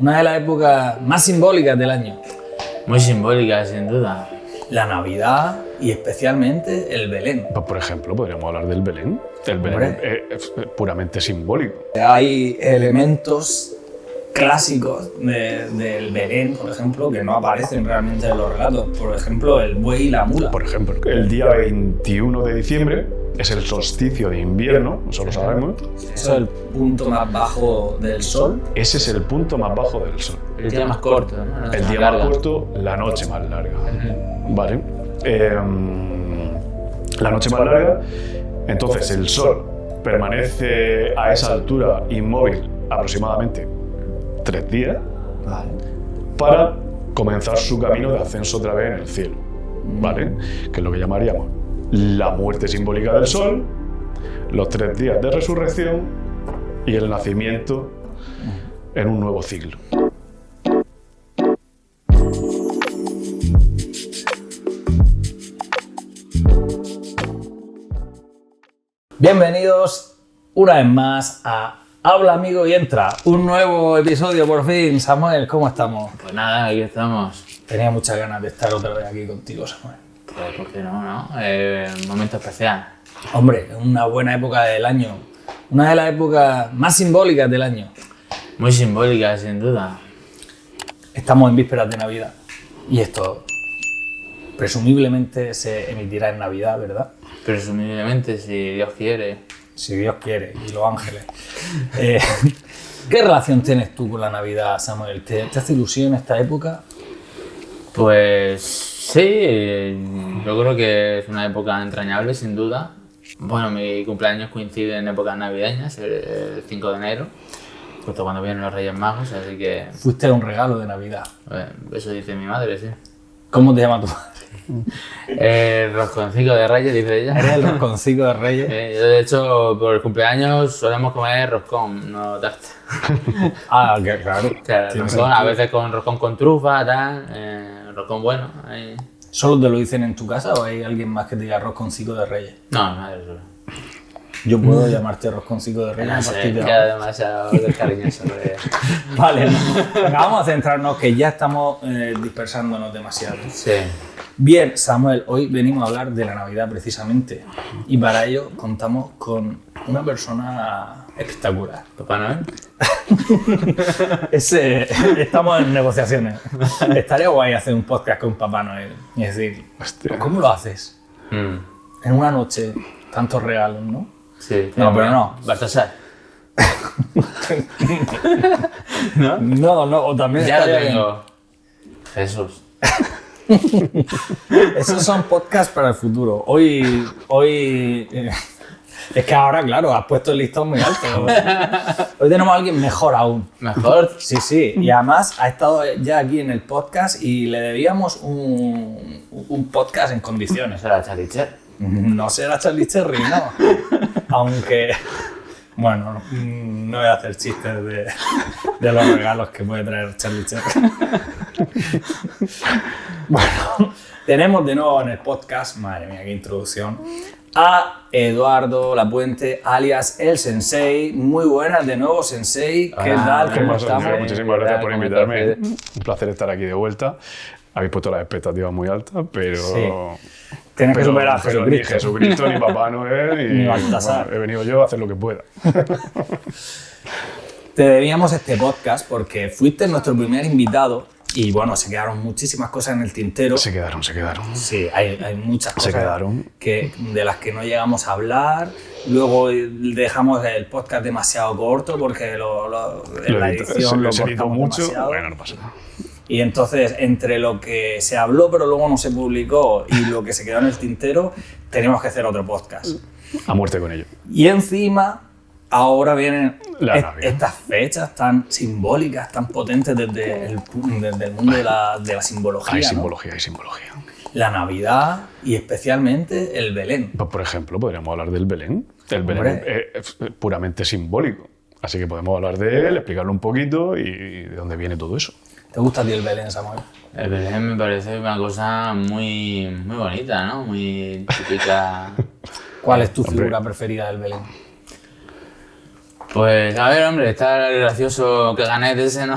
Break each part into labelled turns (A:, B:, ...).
A: Una de las épocas más simbólicas del año.
B: Muy simbólica, sin duda.
A: La Navidad y especialmente el Belén.
C: Pues, por ejemplo, podríamos hablar del Belén. El Belén es puramente simbólico.
A: Hay elementos clásicos del Belén, por ejemplo, que no aparecen realmente en los relatos. Por ejemplo, el buey y la mula.
C: Por ejemplo, el día 21 de diciembre es el solsticio de invierno, eso lo sabemos.
A: Eso es el punto más bajo del sol.
C: Ese es el punto más bajo del sol.
B: El día más corto, ¿no?
C: El día más corto, la noche más larga. ¿Vale? La noche más larga, entonces el sol permanece a esa altura inmóvil aproximadamente 3 días para comenzar su camino de ascenso otra vez en el cielo, ¿vale? Que es lo que llamaríamos la muerte simbólica del sol, los 3 días de resurrección y el nacimiento en un nuevo ciclo.
A: Bienvenidos una vez más a Habla Amigo y Entra, un nuevo episodio por fin. Samuel, ¿cómo estamos?
B: Pues nada, aquí estamos.
A: Tenía muchas ganas de estar otra vez aquí contigo, Samuel.
B: Pues, ¿por qué no, no? Un momento especial.
A: Hombre, una buena época del año, una de las épocas más simbólicas del año.
B: Muy simbólica, sin duda.
A: Estamos en vísperas de Navidad y esto presumiblemente se emitirá en Navidad, ¿verdad?
B: Presumiblemente, si Dios quiere.
A: Si Dios quiere, y los ángeles. ¿Qué relación tienes tú con la Navidad, Samuel? ¿Te hace ilusión esta época?
B: Pues sí, yo creo que es una época entrañable, sin duda. Bueno, mi cumpleaños coincide en épocas navideñas, el 5 de enero, justo cuando vienen los Reyes Magos, así que...
A: Fuiste un regalo de Navidad.
B: Eso dice mi madre, sí.
A: ¿Cómo te llama tu madre?
B: El rosconcito de Reyes, dice ella.
A: ¿Eres el rosconcito de Reyes?
B: Yo, de hecho, por el cumpleaños solemos comer roscón, no tarta.
A: Ah, que claro.
B: O sea, roscón, a veces con roscón con trufa, tal, roscón bueno. Ahí.
A: ¿Solo te lo dicen en tu casa o hay alguien más que te diga rosconcito de Reyes?
B: No, mi madre solo.
A: Yo puedo llamarte rosconcito de Reyes
B: No
A: a
B: sé,
A: partir de
B: queda
A: ahora.
B: demasiado cariñoso.
A: Vale, venga, vamos a centrarnos que ya estamos dispersándonos demasiado.
B: Sí.
A: Bien, Samuel, hoy venimos a hablar de la Navidad precisamente y para ello contamos con una persona espectacular.
B: ¿Papá Noel?
A: Estamos en negociaciones. Estaría guay hacer un podcast con Papá Noel y decir,
C: Hostia.
A: ¿cómo lo haces? En una noche, tantos regalos, ¿no?
B: Sí.
A: No, pero no.
B: Baltasar.
A: No, o también
B: Ya lo
A: estaría bien.
B: tengo. Jesús.
A: Esos son podcasts para el futuro. Hoy es que ahora, claro, has puesto el listón muy alto. Hoy tenemos a alguien mejor aún.
B: ¿Mejor?
A: Sí. Y además ha estado ya aquí en el podcast y le debíamos un podcast en condiciones.
B: ¿Será Chalicher?
A: No será Charlie Cherry, no. Aunque, bueno, no voy a hacer chistes de los regalos que puede traer Charlie Cherry. Bueno, tenemos de nuevo en el podcast, madre mía, qué introducción, a Eduardo Lapuente, alias El Sensei. Muy buenas de nuevo, Sensei. ¿Qué tal?
C: ¿Qué
A: ¿Cómo
C: pasa?
A: estamos?
C: Muchísimas gracias por
B: ¿Cómo
C: invitarme.
B: estás?
C: Un placer estar aquí de vuelta. Habéis puesto las expectativas muy altas, pero...
A: Sí. Tienes que superar a
C: pero ni
A: Jesucristo.
C: Jesucristo, ni Papá Noel,
A: Ni Baltasar.
C: bueno, he venido yo a hacer lo que pueda.
A: Te debíamos este podcast porque fuiste nuestro primer invitado y bueno, se quedaron muchísimas cosas en el tintero.
C: Se quedaron.
A: Sí, hay muchas cosas
C: quedaron.
A: de las que no llegamos a hablar. Luego dejamos el podcast demasiado corto porque en la edición lo
C: se editó
A: cortamos
C: mucho.
A: demasiado.
C: Bueno, no pasa nada.
A: Y entonces, entre lo que se habló pero luego no se publicó y lo que se quedó en el tintero, tenemos que hacer otro podcast.
C: A muerte con ello.
A: Y encima, ahora vienen
C: La Navidad.
A: estas fechas tan simbólicas, tan potentes desde el mundo de la simbología.
C: Hay
A: ¿no?
C: simbología, hay simbología.
A: La Navidad y especialmente el Belén.
C: Pues, por ejemplo, podríamos hablar del Belén. El
A: Hombre.
C: Belén es puramente simbólico. Así que podemos hablar de él, explicarlo un poquito y de dónde viene todo eso.
A: ¿Te gusta a ti el Belén, Samuel?
B: El Belén me parece una cosa muy bonita, ¿no? Muy típica.
A: ¿Cuál es tu
C: Hombre.
A: figura preferida del Belén?
B: Pues a ver, hombre, está gracioso que gané ese, ¿no?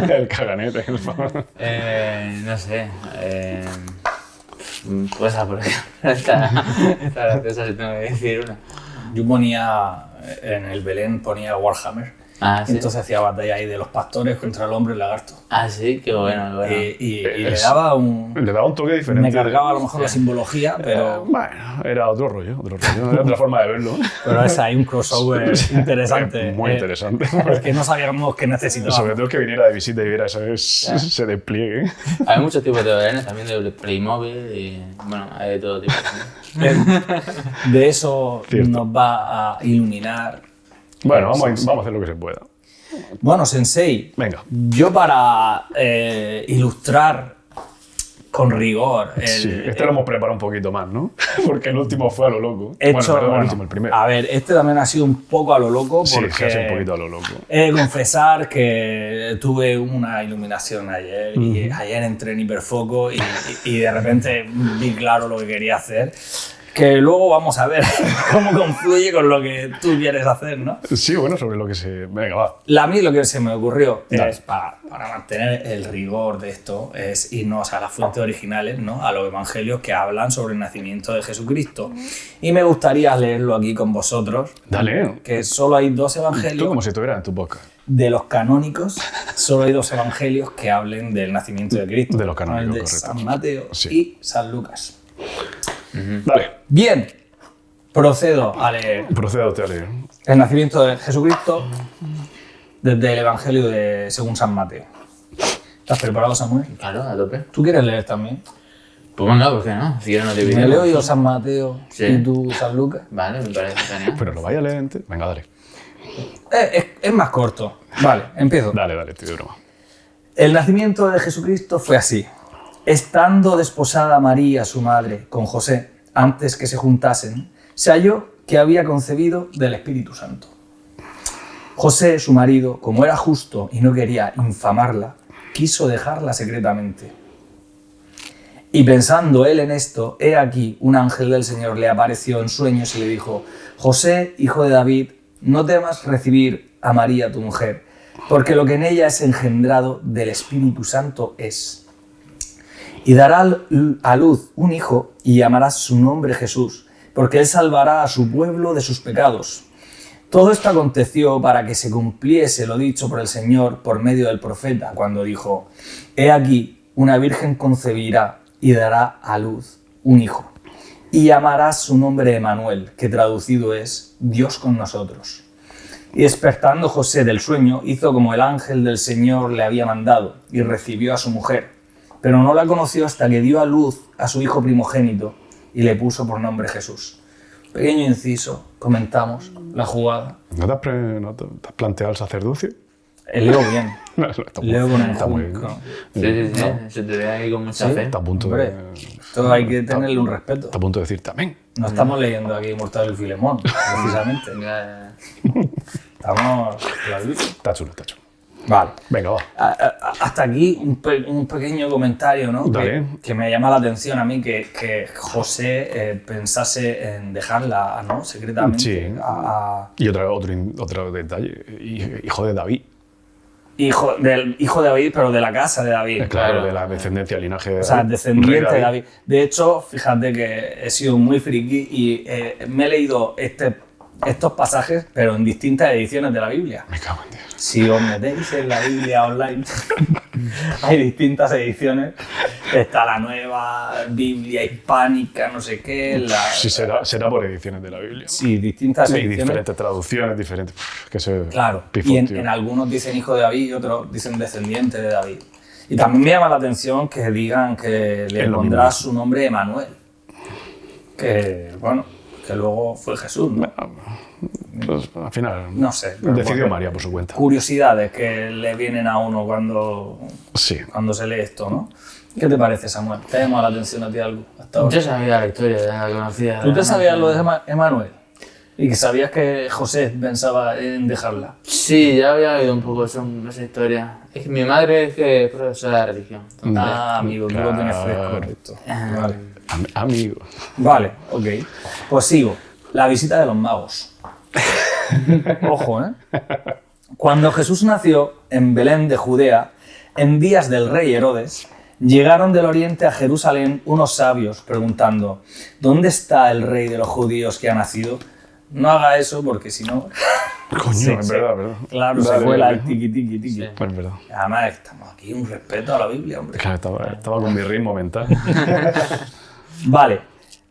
C: El caganete.
B: No sé. Pues por ejemplo, está graciosa si tengo que decir una.
A: Yo ponía, en el Belén ponía Warhammer.
B: Ah, sí.
A: Entonces hacía batalla ahí de los pastores contra el hombre lagarto.
B: Ah, sí, qué bueno, qué bueno.
A: Y le daba un...
C: Le daba un toque diferente.
A: Me cargaba a lo mejor la simbología, pero...
C: Bueno, era otro rollo. Era otra forma de verlo.
A: Pero es ahí un crossover interesante.
C: Muy interesante.
A: Es que no sabíamos que necesitábamos.
C: Sobre todo que viniera de visita y viera ese despliegue.
B: Hay muchos tipos de belenes, también de Playmobil y bueno, hay de todo tipo.
A: De eso
C: Cierto.
A: nos va a iluminar.
C: Bueno, vamos a hacer lo que se pueda.
A: Bueno, Sensei,
C: Venga.
A: yo para ilustrar con rigor
C: Sí, este lo hemos preparado un poquito más, ¿no? Porque el último fue a lo loco.
A: he
C: Bueno,
A: hecho-
C: perdón, el
A: bueno,
C: último, el primero.
A: a ver, este también ha sido un poco a lo loco
C: Sí,
A: porque
C: sí, ha sido un poquito a lo loco.
A: he de confesar que tuve una iluminación ayer y ayer entré en hiperfoco y de repente vi claro lo que quería hacer. Que luego vamos a ver cómo confluye con lo que tú quieres hacer, ¿no?
C: Sí, bueno, sobre lo que se... Venga, va.
A: A mí lo que se me ocurrió
C: Dale.
A: es, para mantener el rigor de esto, es irnos a las fuentes originales, ¿no? A los evangelios que hablan sobre el nacimiento de Jesucristo. Y me gustaría leerlo aquí con vosotros,
C: Dale.
A: que solo hay dos
C: Tú
A: evangelios
C: como si estuvieras en tu boca.
A: de los canónicos, solo hay dos evangelios que hablen del nacimiento de Cristo.
C: De los canónicos,
A: el de
C: correcto.
A: San Mateo
C: Sí.
A: y San Lucas.
C: Dale.
A: Bien, procedo a leer
C: Proceda usted a leer.
A: el nacimiento de Jesucristo desde el Evangelio de según San Mateo. ¿Estás preparado, Samuel?
B: Claro, a tope.
A: ¿Tú quieres leer también?
B: Pues venga, ¿por qué no? Si quieres no te
A: Me
B: dividimos.
A: leo yo San Mateo
B: Sí.
A: y tú San Lucas.
B: Vale, me parece genial.
C: Pero lo vaya a leer antes. Venga, dale.
A: Es más corto. Vale, empiezo.
C: Dale, estoy de broma.
A: El nacimiento de Jesucristo fue así. Estando desposada María, su madre, con José, antes que se juntasen, se halló que había concebido del Espíritu Santo. José, su marido, como era justo y no quería infamarla, quiso dejarla secretamente. Y pensando él en esto, he aquí, un ángel del Señor le apareció en sueños y le dijo: José, hijo de David, no temas recibir a María tu mujer, porque lo que en ella es engendrado del Espíritu Santo es. Y dará a luz un hijo y llamarás su nombre Jesús, porque él salvará a su pueblo de sus pecados. Todo esto aconteció para que se cumpliese lo dicho por el Señor por medio del profeta, cuando dijo: He aquí, una virgen concebirá y dará a luz un hijo, y llamarás su nombre Emanuel, que traducido es Dios con nosotros. Y despertando José del sueño, hizo como el ángel del Señor le había mandado, y recibió a su mujer. Pero no la conoció hasta que dio a luz a su hijo primogénito, y le puso por nombre Jesús. Pequeño inciso, comentamos la jugada.
C: ¿No te has planteado el sacerdocio?
A: Leo bien.
C: No, está muy-
A: Leo con
C: está muy bien.
B: Sí. Se te ve ahí con mucha fe.
C: Está a punto
A: Hombre,
C: de...
A: esto hay que tenerle un respeto.
C: Está a punto de decir también.
A: No estamos leyendo aquí Mortadelo y Filemón, precisamente.
B: Ya,
A: Estamos... ¿Lo has visto?
C: Está chulo, está chulo.
A: Vale.
C: Venga, va.
A: Hasta aquí un pequeño comentario, ¿no?
C: Dale.
A: Que me llama la atención a mí que José pensase en dejarla, ¿no? Secretamente.
C: Sí. Y otro detalle. Hijo de David.
A: Hijo de David, pero de la casa de David.
C: Claro, de la descendencia, linaje de
A: O sea,
C: David.
A: descendiente
C: Rey
A: de David. De hecho, fíjate que he sido muy friki y me he leído estos pasajes, pero en distintas ediciones de la Biblia.
C: Me cago en Dios.
A: Si os metéis en la Biblia online, hay distintas ediciones. Está la nueva Biblia hispánica, no sé qué.
C: Sí, será por ediciones de la Biblia.
A: Sí, distintas
C: Y
A: ediciones.
C: diferentes traducciones, diferentes. Que se
A: Claro.
C: pifón,
A: Y
C: tío.
A: en algunos dicen hijo de David y otros dicen descendiente de David. Y también me llama la atención que digan que le
C: Es lo
A: pondrá
C: mismo.
A: su nombre Emanuel. Que, bueno, que luego fue Jesús, ¿no?
C: Pues, al final,
A: No sé. pero
C: decidió
A: porque-
C: María por su cuenta.
A: Curiosidades que le vienen a uno cuando
C: Sí.
A: se lee esto, ¿no? ¿Qué te parece, Samuel? ¿Te ha llamado la atención a ti algo hasta ahora?
B: Yo sabía la historia, ya la conocía.
A: ¿Tú te sabías lo de Emanuel? ¿Y que sabías que José pensaba en dejarla?
B: Sí, ya había oído un poco esa historia. Es que mi madre es que es profesora de religión. Entonces,
A: Amigo, tú lo tienes fresco esto. Vale.
C: Amigo.
A: Vale, ok. Pues sigo. La visita de los magos. Ojo, ¿eh? Cuando Jesús nació en Belén de Judea, en días del rey Herodes, llegaron del oriente a Jerusalén unos sabios preguntando: ¿dónde está el rey de los judíos que ha nacido? No haga eso porque si no...
C: Coño,
A: Sí,
C: es
A: sí.
C: verdad, ¿verdad?
A: Claro,
C: Vale,
A: se vuela
C: vale.
A: el tiqui, tiqui, tiqui.
B: Sí.
C: Pues es verdad.
A: Además, estamos aquí, un respeto a la Biblia, hombre.
C: Claro, estaba con mi ritmo mental.
A: Vale,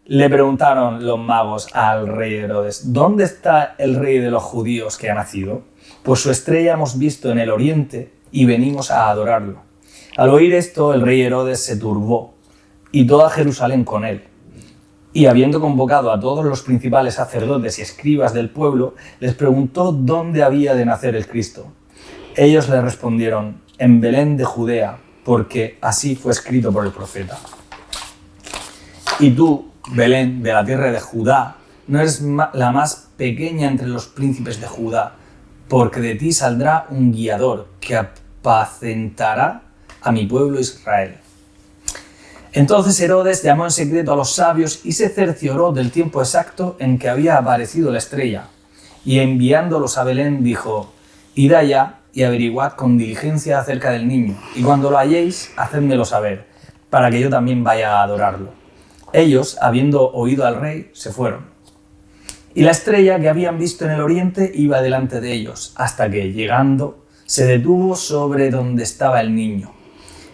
A: le preguntaron los magos al rey Herodes: ¿dónde está el rey de los judíos que ha nacido? Pues su estrella hemos visto en el oriente y venimos a adorarlo. Al oír esto, el rey Herodes se turbó y toda Jerusalén con él. Y habiendo convocado a todos los principales sacerdotes y escribas del pueblo, les preguntó dónde había de nacer el Cristo. Ellos le respondieron: en Belén de Judea, porque así fue escrito por el profeta. Y tú, Belén, de la tierra de Judá, no eres la más pequeña entre los príncipes de Judá, porque de ti saldrá un guiador que apacentará a mi pueblo Israel. Entonces Herodes llamó en secreto a los sabios y se cercioró del tiempo exacto en que había aparecido la estrella. Y enviándolos a Belén dijo: id allá y averiguad con diligencia acerca del niño, y cuando lo halléis, hacedmelo saber, para que yo también vaya a adorarlo. Ellos, habiendo oído al rey, se fueron. Y la estrella que habían visto en el oriente iba delante de ellos, hasta que, llegando, se detuvo sobre donde estaba el niño.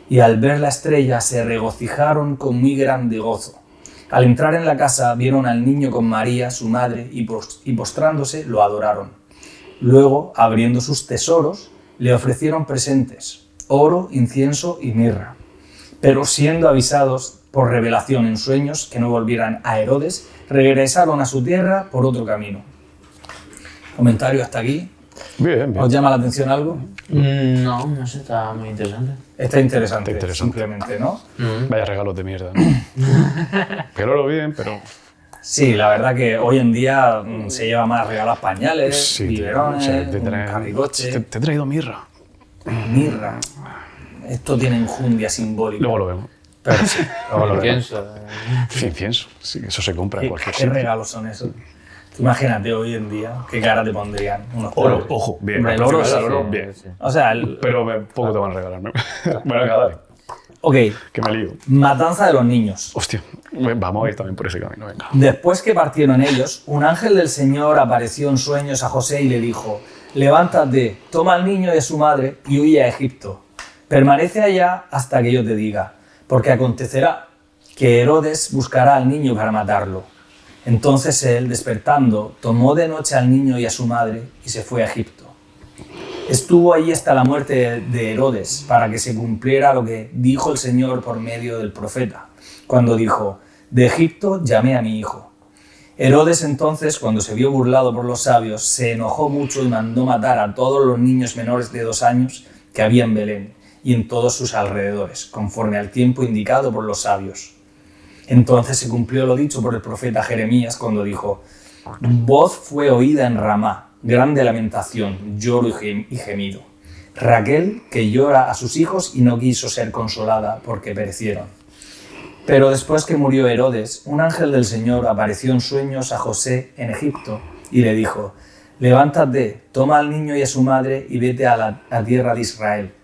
A: Y al ver la estrella se regocijaron con muy grande gozo. Al entrar en la casa vieron al niño con María, su madre, y postrándose lo adoraron. Luego, abriendo sus tesoros, le ofrecieron presentes: oro, incienso y mirra. Pero siendo avisados por revelación en sueños que no volvieran a Herodes, regresaron a su tierra por otro camino. Comentario hasta aquí.
C: Bien, bien.
A: ¿Os llama la atención algo?
B: No, no sé, está muy interesante.
A: Está interesante,
C: Está interesante.
A: simplemente, ¿no?
C: Vaya regalos de mierda, ¿no? Pero bien, pero...
A: Sí, la verdad que hoy en día se lleva más regalos pañales,
C: Sí,
A: biberones,
C: o sea,
A: un carricoche,
C: te he traído mirra.
A: mirra. Esto tiene enjundia simbólica.
C: Luego lo vemos.
A: Pero sí, luego lo vemos.
B: Pienso.
C: Incienso. Sí, eso se compra en cualquier
A: ¿Qué
C: sitio.
A: regalos son esos? Tú imagínate hoy en día qué cara te pondrían unos
C: Oro,
A: pobres.
C: ojo, bien.
A: Hombre, el oro es
C: el
A: oro.
C: oro, bien.
B: Sí.
A: O sea,
C: Pero poco te van a regalar, ¿no? Bueno, venga, dale.
A: ok,
C: Que me lío.
A: matanza de los niños.
C: Hostia, vamos a ir también por ese camino, venga.
A: Después que partieron ellos, un ángel del Señor apareció en sueños a José y le dijo: levántate, toma al niño y a su madre y huye a Egipto. Permanece allá hasta que yo te diga, porque acontecerá que Herodes buscará al niño para matarlo. Entonces él, despertando, tomó de noche al niño y a su madre y se fue a Egipto. Estuvo allí hasta la muerte de Herodes, para que se cumpliera lo que dijo el Señor por medio del profeta, cuando dijo: de Egipto llamé a mi hijo. Herodes entonces, cuando se vio burlado por los sabios, se enojó mucho y mandó matar a todos los niños menores de 2 años que había en Belén y en todos sus alrededores, conforme al tiempo indicado por los sabios. Entonces se cumplió lo dicho por el profeta Jeremías cuando dijo: voz fue oída en Ramá, grande lamentación, lloro y gemido. Raquel, que llora a sus hijos y no quiso ser consolada porque perecieron. Pero después que murió Herodes, un ángel del Señor apareció en sueños a José en Egipto y le dijo: levántate, toma al niño y a su madre y vete a la tierra de Israel,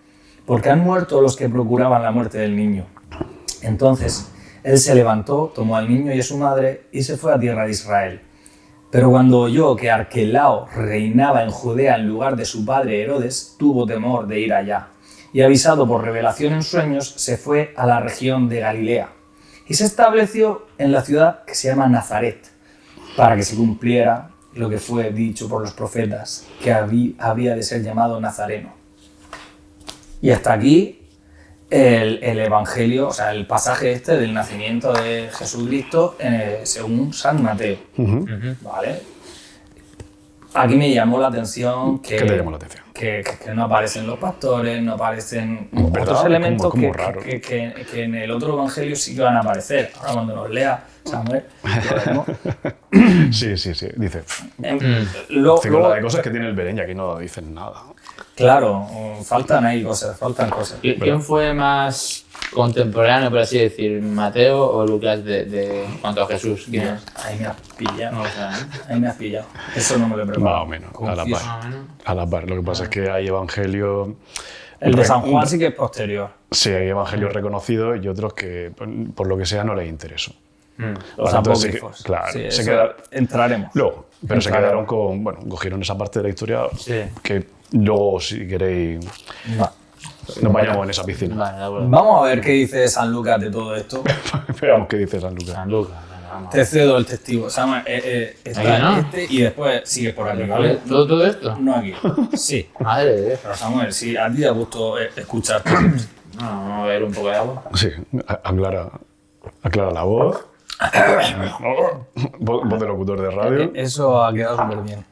A: porque han muerto los que procuraban la muerte del niño. Entonces él se levantó, tomó al niño y a su madre y se fue a tierra de Israel. Pero cuando oyó que Arquelao reinaba en Judea en lugar de su padre Herodes, tuvo temor de ir allá. Y avisado por revelación en sueños, se fue a la región de Galilea. Y se estableció en la ciudad que se llama Nazaret, para que se cumpliera lo que fue dicho por los profetas, que había de ser llamado Nazareno. Y hasta aquí el Evangelio, o sea, el pasaje este del nacimiento de Jesucristo según San Mateo. ¿Vale? Aquí me llamó la atención
C: ¿Qué te llamó la atención?
A: que no aparecen los pastores, no aparecen
C: ¿Verdad?
A: otros elementos
C: Como raro.
A: que en el otro evangelio sí que van a aparecer. Ahora cuando nos lea Samuel, lo veremos.
C: Sí. Dice,
A: Luego,
C: la de cosas que tiene el Belén y aquí no dicen nada.
A: claro, faltan cosas.
B: ¿Quién fue más contemporáneo, por así decir, Mateo o Lucas en cuanto a Jesús? ¿Quién es?
A: Ahí me has pillado.
B: No lo sé, ¿eh?
A: Ahí me has pillado. Eso no me lo he preparado.
C: Más o menos, a la
A: Confieso.
C: par.
B: Más o menos.
C: A la par. Lo que pasa es que hay evangelios...
A: El de San Juan sí que es posterior.
C: Sí, hay evangelios reconocidos y otros que, por lo que sea, no les interesó.
A: Los
C: Vale, entonces
A: apócrifos.
C: claro,
A: Sí,
C: se
A: eso
C: queda-
A: entraremos.
C: Luego, pero se
A: Entraremos.
C: quedaron con... Bueno, cogieron esa parte de la historia
B: Sí.
C: que luego, si queréis,
A: Va.
C: nos vayamos en esa piscina.
B: Vale, de acuerdo.
A: Vamos a ver qué dice San Lucas de todo esto.
C: Veamos qué dice San Lucas.
B: San Lucas, venga, vamos.
A: Te cedo el testigo. Samuel, está
B: Aquí, ¿no?
A: este y después sigues por aquí, ¿vale?
B: ¿Todo esto?
A: No aquí. Sí.
B: Madre de Dios.
A: Pero Samuel, si a ti te ha gustado escucharte.
B: No, vamos a ver un poco de agua.
C: Sí, aclara la voz. Voz de locutor de radio.
A: Eso ha quedado súper bien.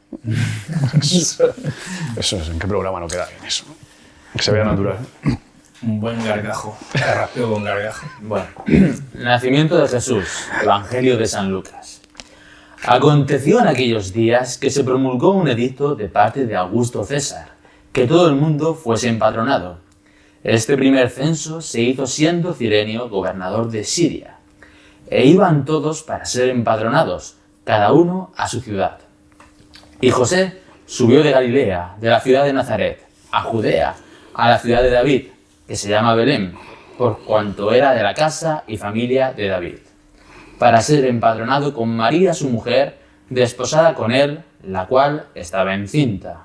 C: Eso es, ¿en qué programa no queda bien eso? Que se vea natural.
A: Un buen gargajo. Carraspeo con gargajo.
B: Bueno, nacimiento de Jesús, Evangelio de San Lucas. Aconteció en aquellos días que se promulgó un edicto de parte de Augusto César, que todo el mundo fuese empadronado. Este primer censo se hizo siendo Cirenio gobernador de Siria, e iban todos para ser empadronados, cada uno a su ciudad. Y José subió de Galilea, de la ciudad de Nazaret, a Judea, a la ciudad de David, que se llama Belén, por cuanto era de la casa y familia de David, para ser empadronado con María su mujer, desposada con él, la cual estaba encinta.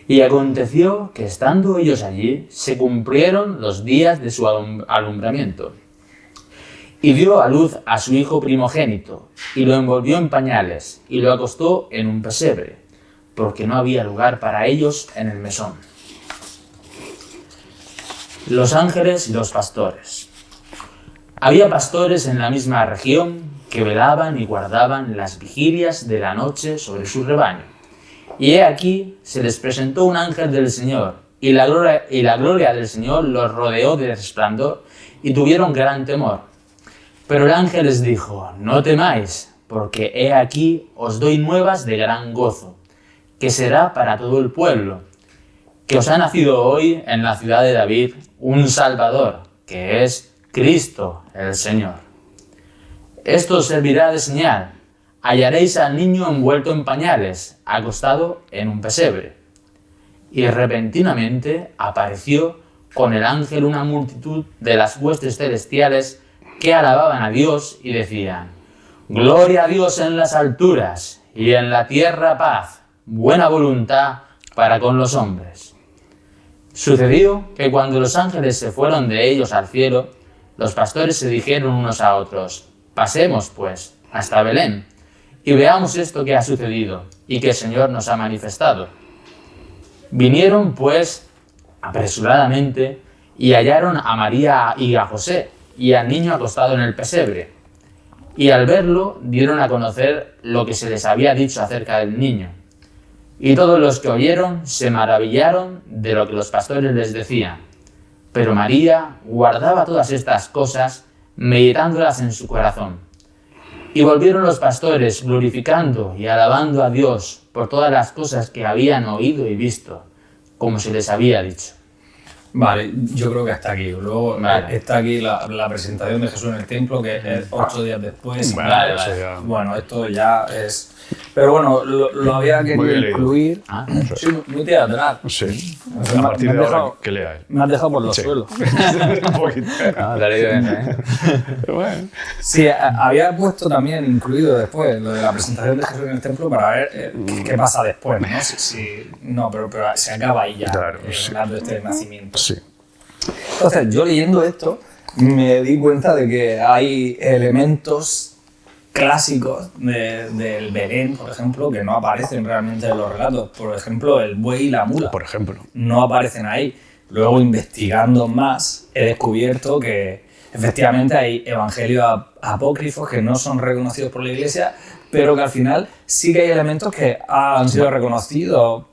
B: Y aconteció que estando ellos allí, se cumplieron los días de su alumbramiento. Y dio a luz a su hijo primogénito, y lo envolvió en pañales, y lo acostó en un pesebre, porque no había lugar para ellos en el mesón. Los ángeles y los pastores. Había pastores en la misma región que velaban y guardaban las vigilias de la noche sobre su rebaño. Y he aquí se les presentó un ángel del Señor, y la gloria del Señor los rodeó de resplandor, y tuvieron gran temor. Pero el ángel les dijo: no temáis, porque he aquí os doy nuevas de gran gozo, que será para todo el pueblo, que os ha nacido hoy en la ciudad de David un Salvador, que es Cristo el Señor. Esto os servirá de señal: hallaréis al niño envuelto en pañales, acostado en un pesebre. Y repentinamente apareció con el ángel una multitud de las huestes celestiales que alababan a Dios y decían: gloria a Dios en las alturas y en la tierra paz, buena voluntad para con los hombres. Sucedió que cuando los ángeles se fueron de ellos al cielo, los pastores se dijeron unos a otros: pasemos, pues, hasta Belén, y veamos esto que ha sucedido y que el Señor nos ha manifestado. Vinieron, pues, apresuradamente y hallaron a María y a José y al niño acostado en el pesebre. Y al verlo, dieron a conocer lo que se les había dicho acerca del niño. Y todos los que oyeron se maravillaron de lo que los pastores les decían. Pero María guardaba todas estas cosas, meditándolas en su corazón. Y volvieron los pastores glorificando y alabando a Dios por todas las cosas que habían oído y visto, como se les había dicho.
A: Vale, yo creo que hasta aquí. Luego
B: Vale.
A: está aquí la presentación de Jesús en el templo, que es 8 días después.
B: Vale,
C: eso
B: vale.
C: ya-
A: Bueno, esto ya es... Pero bueno, lo había querido
C: Muy bien leído.
A: incluir.
B: Ah,
A: Sí, muy teatral.
C: Sí.
A: Me-
C: A partir
A: me
C: de
A: has
C: ahora,
A: dejado-
C: que lea él.
A: Me has dejado por los
C: Sí.
A: suelos.
C: Un poquito.
B: no, te lo digo bien, ¿eh?
C: Pero bueno.
A: Sí, había puesto también incluido después lo de la presentación de Jesús en el templo para ver qué pasa después, ¿no? No, pero se acaba ahí ya,
C: Claro,
A: el
C: sí.
A: relato este de nacimiento.
C: Sí.
A: Entonces, yo leyendo esto, me di cuenta de que hay elementos clásicos del Belén, por ejemplo, que no aparecen realmente en los relatos. Por ejemplo, el buey y la mula
C: Por ejemplo.
A: no aparecen ahí. Luego, investigando más, he descubierto que efectivamente hay evangelios apócrifos que no son reconocidos por la Iglesia, pero que al final sí que hay elementos que han sido reconocidos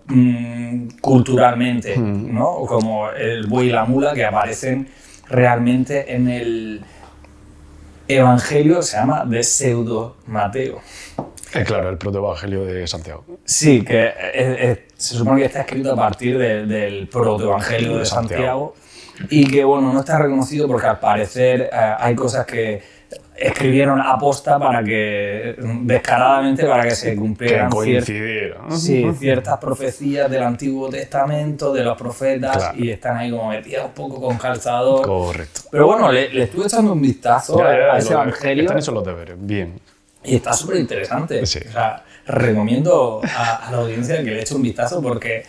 A: culturalmente, ¿no? Como el buey y la mula, que aparecen realmente en el Evangelio, se llama de Pseudo Mateo.
C: Claro, el protoevangelio de Santiago.
A: Sí, que se supone que está escrito a partir del protoevangelio de Santiago y que, bueno, no está reconocido porque al parecer hay cosas que escribieron aposta para que, descaradamente, para que se cumplieran ciertas profecías del Antiguo Testamento, de los profetas, claro. Y están ahí como metidos un poco con calzador.
C: Correcto.
A: Pero bueno, le estuve echando un vistazo a ese Evangelio.
C: Están hechos los deberes, bien.
A: Y está súper interesante.
C: Sí.
A: O sea, recomiendo a la audiencia que le eche un vistazo porque...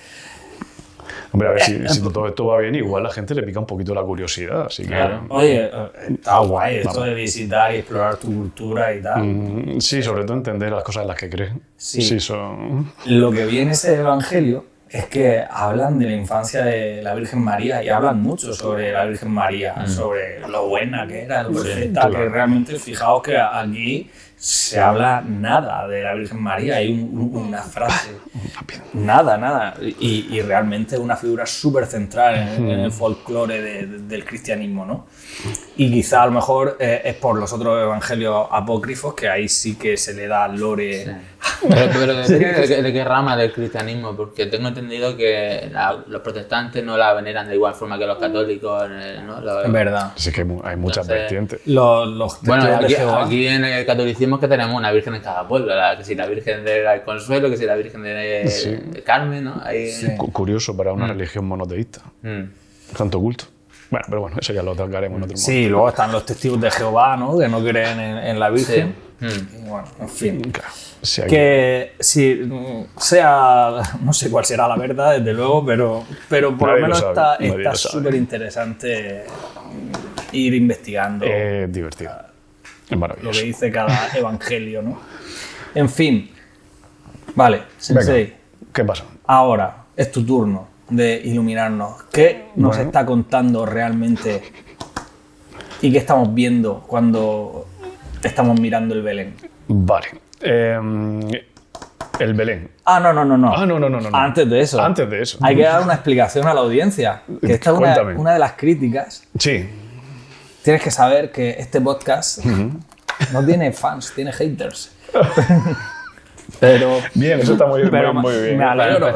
C: Hombre, a ver si todo esto va bien, igual la gente le pica un poquito la curiosidad, así que...
A: Claro. Oye, está guay esto de visitar y explorar tu cultura y tal.
C: Sí, sobre todo entender las cosas en las que crees.
A: Sí.
C: Son...
A: Lo que vi en ese evangelio es que hablan de la infancia de la Virgen María y hablan mucho sobre la Virgen María, sobre lo buena que era, lo perfecta, claro. Que realmente, fijaos que aquí se habla nada de la Virgen María, hay una frase, nada, y realmente una figura súper central en el folclore del cristianismo, ¿no? Y quizá a lo mejor es por los otros evangelios apócrifos que ahí sí que se le da lore.
B: Sí. Pero ¿de qué rama del cristianismo? Porque tengo entendido que los protestantes no la veneran de igual forma que los católicos, ¿no?
A: Es verdad.
C: Sí, que hay muchas vertientes.
A: Bueno,
B: aquí en el catolicismo es que tenemos una virgen en cada pueblo, que si la Virgen del Consuelo, que si la Virgen de Carmen, ¿no? Ahí...
C: Sí. Curioso para una religión monoteísta. Tanto culto. Bueno, pero bueno, eso ya lo tocaremos en otro momento.
A: Sí, luego están los testigos de Jehová, ¿no? Que no creen en la Virgen. Sí. Y bueno, en fin.
C: Claro. Sí,
A: que si sea, no sé cuál será la verdad, desde luego, pero por lo menos está súper interesante ir investigando.
C: Es divertido. Es maravilloso.
A: Lo que dice cada evangelio, ¿no? En fin. Vale, Sensei.
C: Venga, ¿qué pasa?
A: Ahora es tu turno de iluminarnos. ¿Qué nos está contando realmente y qué estamos viendo cuando estamos mirando el Belén?
C: Vale. El Belén.
A: No.
C: Ah, no.
A: Antes de eso. Hay que dar una explicación a la audiencia. Que esta es una de las críticas.
C: Sí.
A: Tienes que saber que este podcast no tiene fans, tiene haters. Pero,
C: bien, eso está muy bien.
A: Me alegro.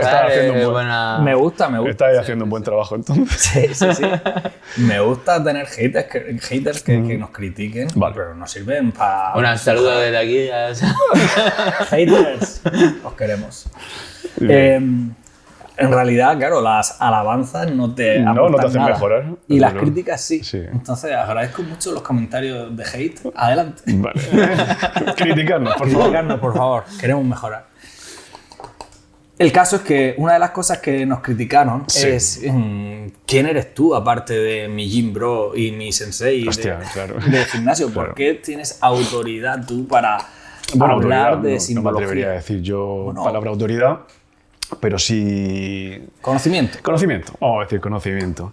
A: Me gusta.
C: Estás haciendo un buen trabajo, entonces.
A: Sí. Me gusta tener haters que nos critiquen, vale. Pero nos sirven para...
B: Un saludo desde aquí.
A: Haters, os queremos. En realidad, claro, las alabanzas no te
C: hacen nada. Mejorar.
A: Y las críticas sí. Entonces, agradezco mucho los comentarios de hate. Adelante.
C: Vale. Criticarnos,
A: por favor. Queremos mejorar. El caso es que una de las cosas que nos criticaron es ¿quién eres tú, aparte de mi gym bro y mi sensei de gimnasio?
C: Claro.
A: ¿Por qué tienes autoridad tú para hablar de simbología?
C: No me atrevería a decir yo palabra autoridad. Pero sí...
A: Conocimiento.
C: Vamos a decir conocimiento.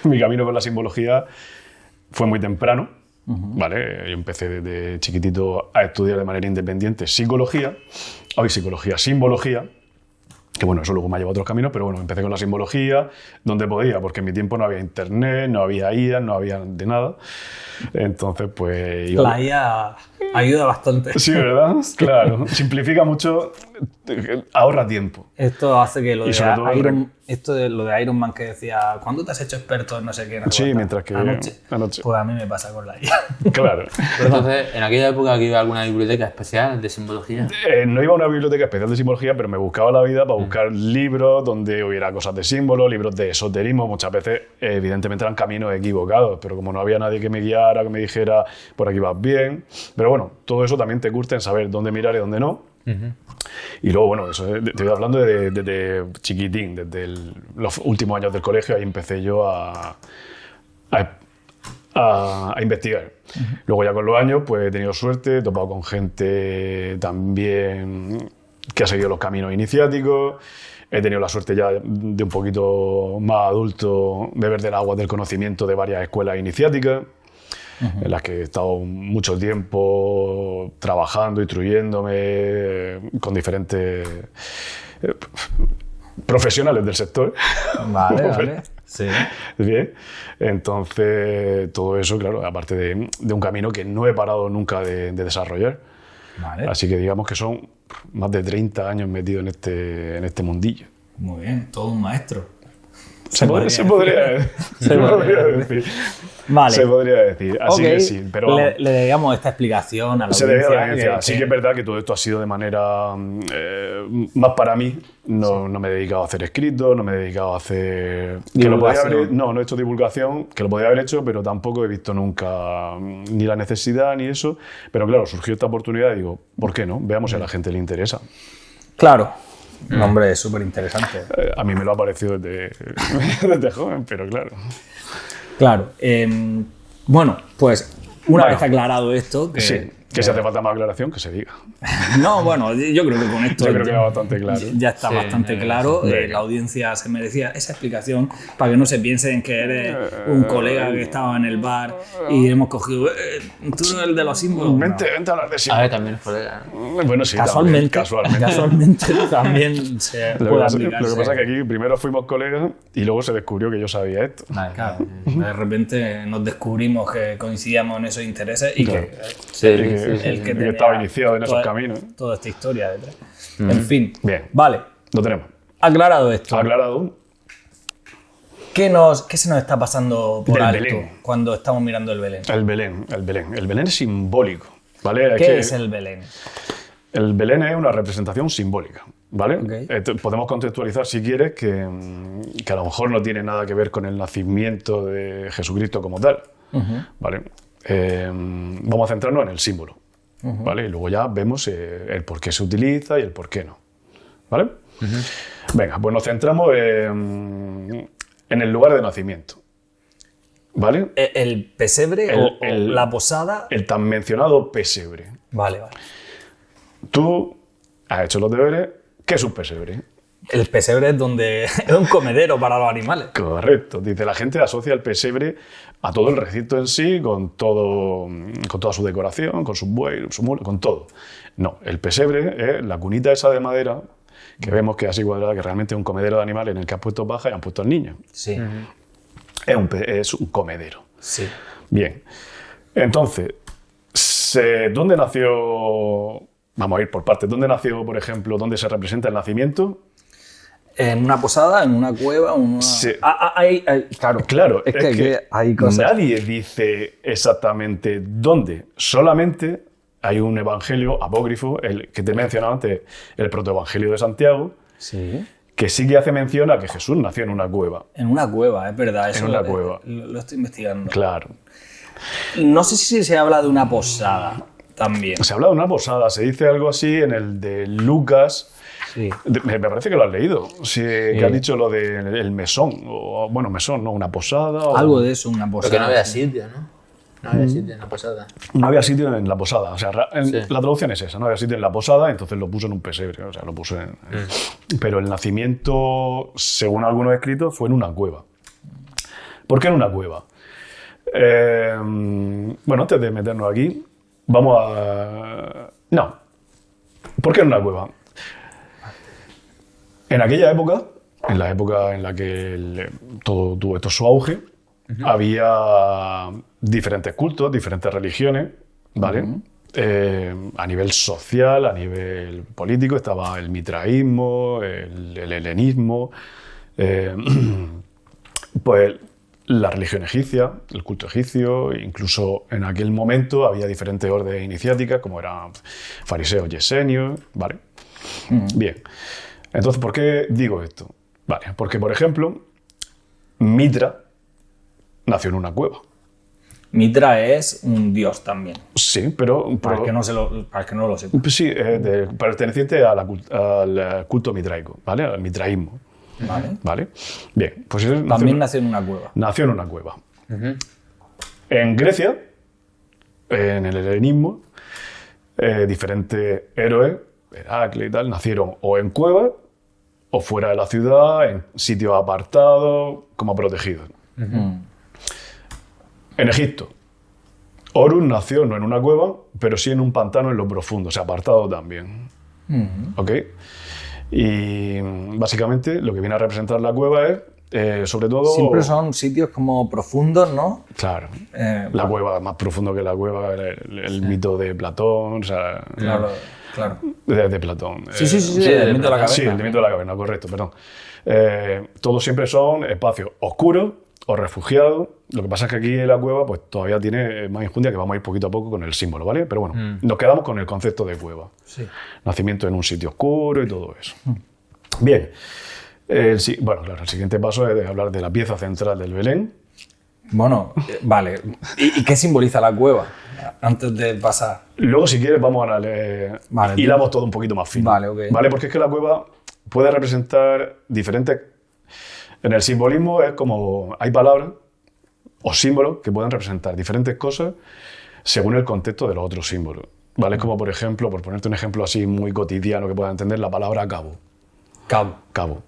C: Mi camino con la simbología fue muy temprano, ¿vale? Yo empecé desde chiquitito a estudiar de manera independiente simbología, simbología, que bueno, eso luego me ha llevado a otros caminos, pero bueno, empecé con la simbología donde podía, porque en mi tiempo no había internet, no había IA, no había de nada. Entonces, pues...
A: La IA ayuda bastante.
C: Sí, ¿verdad? Claro. Simplifica mucho, ahorra tiempo.
A: Esto hace que lo de Iron Man que decía, ¿cuándo te has hecho experto en no sé qué?
C: Sí, mientras que...
A: Anoche.
C: Pues
A: a mí me pasa con la IA.
C: Claro.
B: Pero entonces, ¿en aquella época iba a alguna biblioteca especial de simbología?
C: No iba a una biblioteca especial de simbología, pero me buscaba la vida para buscar libros donde hubiera cosas de símbolos, libros de esoterismo. Muchas veces, evidentemente, eran caminos equivocados, pero como no había nadie que me guiara, que me dijera, por aquí vas bien. Pero bueno, todo eso también te curte en saber dónde mirar y dónde no. Y luego, bueno, eso te estoy hablando desde chiquitín, desde los últimos años del colegio, ahí empecé yo a investigar. Luego ya con los años, pues he tenido suerte, he topado con gente también que ha seguido los caminos iniciáticos. He tenido la suerte ya de un poquito más adulto beber del agua del conocimiento de varias escuelas iniciáticas. en las que he estado mucho tiempo trabajando, instruyéndome con diferentes profesionales del sector.
A: Vale, vale. Sí.
C: Bien. Entonces, todo eso, claro, aparte de un camino que no he parado nunca de desarrollar.
A: Vale.
C: Así que digamos que son más de 30 años metido en este mundillo.
A: Muy bien, todo un maestro.
C: Se podría decir.
A: Vale.
C: Se podría decir. Así
A: Ok,
C: que sí, pero
A: le debíamos esta explicación a la
C: se debe a la
A: audiencia.
C: audiencia. Sí que es verdad que todo esto ha sido de manera más para mí. No me he dedicado a hacer escritos, no me he dedicado a hacer... Que lo podía haber, no he hecho divulgación, que lo podía haber hecho, pero tampoco he visto nunca ni la necesidad ni eso. Pero claro, surgió esta oportunidad y digo, ¿por qué no? Veamos si a la gente le interesa.
A: Claro. No, hombre, es súper interesante.
C: A mí me lo ha parecido desde joven, pero claro.
A: Claro. Bueno, pues una vez aclarado esto... Que,
C: sí, que si hace falta más aclaración, que se diga.
A: No, bueno, yo creo que con esto...
C: Yo creo que va bastante claro.
A: Ya está bastante claro.
C: Sí.
A: La audiencia se merecía esa explicación para que no se piensen que eres un colega que estaba en el bar y hemos cogido... tú eres el de los símbolos.
C: Vente a hablar de
B: A
C: símbolos.
B: ver, también es colega, ¿no?
C: Bueno, sí,
A: Casualmente
C: también,
A: también se
C: Lo
A: puede
C: que
A: aplicarse.
C: pasa es que aquí primero fuimos colegas y luego se descubrió que yo sabía esto.
A: Claro, de repente nos descubrimos que coincidíamos en esos intereses y que
B: Sí,
A: el que
C: que estaba iniciado en esos caminos.
A: toda esta historia detrás. En fin,
C: Bien.
A: vale,
C: Lo tenemos.
A: aclarado esto.
C: Aclarado.
A: ¿Qué se nos está pasando por
C: Del
A: alto
C: Belén.
A: cuando estamos mirando el Belén?
C: El Belén. El Belén es simbólico. ¿Vale?
A: ¿Qué es el Belén?
C: El Belén es una representación simbólica, ¿vale?
A: Ok.
C: Podemos contextualizar, si quieres, que a lo mejor no tiene nada que ver con el nacimiento de Jesucristo como tal, ¿vale? Vamos a centrarnos en el símbolo, ¿vale? Y luego ya vemos el por qué se utiliza y el por qué no, ¿vale? Venga, pues nos centramos en el lugar de nacimiento, ¿vale?
A: ¿El pesebre o la posada?
C: El tan mencionado pesebre.
A: Vale, vale.
C: Tú has hecho los deberes. ¿Qué es un pesebre?
A: El pesebre es donde es un comedero para los animales.
C: Correcto. Dice, la gente asocia el pesebre a todo el recinto en sí, con toda su decoración, con su buey, su muro, con todo. No, el pesebre es la cunita esa de madera que vemos que es así cuadrada, que realmente es un comedero de animales en el que han puesto paja y han puesto al niño.
A: Sí.
C: Es un comedero.
A: Sí.
C: Bien. Entonces, ¿dónde nació? Vamos a ir por partes. ¿Dónde nació, por ejemplo, dónde se representa el nacimiento?
A: En una posada, en una cueva, en una...
C: Sí.
A: Claro.
C: Es
A: que aquí hay cosas.
C: Nadie dice exactamente dónde. Solamente hay un evangelio apócrifo, el que te he mencionado antes, el protoevangelio de Santiago,
A: Sí.
C: que sí que hace mención a que Jesús nació en una cueva.
A: En una cueva, es verdad. Eso
C: una cueva.
A: Lo estoy investigando.
C: Claro.
A: No sé si se habla de una posada también.
C: Se habla de una posada, se dice algo así en el de Lucas.
A: Sí.
C: Me parece que lo has leído. Sí, que has dicho lo del mesón. O, bueno, mesón, ¿no? Una posada.
A: Algo de eso, una posada.
B: Porque no había sitio, ¿no? No había sitio en la posada.
C: No había sitio en la posada. O sea, la traducción es esa. No había sitio en la posada, entonces lo puso en un pesebre. O sea, lo puso en... Pero el nacimiento, según algunos escritos, fue en una cueva. ¿Por qué en una cueva? Bueno, antes de meternos aquí, vamos a... No. ¿Por qué en una cueva? En aquella época, en la época en la que todo tuvo esto su auge, había diferentes cultos, diferentes religiones, ¿vale? A nivel social, a nivel político, estaba el mitraísmo, el helenismo, pues la religión egipcia, el culto egipcio, incluso en aquel momento había diferentes órdenes iniciáticas, como eran fariseos y esenios, ¿vale? Bien. Entonces, ¿por qué digo esto? Vale, porque, por ejemplo, Mitra nació en una cueva.
A: Mitra es un dios también.
C: Sí, pero
A: Para el que no lo sepa.
C: sí, perteneciente al culto mitraico, ¿vale? Al mitraísmo. ¿Vale? Bien, pues
A: También nació en una cueva.
C: Nació en una cueva. En Grecia, en el helenismo, diferentes héroes, Heracles y tal, nacieron o en cuevas o fuera de la ciudad, en sitios apartados, como protegidos. En Egipto, Horus nació no en una cueva, pero sí en un pantano en lo profundo, o sea, apartado también. ¿Ok? Y básicamente lo que viene a representar la cueva es, sobre todo...
A: Siempre son sitios como profundos, ¿no?
C: Claro. La cueva, más profundo que la cueva, el mito de Platón, o sea...
A: Claro.
C: De Platón.
A: Sí, el mito de la caverna.
C: Sí, el mito de la caverna, correcto, perdón. Todos siempre son espacios oscuros o refugiados. Lo que pasa es que aquí en la cueva pues todavía tiene más enjundia, que vamos a ir poquito a poco con el símbolo, ¿vale? Pero bueno, nos quedamos con el concepto de cueva.
A: Sí.
C: Nacimiento en un sitio oscuro y todo eso. Bien. Bueno, claro, el siguiente paso es hablar de la pieza central del Belén.
A: Bueno, vale. ¿Y qué simboliza la cueva? Antes de pasar.
C: Luego, si quieres, vamos a leer.
A: Vale,
C: hilamos todo un poquito más fino.
A: Vale, ok.
C: Vale, porque es que la cueva puede representar diferentes... En el simbolismo es como... Hay palabras o símbolos que pueden representar diferentes cosas según el contexto de los otros símbolos. ¿Vale? Es como, por ejemplo, por ponerte un ejemplo así muy cotidiano que puedas entender, la palabra cabo. Cabo.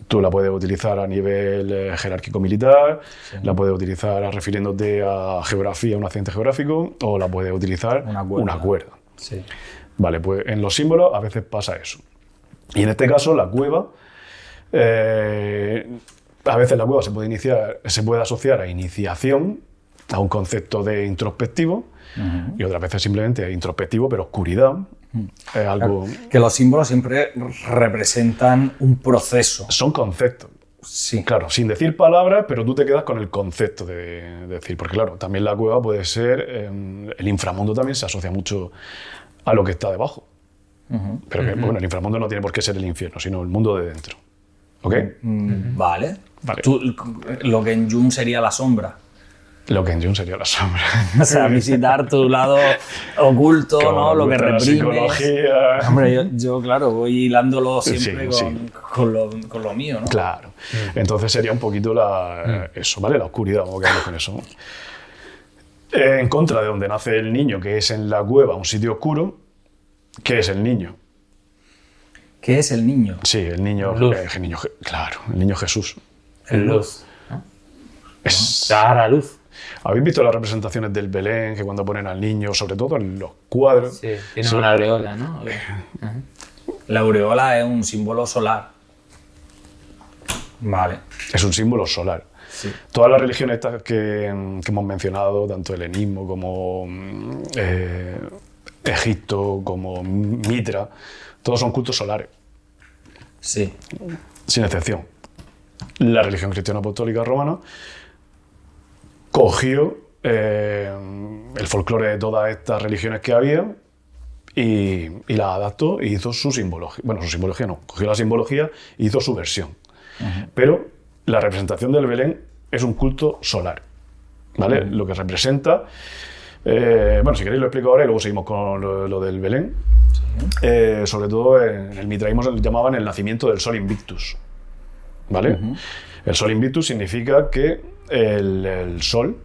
C: Tú la puedes utilizar a nivel jerárquico militar, la puedes utilizar refiriéndote a geografía, un accidente geográfico, o la puedes utilizar una cuerda.
A: Sí.
C: Vale, pues en los símbolos a veces pasa eso. Y en este caso, la cueva, a veces la cueva se puede asociar a iniciación, a un concepto de introspectivo, y otras veces simplemente introspectivo, pero oscuridad. Es algo...
A: Que los símbolos siempre representan un proceso.
C: Son conceptos.
A: Sí.
C: Claro, sin decir palabras, pero tú te quedas con el concepto de decir. Porque claro, también la cueva puede ser... el inframundo también se asocia mucho a lo que está debajo. Pero que, bueno, el inframundo no tiene por qué ser el infierno, sino el mundo de dentro. ¿Ok?
A: Vale. Lo que en Jung sería la sombra.
C: Lo que en Jung sería la sombra.
A: O sea, visitar tu lado oculto, ¿no? Lo que reprimes.
C: Psicología.
A: Hombre, yo claro, voy hilándolo siempre
C: Sí.
A: con lo mío, ¿no?
C: Claro. Entonces sería un poquito eso, ¿vale? La oscuridad, vamos a quedarnos con eso. En contra de donde nace el niño, que es en la cueva, un sitio oscuro, ¿qué es el niño?
A: ¿Qué es el niño?
C: Sí, el niño... claro, el niño Jesús.
B: El luz.
C: Es...
B: Dar a luz.
C: ¿Habéis visto las representaciones del Belén, que cuando ponen al niño, sobre todo en los cuadros?
B: Sí, tiene una aureola, ¿no?
A: La aureola es un símbolo solar. Vale.
C: Es un símbolo solar.
A: Sí.
C: Todas las religiones estas que hemos mencionado, tanto helenismo como Egipto, como Mitra, todos son cultos solares.
A: Sí.
C: Sin excepción. La religión cristiana apostólica romana cogió el folclore de todas estas religiones que había y la adaptó y hizo su simbología. Bueno, su simbología no, cogió la simbología y hizo su versión. Pero la representación del Belén es un culto solar, ¿vale? Lo que representa... bueno, si queréis lo explico ahora y luego seguimos con lo del Belén. Sobre todo en el mitraísmo se le llamaban el nacimiento del Sol Invictus, ¿vale? El Sol Invictus significa que el Sol,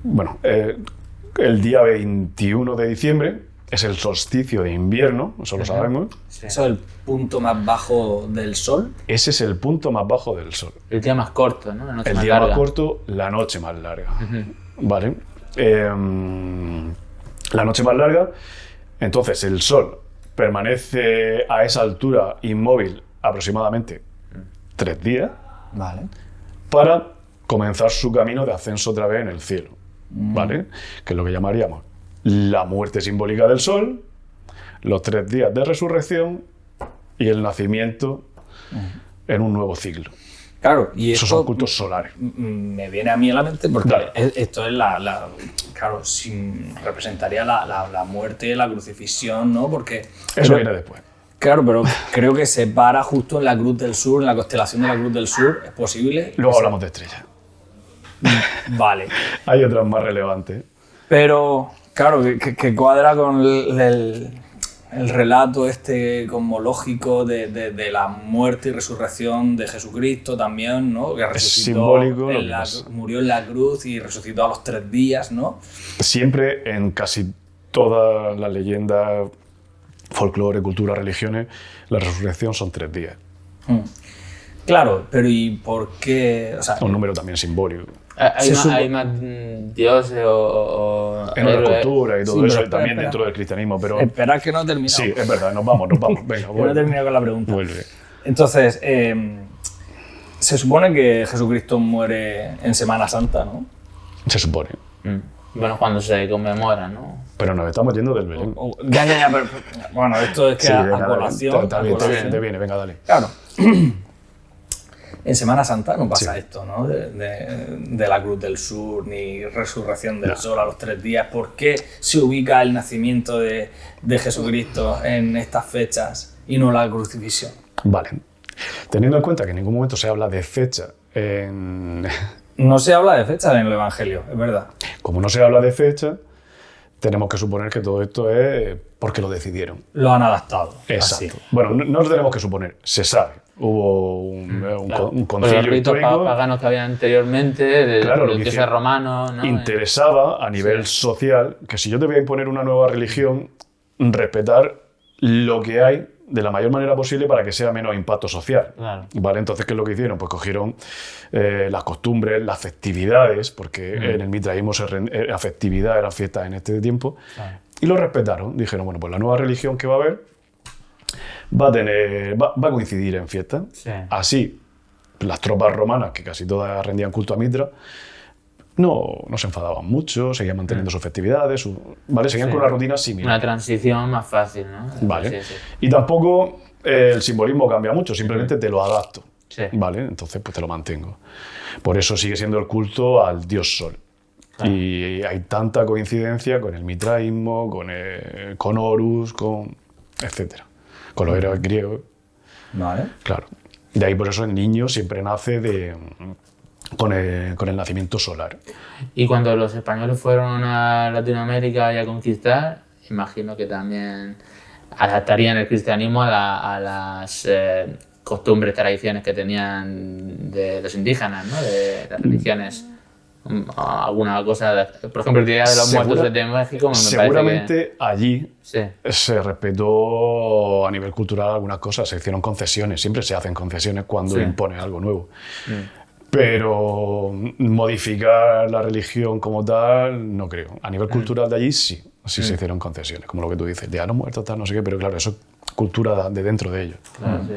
C: bueno, el día 21 de diciembre es el solsticio de invierno, eso lo sabemos.
A: Sí. Eso es el punto más bajo del Sol.
C: Ese es el punto más bajo del Sol.
B: El día más corto, ¿no? La noche
C: el
B: más
C: día
B: larga.
C: más corto, la noche más larga. ¿Vale? La noche más larga, entonces el Sol permanece a esa altura inmóvil aproximadamente 3 días.
A: Vale.
C: Para comenzar su camino de ascenso otra vez en el cielo, ¿vale? Que es lo que llamaríamos la muerte simbólica del Sol, los 3 días de resurrección y el nacimiento en un nuevo ciclo.
A: Claro, y
C: esos
A: esto
C: son cultos solares.
A: Me viene a mí a la mente porque
C: Dale.
A: esto es claro, representaría la muerte, la crucifixión, ¿no? Porque
C: Eso viene después.
A: Claro, pero creo que se para justo en la Cruz del Sur, en la constelación de la Cruz del Sur. ¿Es posible?
C: Luego hablamos de estrellas.
A: Vale.
C: Hay otras más relevantes.
A: Pero, claro, que cuadra con el relato este como lógico de la muerte y resurrección de Jesucristo también, ¿no? Que resucitó,
C: simbólico lo que pasa.
A: Murió en la cruz y resucitó a los 3 días, ¿no?
C: Siempre en casi todas las leyendas, folclore, cultura, religiones, la resurrección son 3 días.
A: Claro, pero ¿y por qué? O sea,
C: Un número también simbólico.
B: Hay más dioses o
C: En una
B: héroes.
C: cultura y todo
A: Sí,
C: eso,
A: pero
C: y también
A: espera.
C: dentro del cristianismo, pero
A: Esperad que no he terminado.
C: sí, es verdad, nos vamos, venga,
A: Que no he
C: vuelve.
A: terminado con la pregunta.
C: Vuelve.
A: Entonces, se supone que Jesucristo muere en Semana Santa, ¿no?
C: Se supone.
B: Bueno, cuando se conmemora, ¿no?
C: Pero nos estamos yendo del Belén.
A: Ya, pero, bueno, esto es que
C: Sí,
A: a
C: venga, dale.
A: colación.
C: Está
A: a
C: bien,
A: colación.
C: te viene, venga, dale.
A: Claro. En Semana Santa no pasa
C: Sí.
A: esto, ¿no? De la Cruz del Sur, ni resurrección del Sol a los 3 días. ¿Por qué se ubica el nacimiento de Jesucristo en estas fechas y no la crucifixión?
C: Vale. Teniendo en cuenta que en ningún momento se habla de fecha
A: No se habla de fechas en el Evangelio, es verdad.
C: como no se habla de fecha, tenemos que suponer que todo esto es porque lo decidieron.
A: Lo han adaptado.
C: Exacto.
A: así.
C: Bueno, no lo tenemos que suponer, se sabe. Hubo un
B: Por los
C: concilio
B: ritos
C: histórico.
B: paganos que había anteriormente, de
C: Claro, lo
B: los
C: que
B: dioses
C: hicieron.
B: romanos, ¿no?
C: Interesaba a nivel social que si yo te voy a imponer una nueva religión, respetar lo que hay de la mayor manera posible para que sea menos impacto social.
B: Claro.
C: ¿Vale? Entonces, ¿qué es lo que hicieron? Pues cogieron las costumbres, las festividades, porque en el mitraísmo la festividad era fiesta en este tiempo,
B: Claro.
C: y lo respetaron. Dijeron, bueno, pues la nueva religión que va a haber va a coincidir en fiesta.
B: Sí.
C: Así, las tropas romanas, que casi todas rendían culto a Mitra, no se enfadaban mucho, seguían manteniendo sus festividades, ¿vale? Seguían
B: Sí.
C: con una rutina
B: Una
C: similar.
B: transición más fácil, ¿no?
C: ¿Vale?
B: Sí.
C: Y tampoco el simbolismo cambia mucho, simplemente te lo adapto.
B: Sí.
C: ¿Vale? Entonces, pues te lo mantengo. Por eso sigue siendo el culto al dios Sol.
B: Claro.
C: Y hay tanta coincidencia con el mitraísmo, con Horus, etcétera. Con los héroes griegos.
A: Vale.
C: Claro. De ahí por eso el niño siempre nace con el nacimiento solar.
B: Y cuando los españoles fueron a Latinoamérica y a conquistar, imagino que también adaptarían el cristianismo a las costumbres, tradiciones que tenían de los indígenas, ¿no? De las religiones. Alguna cosa, por ejemplo, el Día de los Muertos de México, me
C: Seguramente
B: parece
C: allí
B: que... Sí.
C: se respetó a nivel cultural algunas cosas, se hicieron concesiones, siempre se hacen concesiones cuando
B: Sí.
C: impones algo nuevo. Pero modificar la religión como tal, no creo. A nivel cultural de allí sí se hicieron concesiones, como lo que tú dices, Día de los Muertos, tal, no sé qué, pero claro, eso es cultura de dentro de ellos.
B: Claro, sí.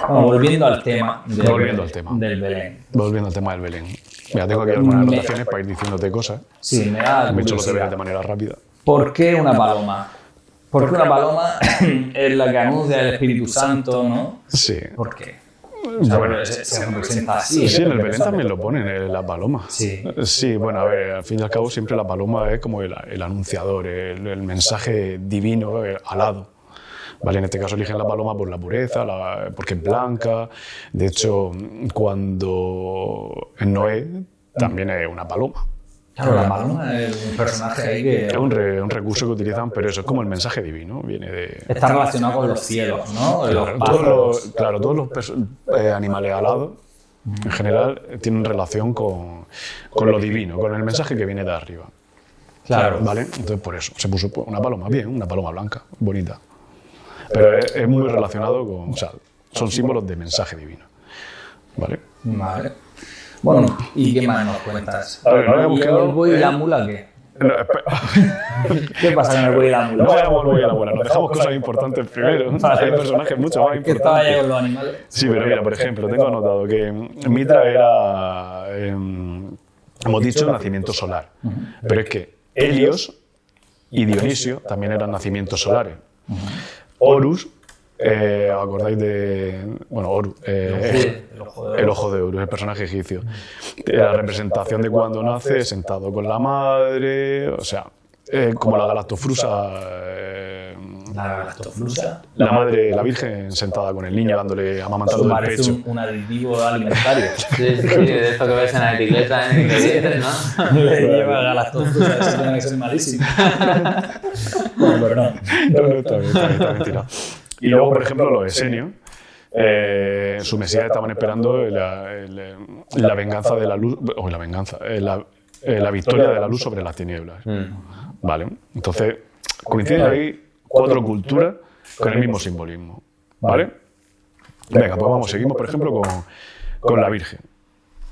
A: Bueno, volviendo al tema.
C: Volviendo al tema.
A: Del Belén.
C: Volviendo al tema del Belén. Mira, tengo aquí algunas anotaciones para ir diciéndote cosas.
A: Sí, me da
C: Me he hecho los deberes
A: curiosidad.
C: de manera rápida.
A: ¿Por qué una paloma? Porque una paloma es la que anuncia el Espíritu Santo, ¿no?
C: Sí.
A: ¿Por qué? O sea,
C: Bueno,
A: se representa así.
C: Sí, en el
A: Porque
C: Belén también lo ponen, la paloma.
A: Sí.
C: Sí, bueno, a ver, al fin y al cabo siempre la paloma es como el anunciador, el mensaje divino alado. ¿Vale? En este caso eligen la paloma por la pureza, porque es blanca. De hecho, cuando en Noé también es una paloma.
A: Claro, la paloma es un personaje ahí que
C: Es un recurso que utilizan, pero eso es como el mensaje divino. Viene de...
A: está relacionado con los cielos, ¿no? Los pájaros.
C: Todos los animales alados, en general, tienen relación con lo divino, con el mensaje que viene de arriba.
A: Claro.
C: ¿Vale? Entonces, por eso se puso una paloma, bien, una paloma blanca, bonita. Pero es muy relacionado con. O sea, son símbolos de mensaje divino. ¿Vale?
A: Vale. Bueno, ¿y qué más nos cuentas?
C: A ver, ahora hemos
A: ¿Y
C: quedado-
A: el buey y la mula qué?
C: No, espera.
A: ¿Qué pasa con el buey y la mula?
C: No vayamos muy a la buena, nos dejamos cosas importantes primero. Hay personajes mucho más
A: ¿Qué estaba ya
C: importantes.
A: con los animales?
C: Sí, pero mira, por ejemplo, tengo anotado que Mitra era, hemos dicho, nacimiento solar. Pero es que Helios y Dionisio también eran nacimientos solares. Horus, ¿os acordáis de. Bueno, Horus. El ojo de Horus, el personaje egipcio. La representación de cuando nace sentado con la madre, o sea, como la galactofrusa.
A: La galactoflusa.
C: La madre, la virgen sentada con el niño dándole, amamantando del
A: Parece
C: pecho.
A: un aditivo alimentario.
B: Sí, de esto que ves en la etiqueta en ingredientes, ¿no?
A: Le lleva galactoflusa, eso tiene que ser malísimo. Bueno, pero no.
C: No, está bien tirado. Y luego, por ejemplo, los esenios, su mesías estaban esperando la venganza de la luz, o la venganza, la victoria de la luz sobre las tinieblas. ¿Vale? Entonces, coinciden ahí 4 culturas con el mismo simbolismo. ¿Vale? Venga, pues vamos, seguimos, por ejemplo, con la Virgen.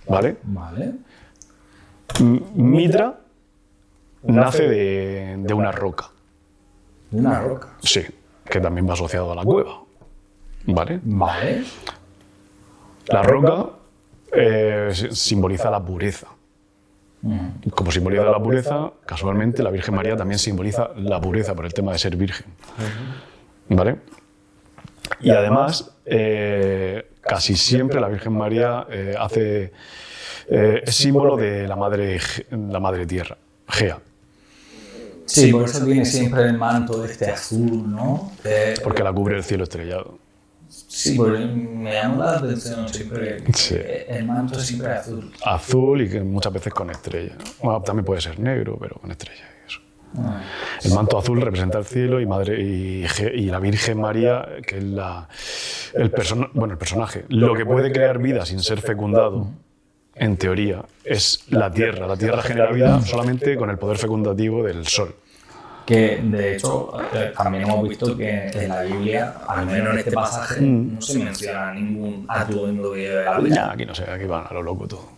C: ¿Vale?
A: Vale.
C: Mitra nace de una roca.
A: Una roca.
C: Sí, que también va asociado a la cueva. ¿Vale?
A: Vale.
C: La roca simboliza la pureza. Como simboliza la pureza, casualmente la Virgen María también simboliza la pureza por el tema de ser virgen. ¿Vale? Y además, casi siempre la Virgen María es símbolo de la madre tierra, Gea.
A: Sí, por eso tiene siempre el manto este azul, ¿no?
C: Porque la cubre el cielo estrellado.
A: Sí, porque me llama la atención siempre
C: Sí.
A: el manto es siempre azul.
C: Azul y que muchas veces con estrella. Bueno, también puede ser negro, pero con estrella y eso. El manto azul representa el cielo y la Virgen María, que es el personaje. Lo que puede crear vida sin ser fecundado, en teoría, es la tierra. La tierra genera vida solamente con el poder fecundativo del sol.
A: Que de hecho también hemos visto que en la Biblia, al menos en este pasaje, no se menciona ningún atuendo que lleve la vida.
C: Aquí no sé, aquí van a lo loco todo.
A: O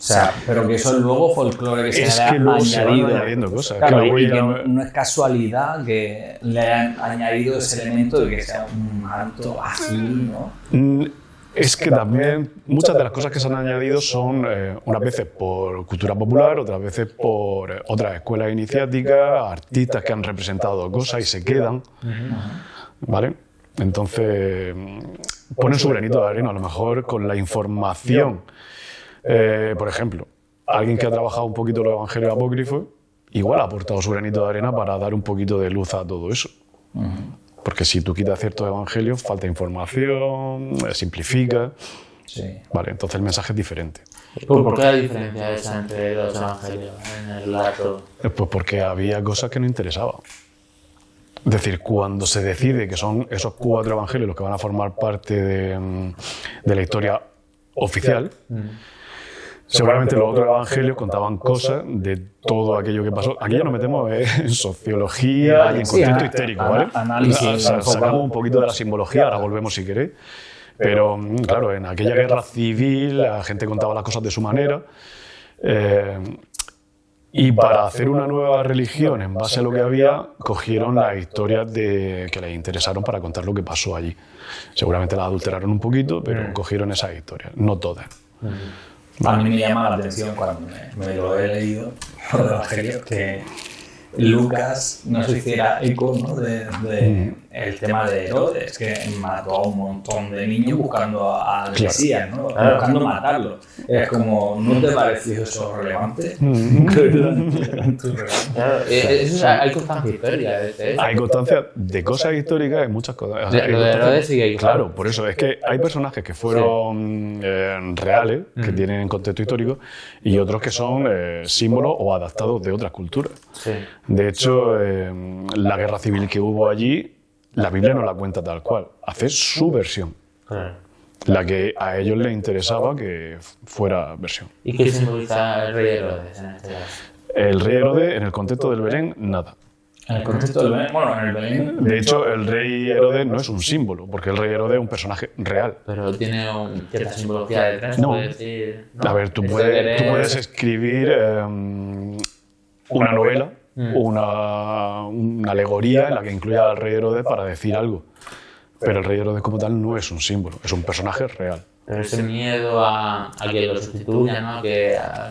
A: sea, pero que eso es luego folclore que
C: Es
A: se le
C: que
A: ha
C: luego se van
A: añadido.
C: añadiendo cosas.
A: Claro,
C: Que luego
A: y que
C: ya-
A: no es casualidad que le hayan añadido ese elemento de que sea un manto azul, ¿no?
C: Es que también muchas de las cosas que se han añadido son unas veces por cultura popular, otras veces por otras escuelas iniciáticas, artistas que han representado cosas y se quedan, ¿vale? Entonces ponen su granito de arena, a lo mejor con la información. Por ejemplo, alguien que ha trabajado un poquito los evangelios apócrifos, igual ha aportado su granito de arena para dar un poquito de luz a todo eso. Porque si tú quitas ciertos evangelios, falta información, simplifica.
A: Sí.
C: Vale, entonces el mensaje es diferente.
B: ¿Por qué la diferencia esa entre los evangelios en el relato?
C: Pues porque había cosas que no interesaban. Es decir, cuando se decide que son esos 4 evangelios los que van a formar parte de la historia oficial, seguramente los otros evangelios contaban cosas de todo aquello que pasó. Aquí ya nos metemos en sociología y en
A: Sí,
C: contexto histórico, ¿vale?
A: análisis.
C: Sacamos un poquito de la simbología, ahora volvemos si queréis. Pero, claro, en aquella guerra civil la gente contaba las cosas de su manera. Y para hacer una nueva religión en base a lo que había, cogieron las historias que les interesaron para contar lo que pasó allí. Seguramente las adulteraron un poquito, pero cogieron esas historias, no todas.
A: A mí me llama la atención cuando me lo he leído, los evangelios, que Lucas no se hiciera eco, ¿no? de el tema de Herodes, que mató a un montón de niños buscando al Mesías, ¿no? Buscando matarlo. Es como, ¿no te pareció eso relevante?
B: Claro, hay constancia histórica de eso.
C: Hay constancia de cosas históricas y muchas cosas.
B: Lo de Herodes sí que hay.
C: Claro, por eso es que hay personajes que fueron reales, que tienen contexto histórico, y otros que son símbolos o adaptados de otras culturas.
B: Sí.
C: De hecho, la guerra civil que hubo allí, la Biblia no la cuenta tal cual, hace su versión,
B: Claro.
C: la que a ellos les interesaba que fuera versión.
B: ¿Y qué simboliza el rey Herodes en este caso?
C: El rey Herodes, en el contexto del Belén, nada.
A: En el contexto del Belén, bueno, en el Belén...
C: De hecho, el rey Herodes no es un símbolo, porque el rey Herodes es un personaje real.
B: Pero tiene cierta simbología detrás,
C: No.
B: puede decir. ¿no?
C: A ver, tú
B: Este
C: puedes
B: Herodes-
C: escribir una novela, una alegoría en la que incluya al rey Herodes para decir algo. Pero el rey Herodes como tal no es un símbolo, es un personaje real.
B: Pero ese miedo a que lo sustituyan, ¿no?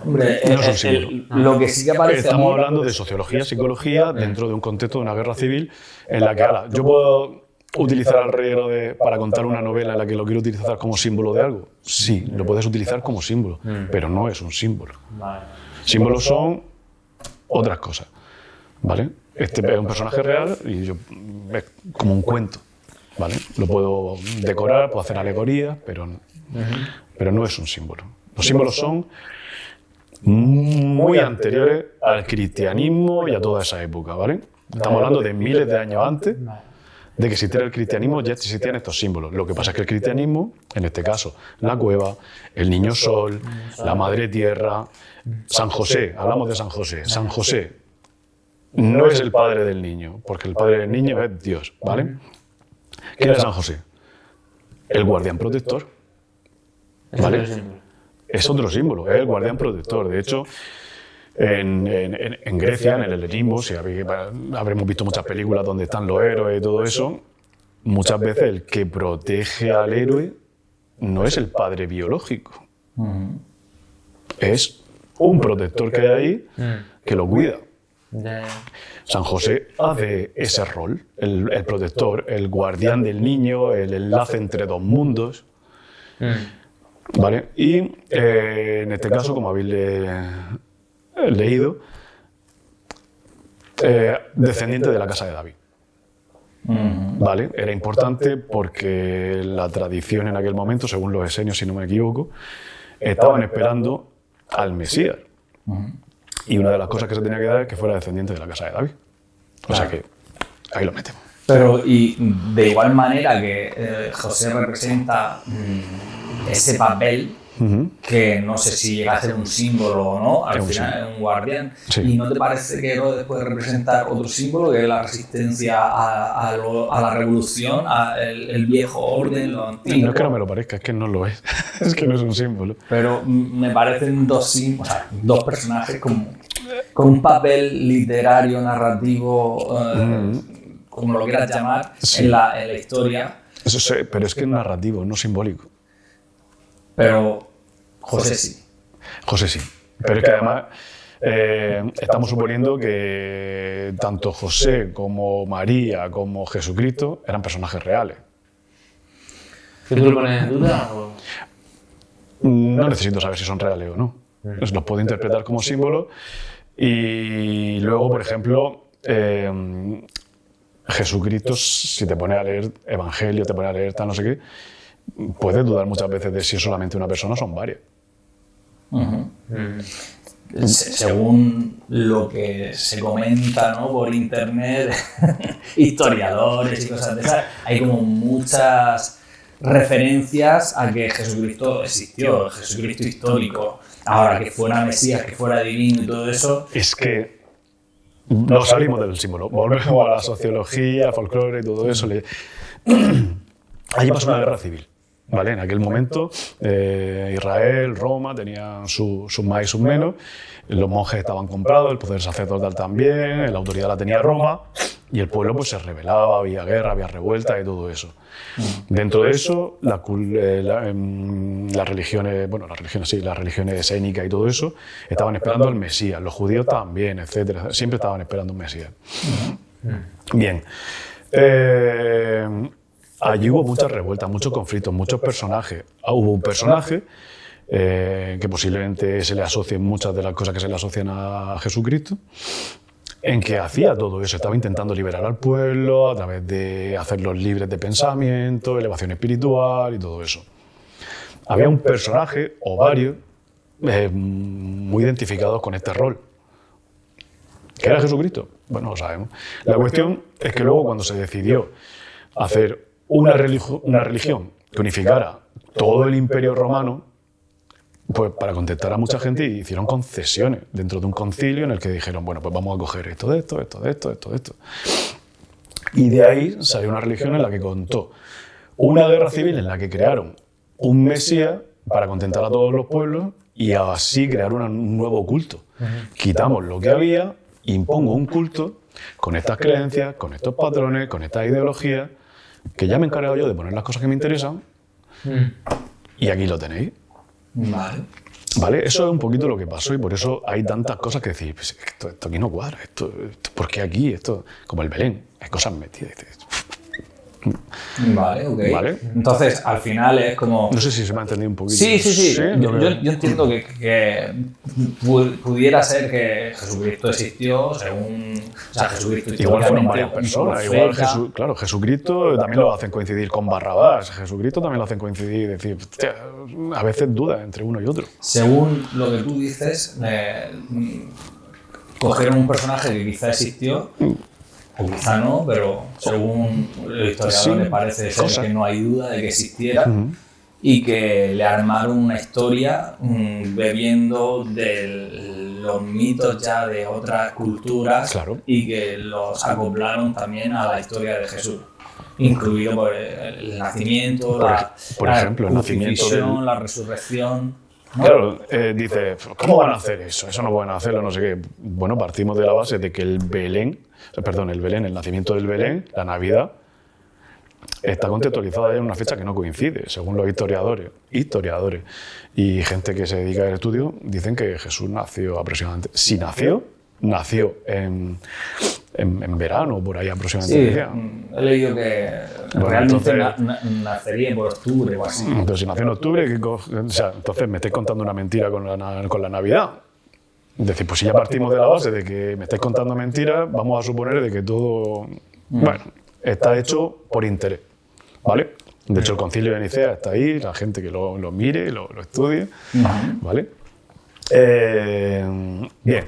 A: Hombre,
C: No son símbolos.
A: lo que sí que aparece...
C: Estamos hablando de sociología, psicología, dentro de un contexto de una guerra civil en la que, ahora, yo puedo utilizar al rey Herodes para contar una novela en la que lo quiero utilizar como símbolo de algo. Sí, lo puedes utilizar como símbolo, pero no es un símbolo.
B: Vale.
C: Símbolos son otras cosas, ¿vale? Este es un personaje real y es como un cuento, ¿vale? Lo puedo decorar, puedo hacer alegorías, pero no es un símbolo. Los símbolos son muy anteriores al cristianismo y a toda esa época, ¿vale? Estamos hablando de miles de años antes de que existiera el cristianismo, ya existían estos símbolos. Lo que pasa es que el cristianismo, en este caso, la cueva, el niño sol, la madre tierra, San José, hablamos de San José. San José no es el padre del niño, porque el padre del niño es Dios, ¿vale? ¿Quién es San José? El guardián protector.
B: Ese
C: Vale.
B: es el símbolo.
C: Es otro símbolo, es el guardián protector. De hecho, en Grecia, en el helenismo, si habremos visto muchas películas donde están los héroes y todo eso, muchas veces el que protege al héroe no es el padre biológico, es un protector que hay ahí que lo cuida. San José hace ese rol, el protector, el guardián del niño, el enlace entre dos mundos. ¿Vale? Y en este caso, como habéis leído, descendiente de la casa de David. ¿Vale? Era importante porque la tradición en aquel momento, según los esenios, si no me equivoco, estaban esperando al Mesías. Y una de las cosas que se tenía que dar es que fuera descendiente de la casa de David. O sea que ahí lo metemos.
A: Pero, y de igual manera que José representa ese papel, que no sé si llega a ser un símbolo o no, al final es un guardián. Sí. ¿Y no te parece que Herodes puede representar otro símbolo, que es la resistencia a la revolución, el viejo orden, lo antiguo?
C: No es que no me lo parezca, es que no lo es. Es que no es un símbolo.
A: Pero me parecen dos personajes con un papel literario, narrativo, como lo quieras llamar, sí, en la historia.
C: Eso sí, pero es que es narrativo, no simbólico.
A: Pero José sí.
C: José sí. Pero es que además estamos suponiendo que tanto José como María como Jesucristo eran personajes reales.
B: ¿Tú lo pones en duda? O?
C: No necesito saber si son reales o no. Los puedo interpretar como símbolo. Y luego, por ejemplo, Jesucristo, si te pones a leer Evangelio, te pones a leer tal, no sé qué, puedes dudar muchas veces de si es solamente una persona o son varias.
A: Según lo que se comenta, ¿no?, por internet, historiadores y cosas de esas, hay como muchas referencias a que Jesucristo existió, Jesucristo histórico. Ahora, que fuera Mesías, que fuera divino y todo eso...
C: Es que no salimos del símbolo, volvemos a la sociología, al folclore y todo eso. Allí pasó una guerra civil, ¿vale? En aquel momento Israel, Roma tenían sus más y sus menos, los monjes estaban comprados, el poder sacerdotal también, la autoridad la tenía Roma, y el pueblo pues se rebelaba, había guerra, había revueltas y todo eso. Dentro de eso, las religiones, bueno, las religiones escénicas y todo eso, estaban esperando al Mesías, los judíos también, etcétera, siempre estaban esperando un Mesías. Bien. Allí hubo muchas revueltas, muchos conflictos, muchos personajes. Hubo un personaje que posiblemente se le asocien muchas de las cosas que se le asocian a Jesucristo, en que hacía todo eso, estaba intentando liberar al pueblo a través de hacerlos libres de pensamiento, elevación espiritual y todo eso. Había un personaje, o varios, muy identificados con este rol. ¿Qué era Jesucristo? Bueno, lo sabemos. La cuestión es que luego, cuando se decidió hacer una religión que unificara todo el imperio romano, pues para contentar a mucha gente hicieron concesiones dentro de un concilio en el que dijeron, bueno, pues vamos a coger esto de esto, esto de esto, esto de esto. Y de ahí salió una religión en la que contó una guerra civil en la que crearon un Mesías para contentar a todos los pueblos y así crear un nuevo culto. Quitamos lo que había, impongo un culto con estas creencias, con estos patrones, con estas ideologías, que ya me he encargado yo de poner las cosas que me interesan, y aquí lo tenéis. Vale, eso es un poquito lo que pasó y por eso hay tantas cosas que decir, pues esto aquí no cuadra, esto ¿por qué aquí? Esto, como el Belén, hay cosas metidas.
A: Vale, ok. ¿Vale? Entonces, al final es como...
C: No sé si se me ha entendido un poquito.
A: Sí. Yo entiendo que pudiera ser que Jesucristo existió según... O sea, Jesucristo
C: igual fueron varias personas. Igual claro, Jesucristo también lo hacen coincidir con Barrabás. Jesucristo también lo hacen coincidir. Decir, hostia, a veces duda entre uno y otro.
A: Según lo que tú dices, cogieron un personaje que quizá existió... O quizá no, pero según el historiador le parece ser que no hay duda de que existiera y que le armaron una historia bebiendo de los mitos ya de otras culturas y que los acoplaron también a la historia de Jesús, incluido por el nacimiento,
C: por ejemplo, el nacimiento
A: la resurrección. ¿no?
C: Claro, dice, ¿cómo van a hacer eso? Eso no pueden hacerlo, no sé qué. Bueno, partimos de la base de que el Belén, el nacimiento del Belén, la Navidad, está contextualizada en una fecha que no coincide, según los historiadores. Y gente que se dedica al estudio dicen que Jesús nació aproximadamente. Si nació en verano, por ahí aproximadamente.
A: Sí, he leído que
C: Bueno,
A: realmente
C: entonces-
A: nacería por octubre o así.
C: Pero si nació en octubre, entonces me estáis contando una mentira con la Navidad. Es decir, pues si ya partimos de la base de que me estáis contando mentiras, vamos a suponer de que todo, bueno, está hecho por interés, ¿vale? De hecho, el concilio de Nicea está ahí, la gente que lo mire, lo estudie, ¿vale? Bien,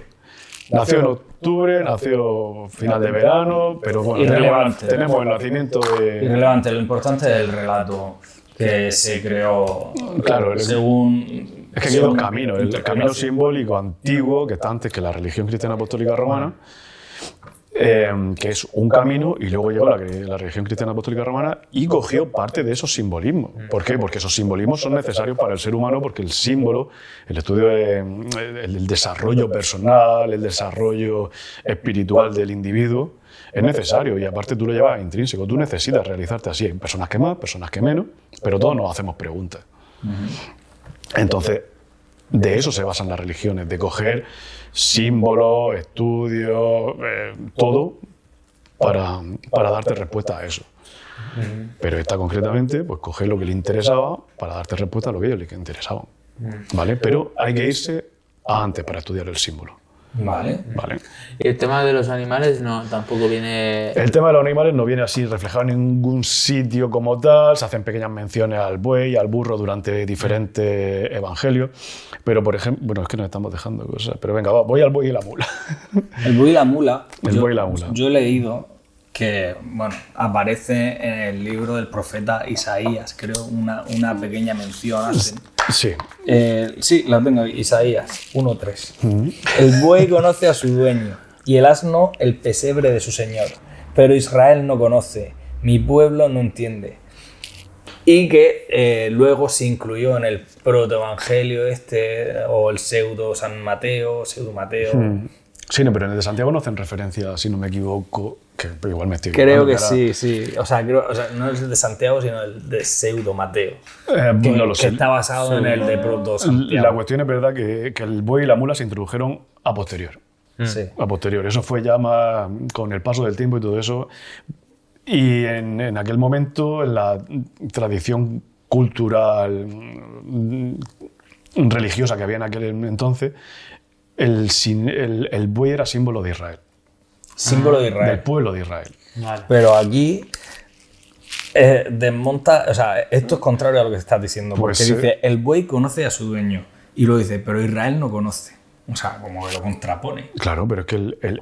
C: nació en octubre, nació final de verano, pero bueno,
A: Irrelevante.
C: tenemos el nacimiento de...
A: Irrelevante, lo importante es el relato que se creó
C: Claro,
A: según...
C: Es que hay dos caminos. El camino simbólico antiguo, que está antes que la religión cristiana apostólica romana, que es un camino, y luego llegó la religión cristiana apostólica romana y cogió parte de esos simbolismos. ¿Por qué? Porque esos simbolismos son necesarios para el ser humano, porque el símbolo, el estudio el desarrollo personal, el desarrollo espiritual del individuo, es necesario, y aparte tú lo llevas intrínseco. Tú necesitas realizarte así. Hay personas que más, personas que menos, pero todos nos hacemos preguntas. Entonces, de eso se basan las religiones, de coger símbolos, estudios, todo para darte respuesta a eso. Pero esta concretamente, pues coger lo que le interesaba para darte respuesta a lo que a ellos les interesaba. ¿Vale? Pero hay que irse antes para estudiar el símbolo.
A: Vale.
C: ¿Vale?
B: Y el tema de los animales no tampoco viene...
C: El tema de los animales no viene así reflejado en ningún sitio como tal, se hacen pequeñas menciones al buey, al burro durante diferentes evangelios, pero por ejemplo, bueno, es que nos estamos dejando cosas, pero venga, voy al buey y la mula.
A: El buey y la mula.
C: El buey y la mula.
A: Yo he leído que, bueno, aparece en el libro del profeta Isaías, creo, una pequeña mención. Hacen.
C: Sí.
A: Sí, la tengo, Isaías 1:3. El buey conoce a su dueño y el asno el pesebre de su señor, pero Israel no conoce, mi pueblo no entiende. Y que luego se incluyó en el protoevangelio o el pseudo San Mateo, pseudo Mateo.
C: Sí, no, pero en el de Santiago no hacen referencia, si no me equivoco, que igual me estoy
A: Creo
C: equivocando,
A: que
C: ahora-
A: sí. O sea, no es el de Santiago, sino el de pseudo Mateo.
C: no lo
A: Que
C: sé.
A: está basado en el de proto Santiago.
C: La cuestión es verdad que el buey y la mula se introdujeron a posterior.
A: Sí.
C: A posterior. Eso fue ya más con el paso del tiempo y todo eso. Y en aquel momento, en la tradición cultural religiosa que había en aquel entonces, el buey era símbolo de Israel,
A: Símbolo de
C: del
A: Israel.
C: pueblo de Israel.
B: Vale.
A: Pero aquí desmonta, o sea, esto es contrario a lo que estás diciendo, porque
C: Pues,
A: dice, el buey conoce a su dueño, y lo dice, pero Israel no conoce. O sea, como que lo contrapone.
C: Claro, pero es que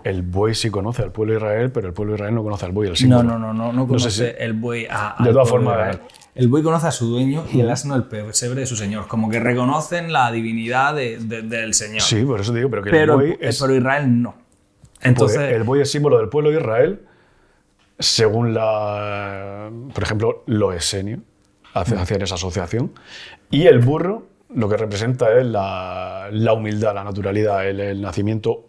C: el buey sí conoce al pueblo de Israel, pero el pueblo de Israel no conoce al buey, el símbolo.
A: No conoce
C: sé si-
A: el buey a
C: De
A: al
C: todas
A: pueblo
C: formas,
A: Israel. El buey conoce a su dueño y el asno el pesebre de su señor. Como que reconocen la divinidad del señor.
C: Sí, por eso te digo, pero que
A: pero,
C: el buey es...
A: pero Israel no. Entonces,
C: Pues el buey es símbolo del pueblo de Israel, según por ejemplo, los esenios hacían esa asociación. Y el burro lo que representa es la humildad, la naturalidad, el nacimiento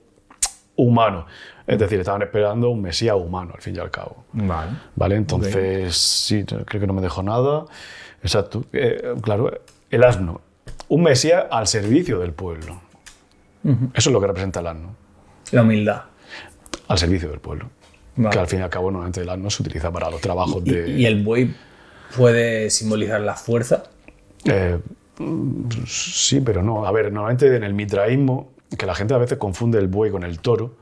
C: humano. Es decir, estaban esperando un mesías humano, al fin y al cabo. ¿Vale? Entonces, sí, creo que no me dejó nada. Exacto. Claro, el asno. Un mesías al servicio del pueblo. Eso es lo que representa el asno.
A: la humildad.
C: Al servicio del pueblo.
A: Vale.
C: Que al fin y al cabo normalmente el asno se utiliza para los trabajos de...
A: ¿Y el buey puede simbolizar la fuerza?
C: Sí, pero no. A ver, normalmente en el mitraísmo, que la gente a veces confunde el buey con el toro,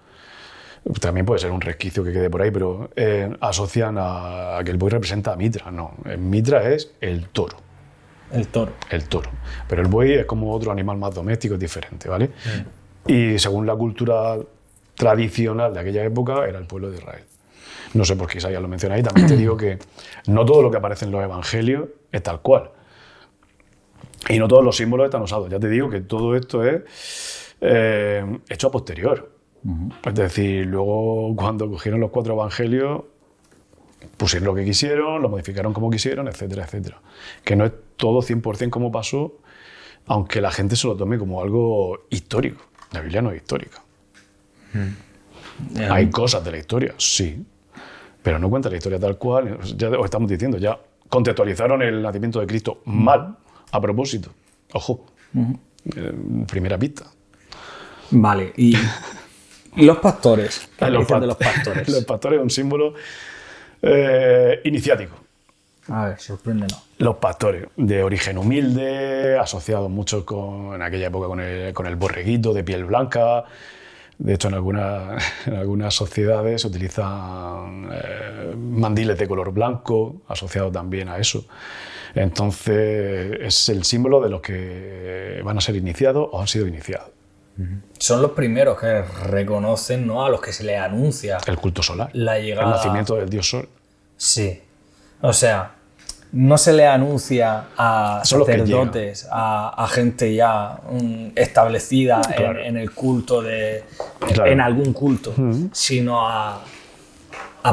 C: también puede ser un resquicio que quede por ahí, pero asocian a que el buey representa a Mitra. No, Mitra es el toro.
A: El toro.
C: El toro. Pero el buey es como otro animal más doméstico, es diferente, ¿vale? Y según la cultura tradicional de aquella época, era el pueblo de Israel. No sé por qué Isaías lo menciona ahí. También te digo que no todo lo que aparece en los evangelios es tal cual. Y no todos los símbolos están usados. Ya te digo que todo esto es hecho a posterior. Es decir, luego cuando cogieron los 4 evangelios, pusieron lo que quisieron, lo modificaron como quisieron, etcétera, etcétera. Que no es todo 100% como pasó aunque la gente se lo tome como algo histórico. La Biblia no es histórica. Hay cosas de la historia, sí, pero no cuenta la historia tal cual. Ya os estamos diciendo, ya contextualizaron el nacimiento de Cristo mal, a propósito. Ojo, primera pista.
A: Vale, y los pastores. ¿Qué
C: Los
A: dicen de los pastores?
C: Los pastores es un símbolo iniciático.
A: A ver, sorpréndenos.
C: Los pastores, de origen humilde, asociados mucho en aquella época con el borreguito de piel blanca. De hecho, en algunas sociedades se utilizan mandiles de color blanco, asociados también a eso. Entonces, es el símbolo de los que van a ser iniciados o han sido iniciados.
A: Son los primeros que reconocen, ¿no?, a los que se les anuncia
C: El culto solar,
A: la llegada.
C: el nacimiento del dios sol.
A: Sí. O sea, no se le anuncia a
C: Son los que
A: sacerdotes, a gente ya establecida
C: Claro.
A: en el culto,
C: Claro.
A: en algún culto, sino a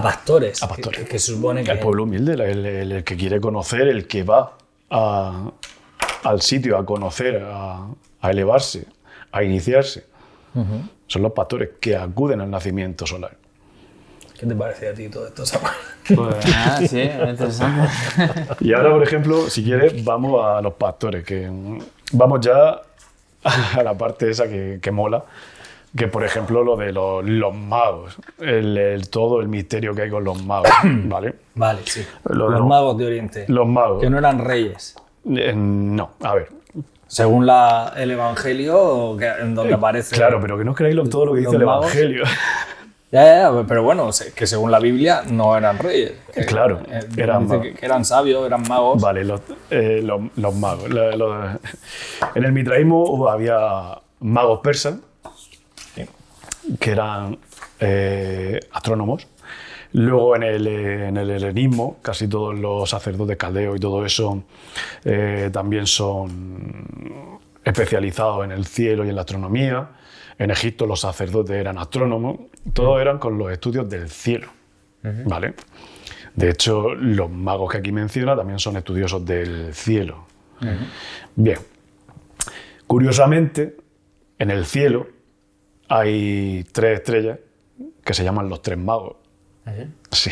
A: pastores.
C: A pastores.
A: Que se supone que...
C: El pueblo humilde, el que quiere conocer, el que va al sitio a conocer, a elevarse, a iniciarse. Son los pastores que acuden al nacimiento solar.
A: ¿Qué te parece a ti todo esto, Samuel?
B: Pues nada, sí, es interesante.
C: Y ahora, por ejemplo, si quieres, vamos a los pastores, que vamos ya a la parte esa que mola, que por ejemplo lo de los magos, todo el misterio que hay con los magos, ¿vale?
A: Vale, sí.
C: Lo de
A: Los magos de Oriente.
C: Los magos.
A: Que no eran reyes.
C: No, a ver.
A: Según el Evangelio, en donde aparece...
C: Claro, pero que no creáis todo lo que dice
A: los
C: el
A: magos.
C: Evangelio.
A: Ya, pero bueno, que según la Biblia no eran reyes.
C: Claro, eran
A: dice
C: magos.
A: que eran sabios, eran magos.
C: Vale, los magos. En el mitraísmo había magos persas, que eran astrónomos. Luego en el helenismo, casi todos los sacerdotes caldeos y todo eso también son especializados en el cielo y en la astronomía. En Egipto los sacerdotes eran astrónomos. Todos eran con los estudios del cielo, ¿vale? De hecho, los magos que aquí menciona también son estudiosos del cielo. Bien. Curiosamente, en el cielo hay 3 estrellas que se llaman los 3 magos. Sí,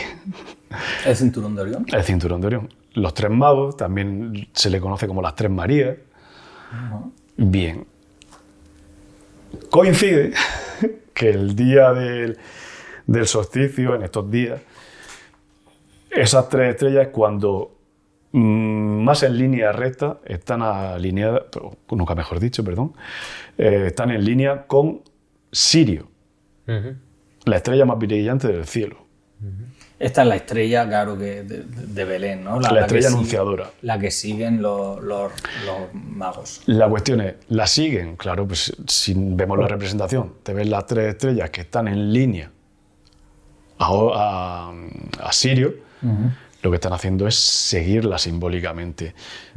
A: El cinturón de Orión.
C: el cinturón de Orión. Los 3 magos también se le conoce como las 3 Marías. Bien. Coincide que el día del solsticio, en estos días, esas 3 estrellas, cuando más en línea recta, están alineadas, nunca mejor dicho, perdón, están en línea con Sirio, la estrella más brillante del cielo.
A: Esta es la estrella, claro, que de Belén, ¿no?
C: La
A: que
C: estrella
A: sigue-
C: anunciadora.
A: La que siguen los magos.
C: La cuestión es, ¿la siguen? Claro, pues si vemos la representación, te ves las 3 estrellas que están en línea a Sirio, lo que están haciendo es seguirla simbólicamente.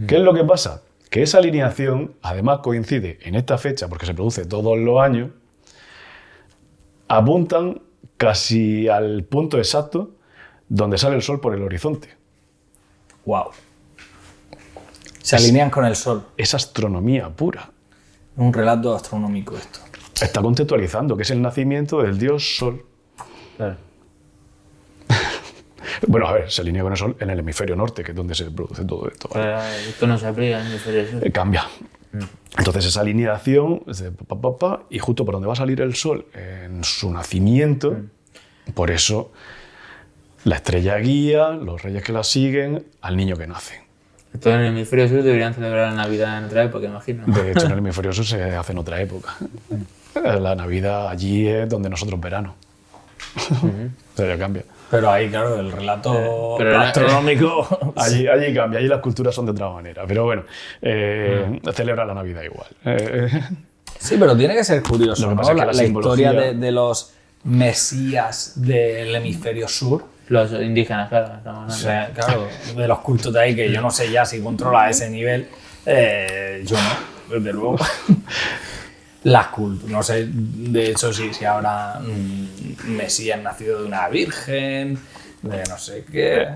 C: ¿Qué es lo que pasa? Que esa alineación, además, coincide en esta fecha, porque se produce todos los años, apuntan casi al punto exacto donde sale el sol por el horizonte.
A: ¡Wow! Se alinean con el sol.
C: Es astronomía pura.
A: Un relato astronómico esto.
C: Está contextualizando que es el nacimiento del dios Sol.
B: Claro.
C: Bueno, a ver, se alinea con el Sol en el hemisferio norte, que es donde se produce todo esto, ¿vale?
B: Pero esto no se aplica en el hemisferio sur.
C: Cambia. Entonces esa alineación es de y justo por donde va a salir el Sol en su nacimiento, por eso la estrella guía, los reyes que la siguen, al niño que nace.
B: Esto en el hemisferio sur deberían celebrar la Navidad en otra época, imagino.
C: De hecho, en el hemisferio sur se hace en otra época. La Navidad allí es donde nosotros verano. O sea, ya cambia.
A: Pero ahí, claro, el relato
B: Pero
A: astronómico...
C: Allí cambia, allí las culturas son de otra manera. Pero bueno, celebra la Navidad igual.
A: Sí, pero tiene que ser curioso,
C: Lo que
A: ¿no?
C: pasa es que la
A: historia
C: simbología-
A: de los mesías del hemisferio sur.
B: Los indígenas, claro. Estamos
A: O
B: hablando.
A: sea, claro, de los cultos de ahí, que yo no sé ya si controla ese nivel. Yo no, desde luego. Las culturas, no sé, de hecho, si ahora Mesías nacido de una virgen, de no sé qué.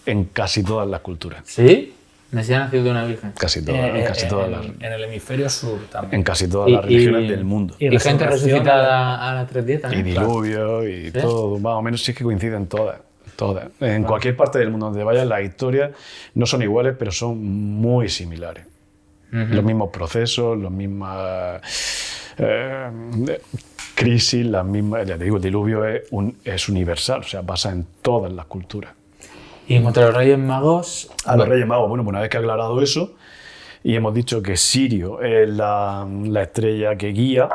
C: En casi todas las culturas.
B: ¿Sí? Mesías nacido de una virgen.
C: Casi
A: En el hemisferio sur también.
C: en casi todas las religiones del mundo.
A: Y
B: Y gente
A: resurrección
B: resucitada a las 3 días
C: Y
B: también.
C: diluvio y todo, más o menos sí es que coinciden todas. Todas. En cualquier parte del mundo donde vayas, las historias no son iguales, pero son muy similares. Los mismos procesos, las mismas crisis, las mismas. Ya te digo, el diluvio es universal, o sea, pasa en todas las culturas.
B: Y en cuanto a los Reyes Magos,
C: A los Reyes Magos, bueno, pues una vez que ha aclarado eso, y hemos dicho que Sirio es la estrella que guía,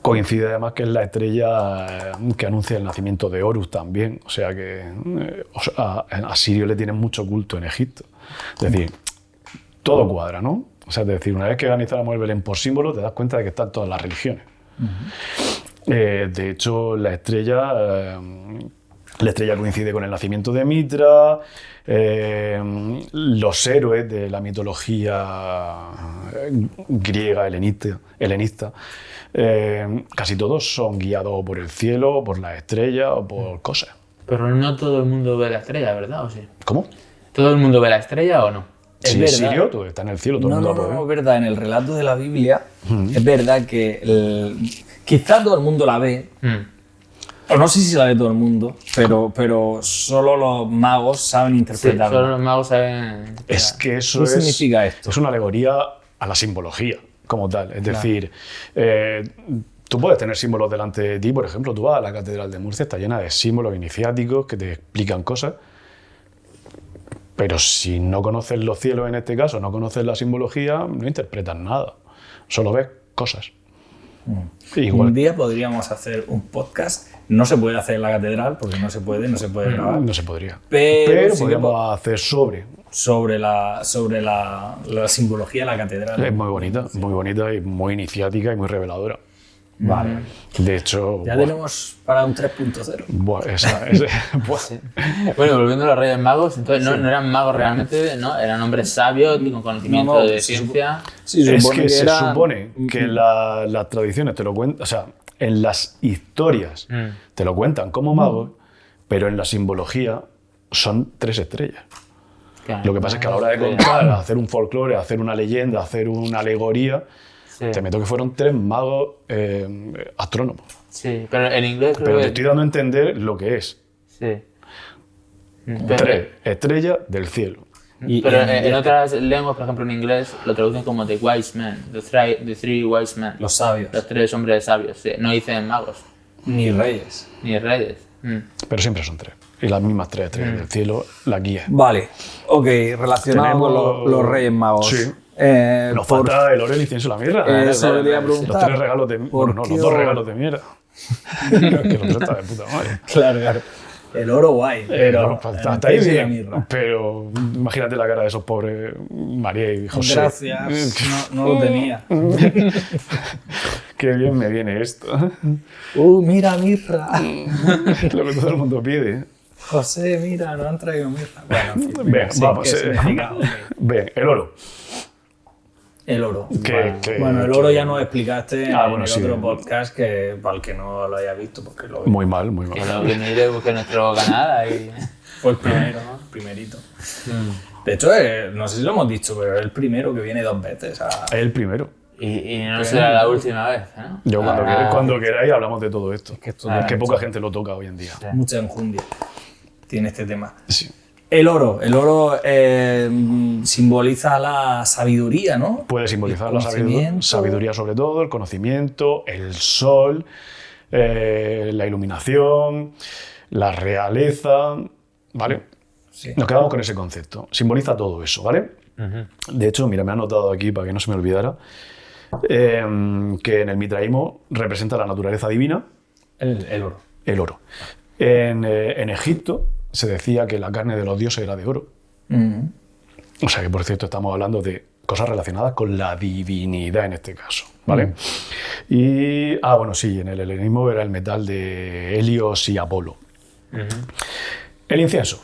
C: coincide además que es la estrella que anuncia el nacimiento de Horus también, o sea que a Sirio le tienen mucho culto en Egipto. Es decir, todo cuadra, ¿no? O sea, es decir, una vez que organizamos el Belén por símbolo, te das cuenta de que están todas las religiones. De hecho, la estrella coincide con el nacimiento de Mitra, los héroes de la mitología griega, helenista, casi todos son guiados por el cielo, por las estrellas o por cosas.
B: pero no todo el mundo ve la estrella, ¿verdad? ¿O sí?
C: ¿Cómo?
B: ¿Todo el mundo ve la estrella o no?
A: Es
C: Si
A: verdad.
C: es Sirio, tú está en el cielo, todo el
A: No,
C: mundo
A: no,
C: lo
A: no,
C: puede
A: es
C: ver.
A: verdad. En el relato de la Biblia, es verdad que quizás todo el mundo la ve, o no sé si la ve todo el mundo, pero solo los magos saben
B: Sí,
A: interpretarla.
B: solo los magos saben.
C: Es que eso
A: ¿Qué significa esto?
C: es una alegoría a la simbología como tal. Es decir, tú puedes tener símbolos delante de ti, por ejemplo, tú vas a la Catedral de Murcia, está llena de símbolos iniciáticos que te explican cosas, pero si no conoces los cielos en este caso, no conoces la simbología, no interpretas nada, solo ves cosas. Igual,
A: Un día podríamos hacer un podcast. No se puede hacer en la catedral porque no se puede grabar.
C: no se podría.
A: Pero sí que
C: podríamos hacer
A: sobre la simbología de la catedral.
C: Es muy bonita y muy iniciática y muy reveladora.
A: Vale.
C: De hecho,
A: Ya tenemos para un 3.0.
B: Bueno, volviendo a los Reyes Magos, entonces no eran magos realmente, ¿no? Eran hombres sabios con conocimiento
A: No,
B: de
A: se
B: ciencia.
A: Sí,
C: es que se
A: eran-
C: supone que las tradiciones te lo cuentan, o sea, en las historias te lo cuentan como magos, pero en la simbología son 3 estrellas.
B: Claro.
C: Lo que pasa es que a la hora de contar, hacer un folclore, hacer una leyenda, hacer una alegoría,
B: Sí.
C: te meto que fueron 3 magos astrónomos.
B: Sí, pero en inglés creo
C: Pero te
B: que...
C: estoy dando a entender lo que es.
B: Sí.
C: 3 estrellas del cielo.
B: Pero en otras lenguas, por ejemplo en inglés, lo traducen como the wise men, the three wise men.
A: Los sabios.
B: Los 3 hombres sabios, sí. No dicen magos,
A: Ni reyes.
B: ni reyes.
C: Pero siempre son 3. Y las mismas 3 estrellas del cielo la guía.
A: Vale. Ok, relacionado
C: Tenemos-
A: con los reyes magos.
C: Sí.
A: por-
C: Nos falta el oro, el incienso y la mirra.
A: Eso
B: claro,
A: le iba a
B: los
C: Los
A: preguntar.
C: 3 regalos de...
A: ¿Por
C: Bueno, no,
A: qué
C: los 2
A: oro?
C: regalos de mierda. Que los 3 está de puta madre.
A: Claro, claro. El oro guay, pero
C: Hasta ahí
A: el incienso y la
C: bien.
A: mirra.
C: Pero imagínate la cara de esos pobres María y José.
A: Gracias, no lo tenía.
C: Qué bien me viene esto.
A: Mira, mirra.
C: Lo que todo el mundo pide.
A: José, mira, nos han traído mirra. Bueno, en fin,
C: Bien,
A: sí,
C: vamos.
A: ¿qué significa? Ok.
C: Bien, el oro.
A: El oro.
C: Bueno,
A: El oro ya nos explicaste en
C: bueno,
A: el
C: sí.
A: otro podcast, que para el que no lo haya visto, porque lo
C: Muy mal, muy
B: Que
C: mal.
B: no, que mire, busque nuestro canal ahí.
A: fue el primero, ¿no? El primerito. De hecho, no sé si lo hemos dicho, pero es el primero que viene 2 veces.
C: Es el primero.
B: Y no será la última vez, ¿no?
C: Yo cuando queráis hablamos de todo esto.
A: que esto
C: Es que poca gente lo toca hoy en día.
A: Mucha enjundia tiene este tema.
C: Sí.
A: El oro simboliza la sabiduría, ¿no?
C: Puede simbolizar
A: El
C: la
A: conocimiento.
C: sabiduría sobre todo, el conocimiento, el sol, la iluminación, la realeza, ¿vale?
A: Sí.
C: Nos quedamos con ese concepto. Simboliza todo eso, ¿vale? De hecho, mira, me he anotado aquí para que no se me olvidara, que en el mitraísmo representa la naturaleza divina,
A: El oro.
C: el oro. En Egipto se decía que la carne de los dioses era de oro. O sea que, por cierto, estamos hablando de cosas relacionadas con la divinidad en este caso, ¿vale? Y, bueno, sí, en el helenismo era el metal de Helios y Apolo. El incienso.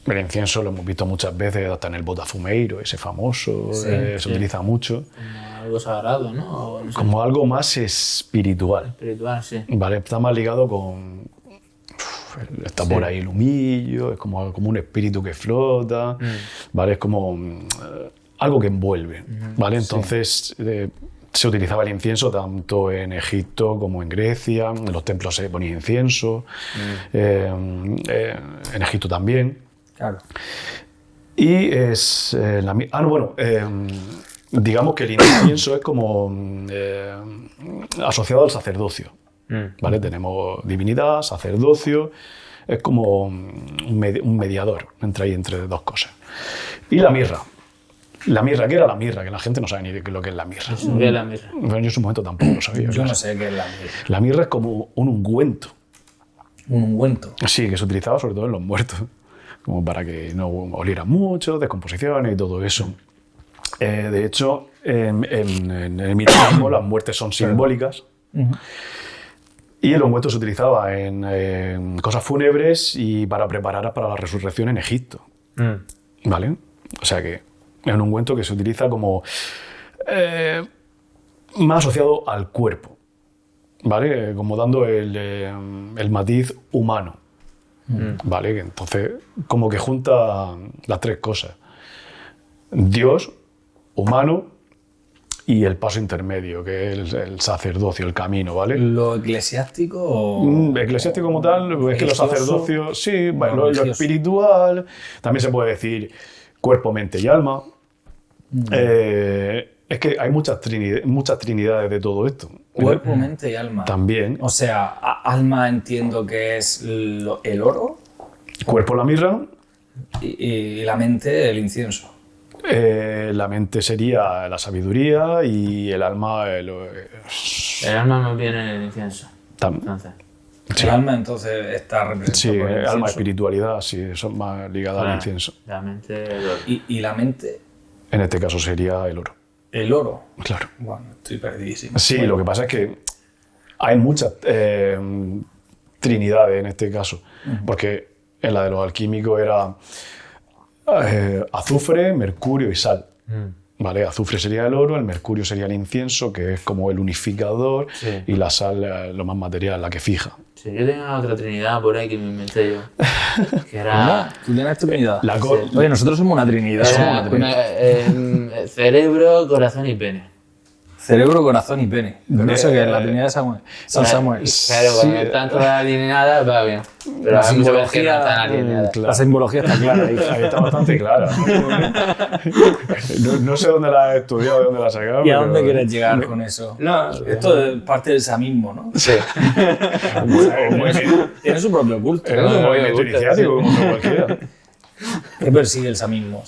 C: El incienso lo hemos visto muchas veces, hasta en el botafumeiro, ese famoso, se utiliza mucho,
B: Como algo sagrado, ¿no? O no sé,
C: como algo más espiritual.
B: espiritual, sí.
C: Vale, está más ligado con está por ahí el humillo, es como un espíritu que flota, ¿vale? Es como algo que envuelve, ¿vale? Entonces se utilizaba el incienso tanto en Egipto como en Grecia, en los templos se ponía incienso, en Egipto también.
A: Claro.
C: Y es digamos que el incienso es como asociado al sacerdocio, ¿vale? Tenemos divinidad, sacerdocio, es como un mediador entre dos cosas. Y la mirra. La mirra, ¿qué era la mirra? Que la gente no sabe ni lo que es la mirra.
B: ¿Qué es la mirra?
C: Bueno, yo en su momento tampoco lo sabía.
A: Yo no sé qué es la mirra.
C: La mirra es como un ungüento.
A: Un ungüento.
C: Sí, que se utilizaba sobre todo en los muertos, como para que no olieran mucho, descomposiciones y todo eso. De hecho, en el misticismo las muertes son simbólicas y el ungüento se utilizaba en cosas fúnebres y para preparar para la resurrección en Egipto. ¿Vale? O sea que es un ungüento que se utiliza como más asociado al cuerpo, ¿vale? Como dando el matiz humano, ¿vale? Entonces, como que junta las tres cosas. Dios, humano y el paso intermedio, que es el sacerdocio, el camino, ¿vale?
A: ¿Lo eclesiástico o...?
C: Eclesiástico como tal, es que los sacerdocios, sí, bueno, lo espiritual, también se puede decir cuerpo, mente y alma. Es que hay muchas trinidades de todo esto.
A: Cuerpo, mente y alma.
C: También.
A: O sea, alma entiendo que es el oro.
C: Cuerpo, la mirra.
A: Y la mente, el incienso.
C: La mente sería la sabiduría y el alma...
B: El alma más bien en el incienso. Entonces.
A: Sí. El alma entonces está representado
C: sí,
A: por el incienso.
C: Alma, espiritualidad, sí, eso es más ligado al incienso.
B: La mente, el oro.
A: ¿Y la mente?
C: En este caso sería el oro.
A: ¿El oro?
C: Claro.
A: Bueno, estoy perdidísimo.
C: Sí, lo que pasa es que hay muchas trinidades en este caso, porque en la de los alquímicos era azufre, mercurio y sal. ¿Vale? Azufre sería el oro, el mercurio sería el incienso, que es como el unificador, y la sal lo más material, la que fija.
B: Sí, yo tenía otra trinidad por ahí que me inventé yo. Que era...
A: ¿Tú tienes trinidad?
C: La
A: Oye, nosotros somos una trinidad.
B: Cerebro, corazón y pene.
A: Cerebro, corazón y pene. Pero eso que es la trinidad de Samuel. San Samuel.
B: Claro, cuando están todas alineadas va bien. Pero
A: La
B: hay muchas veces que no
A: simbología,
B: están alineadas.
A: la simbología está clara ahí.
C: Ahí está bastante clara. No sé dónde la has estudiado, dónde la has sacado.
A: ¿Y a dónde quieres llegar con eso?
B: No,
A: Esto es parte del samismo, ¿no?
B: sí.
A: Tiene su propio culto.
C: Es un movimiento iniciático, como cualquiera.
A: ¿Qué persigue el samismo?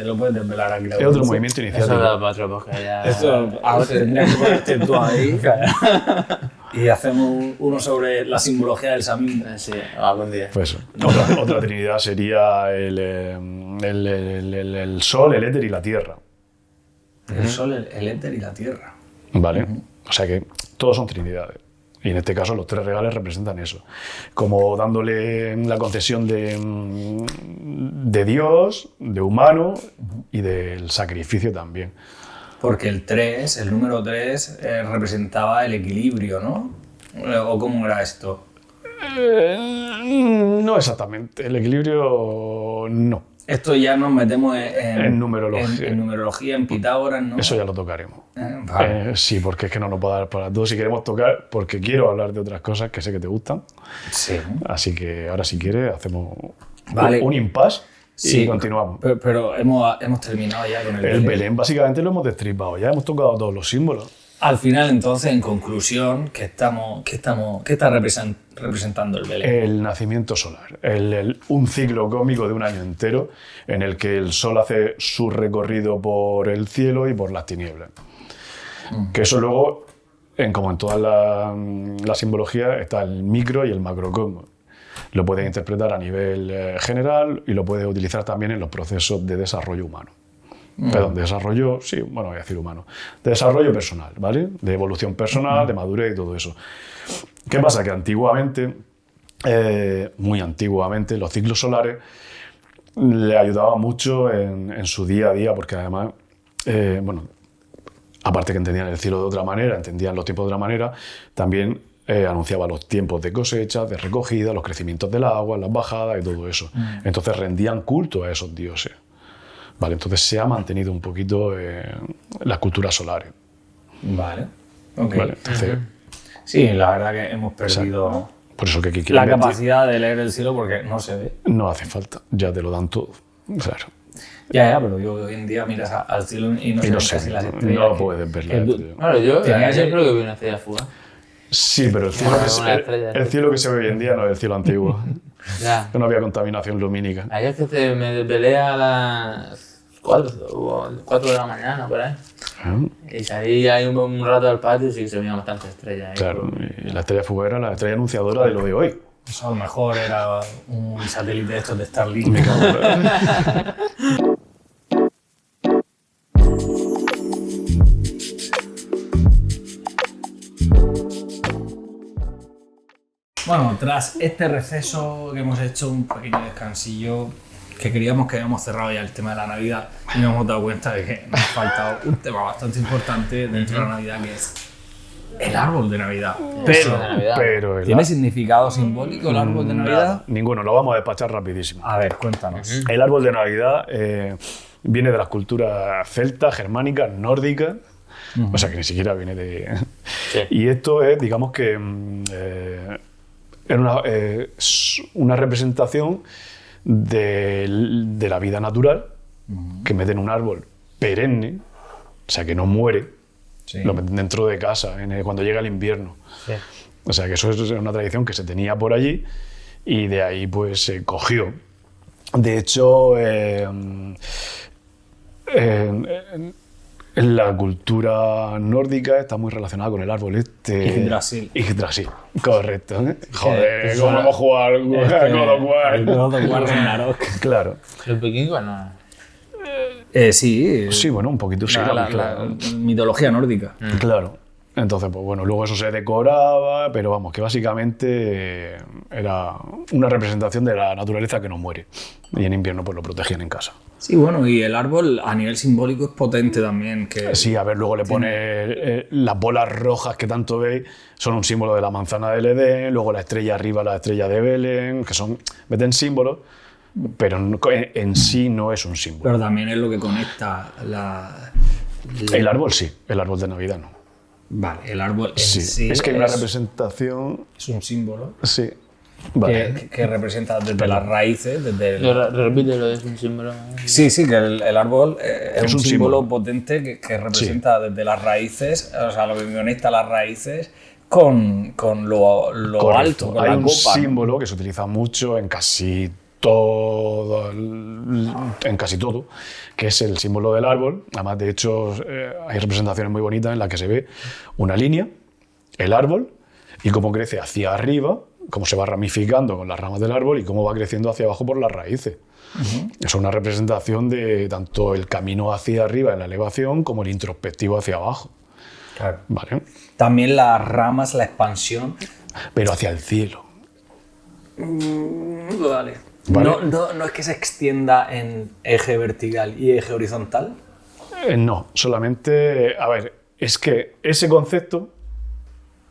A: Lo puedes desvelar aquí.
C: Es otro movimiento
B: Eso
C: iniciático.
B: da para otro podcast ya.
A: Esto ahora tendrías que ponerte tú ahí y hacemos uno sobre la simbología del samismo.
B: Sí, algún día.
C: Pues eso. Otra trinidad sería el sol, el éter y la tierra.
A: El sol, el éter y la tierra.
C: ¿Vale? O sea que todos son trinidades. Y en este caso los tres regales representan eso. Como dándole la concesión de Dios, de humano y del sacrificio también.
A: Porque el número 3, representaba el equilibrio, ¿no? ¿O cómo era esto?
C: No exactamente. El equilibrio no.
A: Esto ya nos metemos
C: En numerología.
A: En numerología, en Pitágoras, ¿no?
C: Eso ya lo tocaremos.
A: Vale.
C: Sí, porque es que no nos puedo dar para todo. Si queremos tocar, porque quiero hablar de otras cosas que sé que te gustan.
A: Sí.
C: Así que ahora, si quieres, hacemos
A: Vale.
C: un impasse
A: Sí,
C: y continuamos.
A: Pero hemos terminado ya con el
C: El
A: Belén.
C: Belén básicamente lo hemos destripado. Ya hemos tocado todos los símbolos.
A: Al final, entonces, en conclusión, ¿qué está representando el Belén?
C: El nacimiento solar. Un ciclo cósmico de un año entero en el que el sol hace su recorrido por el cielo y por las tinieblas. Que eso luego, como en toda la simbología, está el micro y el macrocosmos. Lo puedes interpretar a nivel general y lo puedes utilizar también en los procesos de desarrollo humano. Perdón, de desarrollo, sí, bueno, voy a decir humano. De desarrollo personal, ¿vale? De evolución personal, de madurez y todo eso. ¿Qué pasa? Que antiguamente, muy antiguamente, los ciclos solares le ayudaban mucho en su día a día, porque además, bueno, aparte que entendían el cielo de otra manera, entendían los tiempos de otra manera, también anunciaba los tiempos de cosecha, de recogida, los crecimientos del agua, las bajadas y todo eso. Entonces rendían culto a esos dioses. Vale, entonces se ha mantenido un poquito las culturas solares.
A: Vale. Ok.
C: Vale, entonces,
A: Sí, la verdad que hemos perdido
C: por eso que aquí
A: la
C: quieren
A: capacidad de leer el cielo porque no se ve.
C: no hace falta, ya te lo dan todo. Claro.
A: Ya, pero yo hoy en día miras al cielo y no se
C: Y no
A: ven
C: sé,
A: casi las estrellas.
C: no
A: que-
C: puedes ver
A: que
C: la
A: tú-
C: estrella.
B: Claro, yo
A: Tenía
B: ayer
A: que-
B: creo que vi una estrella fugaz.
C: Sí, pero el cielo,
B: Bueno,
C: que,
B: una estrella.
C: el cielo que se ve hoy en día no es el cielo antiguo.
B: Ya.
C: No había contaminación lumínica.
B: Ayer que me desvelé a las 4 de la mañana, por ahí.
C: Ah,
B: Y salí ahí un rato al patio y sí que se veían bastantes estrellas. Ahí.
C: Claro, y la estrella fugaz era la estrella anunciadora de lo de hoy.
A: Eso a lo mejor era un satélite de estos de Starlink.
C: Me cago en la-
A: Bueno, tras este receso que hemos hecho, un pequeño descansillo, que creíamos que habíamos cerrado ya el tema de la Navidad y nos hemos dado cuenta de que nos ha faltado un tema bastante importante dentro de la Navidad, que es el árbol de Navidad.
B: Pero, de Navidad.
C: Pero el-
A: ¿Tiene significado simbólico el árbol de Navidad?
C: nada, ninguno, lo vamos a despachar rapidísimo.
A: A ver, cuéntanos.
C: El árbol de Navidad viene de las culturas celtas, germánicas, nórdicas, o sea que ni siquiera viene de...
B: Sí.
C: Y esto es, digamos que, es una representación de la vida natural, que meten un árbol perenne, o sea que no muere,
A: Sí.
C: lo meten dentro de casa cuando llega el invierno.
B: Sí.
C: O sea que eso es una tradición que se tenía por allí y de ahí pues se cogió. De hecho, en la cultura nórdica está muy relacionada con el árbol este.
A: Yggdrasil.
C: Yggdrasil, correcto. Joder,
A: que
C: ¿cómo
A: suena-
C: hemos jugado al God of War?
A: El God of War Ragnarok.
C: Claro.
B: Los vikingos no.
A: Sí,
C: Sí, bueno, un poquito sí.
A: la mitología nórdica.
C: Claro. Entonces, pues bueno, luego eso se decoraba, pero vamos, que básicamente era una representación de la naturaleza que no muere. Y en invierno pues lo protegían en casa.
A: Sí, bueno, y el árbol a nivel simbólico es potente también. Que
C: Sí, a ver, luego le pone las bolas rojas que tanto veis, son un símbolo de la manzana del Edén, luego la estrella arriba, la estrella de Belén, que son, meten símbolos, pero en sí no es un símbolo.
A: Pero también es lo que conecta
C: El árbol sí, el árbol de Navidad no.
A: Vale, el árbol en
C: Sí,
A: sí
C: es que hay una representación,
A: es un símbolo
C: sí. Vale.
A: que representa desde las raíces, desde el...
B: Repítelo, es un símbolo.
A: Sí, sí, que el árbol es un símbolo
C: símbolo.
A: potente que representa desde las raíces, o sea, lo que conecta las raíces con lo
C: Correcto.
A: alto, con
C: Hay
A: la
C: un
A: copa. ¿No?
C: símbolo que se utiliza mucho en casi todo, que es el símbolo del árbol. Además, de hecho, hay representaciones muy bonitas en las que se ve una línea, el árbol, y cómo crece hacia arriba, cómo se va ramificando con las ramas del árbol y cómo va creciendo hacia abajo por las raíces. Es una representación de tanto el camino hacia arriba en la elevación como el introspectivo hacia abajo.
A: Claro.
C: ¿Vale?
A: También las ramas, la expansión.
C: Pero hacia el cielo.
A: Vale.
C: Vale.
A: No es que se extienda en eje vertical y eje horizontal.
C: No, solamente, a ver, es que ese concepto,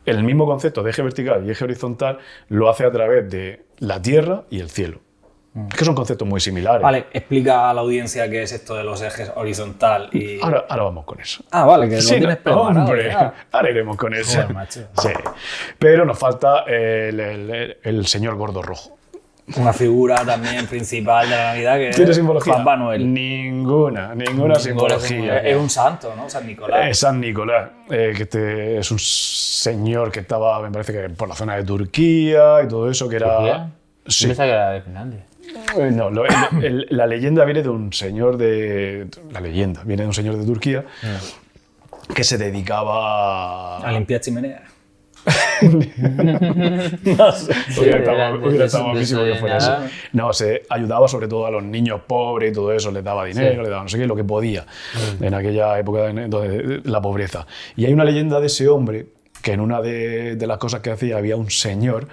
C: el mismo concepto de eje vertical y eje horizontal, lo hace a través de la tierra y el cielo. Es que son conceptos muy similares.
A: Vale, explica a la audiencia qué es esto de los ejes horizontal y...
C: Ahora vamos con eso.
A: Ah, vale, que
C: Sí,
A: lo tienes preparado.
C: hombre,
A: ya.
C: ahora iremos con eso.
A: Joder, macho.
C: Sí. Pero nos falta el señor gordo rojo.
A: Una figura también principal de la Navidad que
C: ¿Tiene
A: es
C: simbología?
A: Papá Noel.
C: Ninguna simbología.
A: Es un santo, ¿no? San Nicolás.
C: Es San Nicolás, que este es un señor que estaba, me parece que por la zona de Turquía y todo eso, que era...
B: ¿Turquía?
C: Sí.
B: Yo pensaba que era de Finlandia.
C: No, la leyenda viene de un señor de... La leyenda viene de un señor de Turquía que se dedicaba
A: A limpiar chimeneas.
C: No sé. Hubiera estado guapísimo que fuera eso.
B: nada.
C: No, se ayudaba sobre todo a los niños pobres y todo eso, les daba dinero, les daba no sé qué, lo que podía en aquella época de la pobreza. Y hay una leyenda de ese hombre que en una de las cosas que hacía había un señor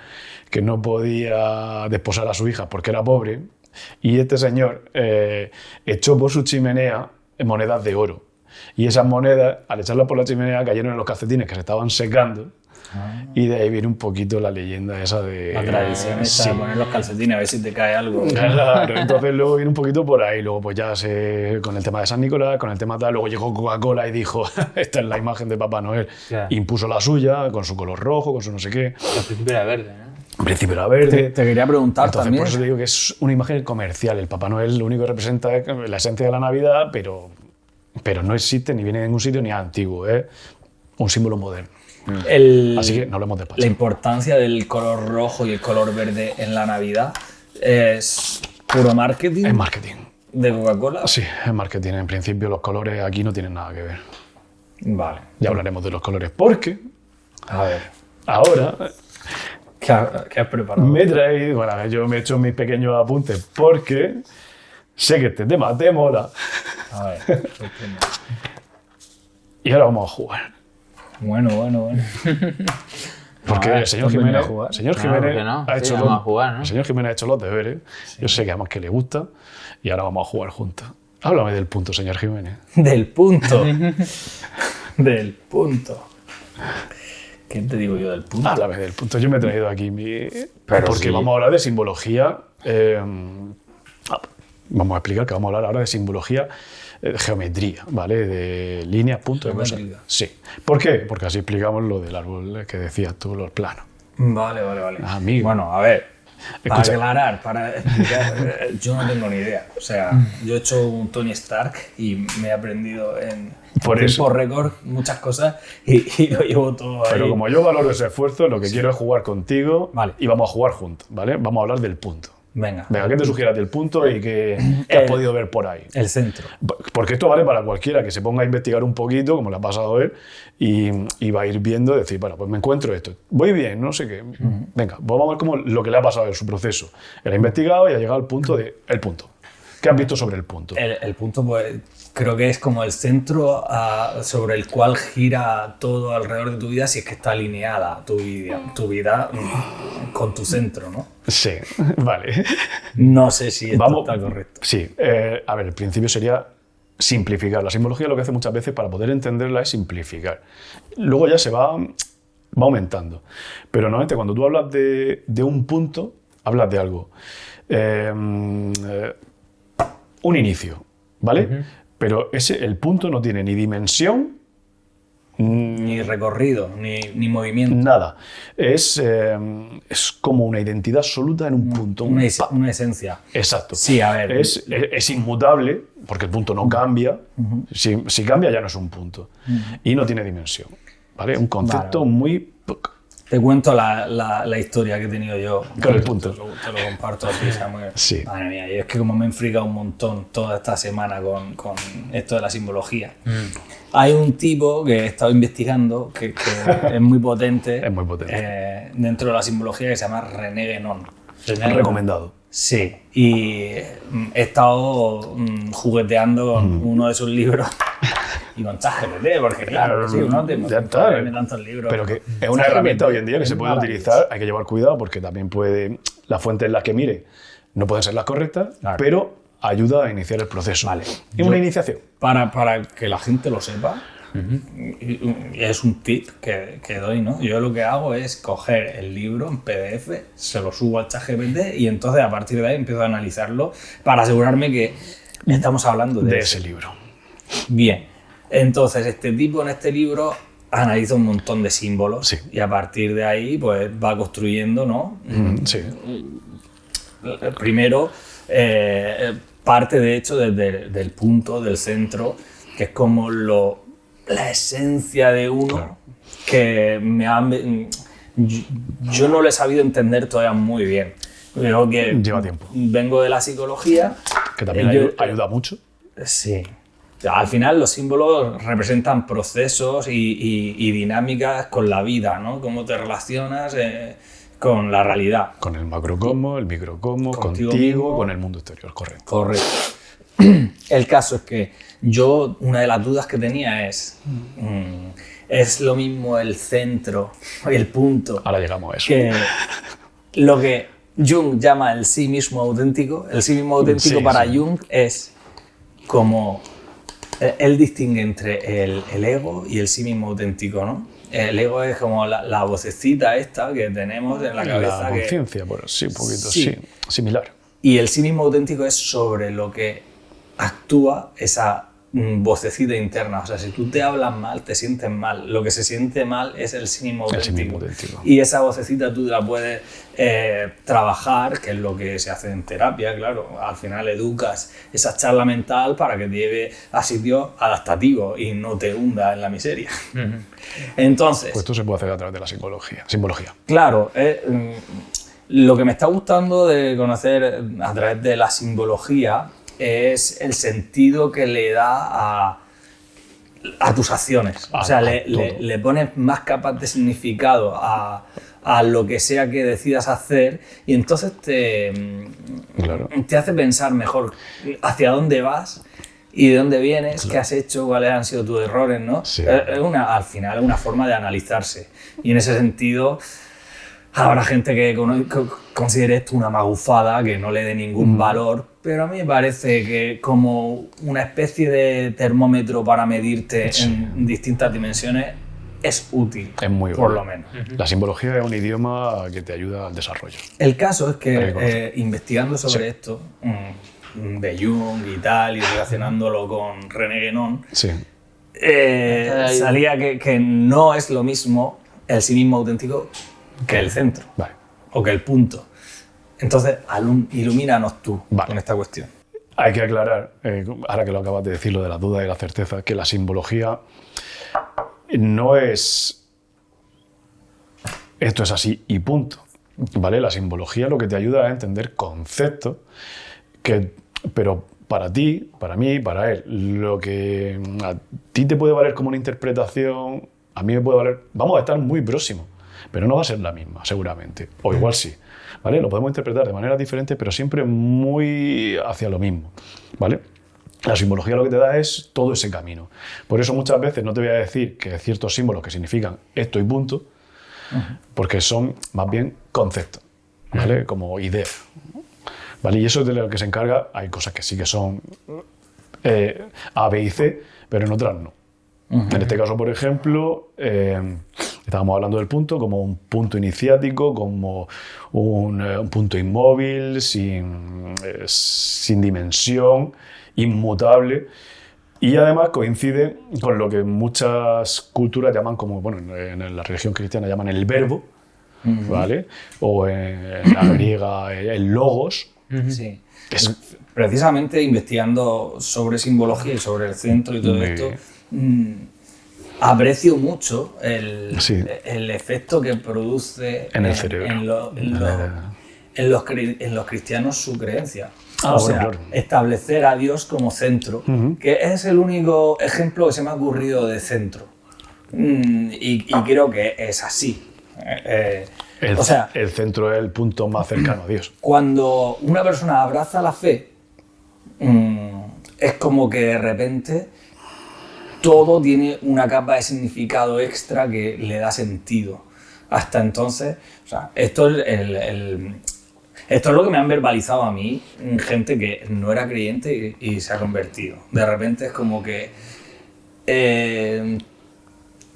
C: que no podía desposar a su hija porque era pobre y este señor echó por su chimenea monedas de oro. Y esas monedas, al echarlas por la chimenea, cayeron en los calcetines que se estaban secando Y de ahí viene un poquito la leyenda esa de...
A: La tradición esa de poner los calcetines a ver si te cae algo.
C: Claro, entonces luego viene un poquito por ahí. Luego pues ya con el tema de San Nicolás, con el tema tal, luego llegó Coca-Cola y dijo, esta es la imagen de Papá Noel.
B: Claro.
C: Impuso la suya, con su color rojo, con su no sé qué.
B: Al principio era verde, ¿no?
C: En principio era verde.
A: Te quería preguntar
C: Entonces,
A: también.
C: por eso te digo que es una imagen comercial. El Papá Noel lo único que representa es la esencia de la Navidad, pero no existe ni viene de ningún sitio ni es antiguo. Es un símbolo moderno. Así que no lo hemos
A: La
C: despachado.
A: importancia del color rojo y el color verde en la Navidad es puro marketing
C: Es marketing.
A: de Coca-Cola.
C: Sí, es marketing. En principio los colores aquí no tienen nada que ver.
A: Vale.
C: Ya hablaremos de los colores porque
A: A ver,
C: ahora
A: ¿qué has preparado?
C: me he traído, bueno, yo me he hecho mis pequeños apuntes porque sé que este tema te mola
A: A ver, sorprende.
C: y ahora vamos a jugar.
A: Bueno.
C: Porque
A: A ver,
C: el señor
A: ¿has venido
C: Jiménez,
A: a jugar?
C: el señor
B: No,
C: Jiménez
B: ¿por qué no?
C: ha
B: Sí,
C: hecho
B: vamos a jugar, ¿no?
C: el señor Jiménez ha hecho los deberes. Yo sé que además que le gusta y ahora vamos a jugar juntos. Háblame del punto, señor Jiménez.
A: Del punto. Del punto. ¿Qué te digo yo del punto?
C: Háblame del punto. Yo me he traído aquí mi...
B: Pero
C: porque
B: sí.
C: vamos a hablar de simbología. Vamos a explicar que vamos a hablar ahora de simbología, geometría, ¿vale? De líneas, puntos, de cosas.
A: Geométrica.
C: Sí. ¿Por qué? Porque así explicamos lo del árbol que decías tú, los planos.
A: Vale.
C: Amigo.
A: Bueno, a ver. Para
C: Escucha.
A: aclarar, para explicar, yo no tengo ni idea. O sea, yo he hecho un Tony Stark y me he aprendido en
C: Por
A: tiempo
C: eso.
A: récord muchas cosas y lo llevo todo ahí.
C: Pero como yo valoro ese esfuerzo, lo que quiero es jugar contigo
A: Vale.
C: y vamos a jugar juntos, ¿vale? Vamos a hablar del punto.
A: Venga,
C: Venga, ¿qué te sugieras del punto y qué has podido ver por ahí?
A: el centro.
C: Porque esto vale para cualquiera que se ponga a investigar un poquito, como le ha pasado a él, y va a ir viendo, decir, bueno, pues me encuentro esto, voy bien, no sé qué. Venga, pues vamos a ver cómo lo que le ha pasado a él, su proceso. Él ha investigado y ha llegado al punto de el punto. ¿Qué has visto sobre el punto?
A: El punto, pues, creo que es como el centro sobre el cual gira todo alrededor de tu vida si es que está alineada tu vida con tu centro, ¿no?
C: Sí, vale.
A: No sé si esto
C: Vamos,
A: está correcto.
C: Sí, a ver, el principio sería simplificar. La simbología lo que hace muchas veces para poder entenderla es simplificar. Luego ya se va aumentando. Pero normalmente cuando tú hablas de un punto, hablas de algo. Un inicio, ¿vale? Pero el punto no tiene ni dimensión,
A: Ni recorrido, ni movimiento.
C: nada. Es como una identidad absoluta en un punto.
A: Una esencia.
C: Exacto.
A: Sí, a ver.
C: Es inmutable, porque el punto no cambia. Si cambia, ya no es un punto. Y no tiene dimensión. ¿Vale? Un concepto
A: Vale.
C: muy...
A: Te cuento la historia que he tenido yo.
C: Con el punto.
A: Te lo comparto a ti, Samuel.
C: Sí.
A: Madre mía, y es que como me he enfricado un montón toda esta semana con esto de la simbología. Hay un tipo que he estado investigando que es muy potente.
C: Es muy potente.
A: Dentro de la simbología que se llama René Guénon.
C: Recomendado.
A: Sí, y he estado jugueteando con uno de sus libros y con ChatGPT, porque claro, sí, uno te
C: Ya está.
A: tiene tantos libros.
C: Pero que es una herramienta hoy en día que se puede utilizar. Hay que llevar cuidado porque también las fuentes en las que mire no pueden ser las correctas,
A: Claro.
C: pero ayuda a iniciar el proceso.
A: Vale.
C: Y una iniciación.
A: Para que la gente lo sepa, y es un tip que doy, ¿no? Yo lo que hago es coger el libro en PDF, se lo subo al ChatGPT y entonces a partir de ahí empiezo a analizarlo para asegurarme que estamos hablando
C: De
A: de
C: ese libro.
A: Bien, entonces este tipo en este libro analiza un montón de símbolos
C: Sí.
A: y a partir de ahí pues va construyendo, ¿no?
C: Sí.
A: Primero parte de hecho del punto, del centro, que es como la esencia de uno.
C: Claro.
A: Que yo no lo he sabido entender todavía muy bien. Creo que
C: Lleva tiempo.
A: vengo de la psicología.
C: Que también ayuda mucho.
A: Sí. Al final los símbolos representan procesos y dinámicas con la vida, ¿no? Cómo te relacionas con la realidad.
C: Con el macrocosmos, el microcosmos,
A: Contigo
C: contigo,
A: mismo.
C: con el mundo exterior, correcto.
A: Correcto. El caso es que una de las dudas que tenía es lo mismo el centro, el punto,
C: Ahora llegamos a eso.
A: que lo que Jung llama el sí mismo auténtico. El sí mismo auténtico
C: Sí,
A: para
C: sí.
A: Jung es como él distingue entre el ego y el sí mismo auténtico, ¿no? El ego es como la vocecita esta que tenemos en la cabeza.
C: La conciencia, sí, un poquito, sí, similar.
A: Y el sí mismo auténtico es sobre lo que actúa esa vocecita interna. O sea, si tú te hablas mal, te sientes mal. Lo que se siente mal es el sí mismo auténtico. Y esa vocecita tú la puedes trabajar, que es lo que se hace en terapia, claro. Al final educas esa charla mental para que te lleve a sitios adaptativos y no te hunda en la miseria. Entonces...
C: Pues esto se puede hacer a través de la simbología.
A: Claro, lo que me está gustando de conocer a través de la simbología es el sentido que le da a tus acciones. O sea, le pones más capas de significado a lo que sea que decidas hacer y entonces te hace pensar mejor hacia dónde vas y de dónde vienes, qué has hecho, cuáles han sido tus errores, ¿no?
C: Sí.
A: Al final es una forma de analizarse. Y en ese sentido... Habrá gente que considere esto una magufada, que no le dé ningún valor, pero a mí me parece que como una especie de termómetro para medirte en distintas dimensiones es útil,
C: es muy
A: por
C: útil.
A: Lo menos.
C: La simbología es un idioma que te ayuda al desarrollo.
A: El caso es que investigando sobre esto, de Jung y tal, y relacionándolo con René Guénon, salía que no es lo mismo el sí mismo auténtico que el centro, o que el punto. Entonces, ilumínanos tú con esta cuestión.
C: Hay que aclarar, ahora que lo acabas de decir, lo de la duda y la certeza, que la simbología no es esto es así y punto, ¿vale? La simbología lo que te ayuda a entender conceptos pero para ti, para mí, para él, lo que a ti te puede valer como una interpretación, a mí me puede valer... Vamos a estar muy próximos, pero no va a ser la misma, seguramente. O igual sí, ¿vale? Lo podemos interpretar de maneras diferentes, pero siempre muy hacia lo mismo, ¿vale? La simbología lo que te da es todo ese camino. Por eso muchas veces no te voy a decir que ciertos símbolos que significan esto y punto, porque son más bien conceptos, ¿vale? Como ideas, ¿vale? Y eso es de lo que se encarga. Hay cosas que sí que son A, B y C, pero en otras no. En este caso, por ejemplo, estábamos hablando del punto como un punto iniciático, como un punto inmóvil, sin dimensión, inmutable, y además coincide con lo que muchas culturas llaman como, bueno, en la religión cristiana llaman el verbo, ¿vale? O en la griega el logos.
A: Sí. Precisamente investigando sobre simbología y sobre el centro y todo esto, aprecio mucho el efecto que produce
C: en el cerebro,
A: en los cristianos su creencia. Establecer a Dios como centro, que es el único ejemplo que se me ha ocurrido de centro. Y creo que es así.
C: El centro es el punto más cercano a Dios.
A: Cuando una persona abraza la fe, es como que de repente todo tiene una capa de significado extra que le da sentido. Hasta entonces, o sea, esto es lo que me han verbalizado a mí, gente que no era creyente y se ha convertido. De repente es como que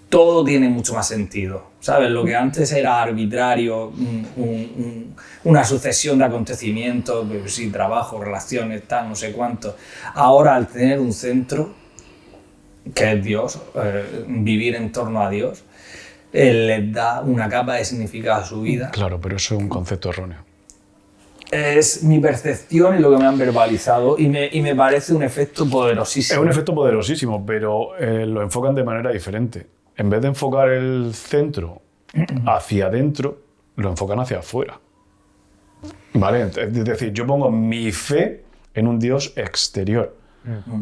A: todo tiene mucho más sentido, ¿sabes? Lo que antes era arbitrario, una sucesión de acontecimientos, sí, trabajo, relaciones, tal, no sé cuánto. Ahora, al tener un centro, que es Dios, vivir en torno a Dios, les da una capa de significado a su vida.
C: Claro, pero eso es un concepto erróneo.
A: Es mi percepción y lo que me han verbalizado y me parece un efecto poderosísimo.
C: Es un efecto poderosísimo, pero lo enfocan de manera diferente. En vez de enfocar el centro hacia adentro, lo enfocan hacia afuera. ¿Vale? Es decir, yo pongo mi fe en un Dios exterior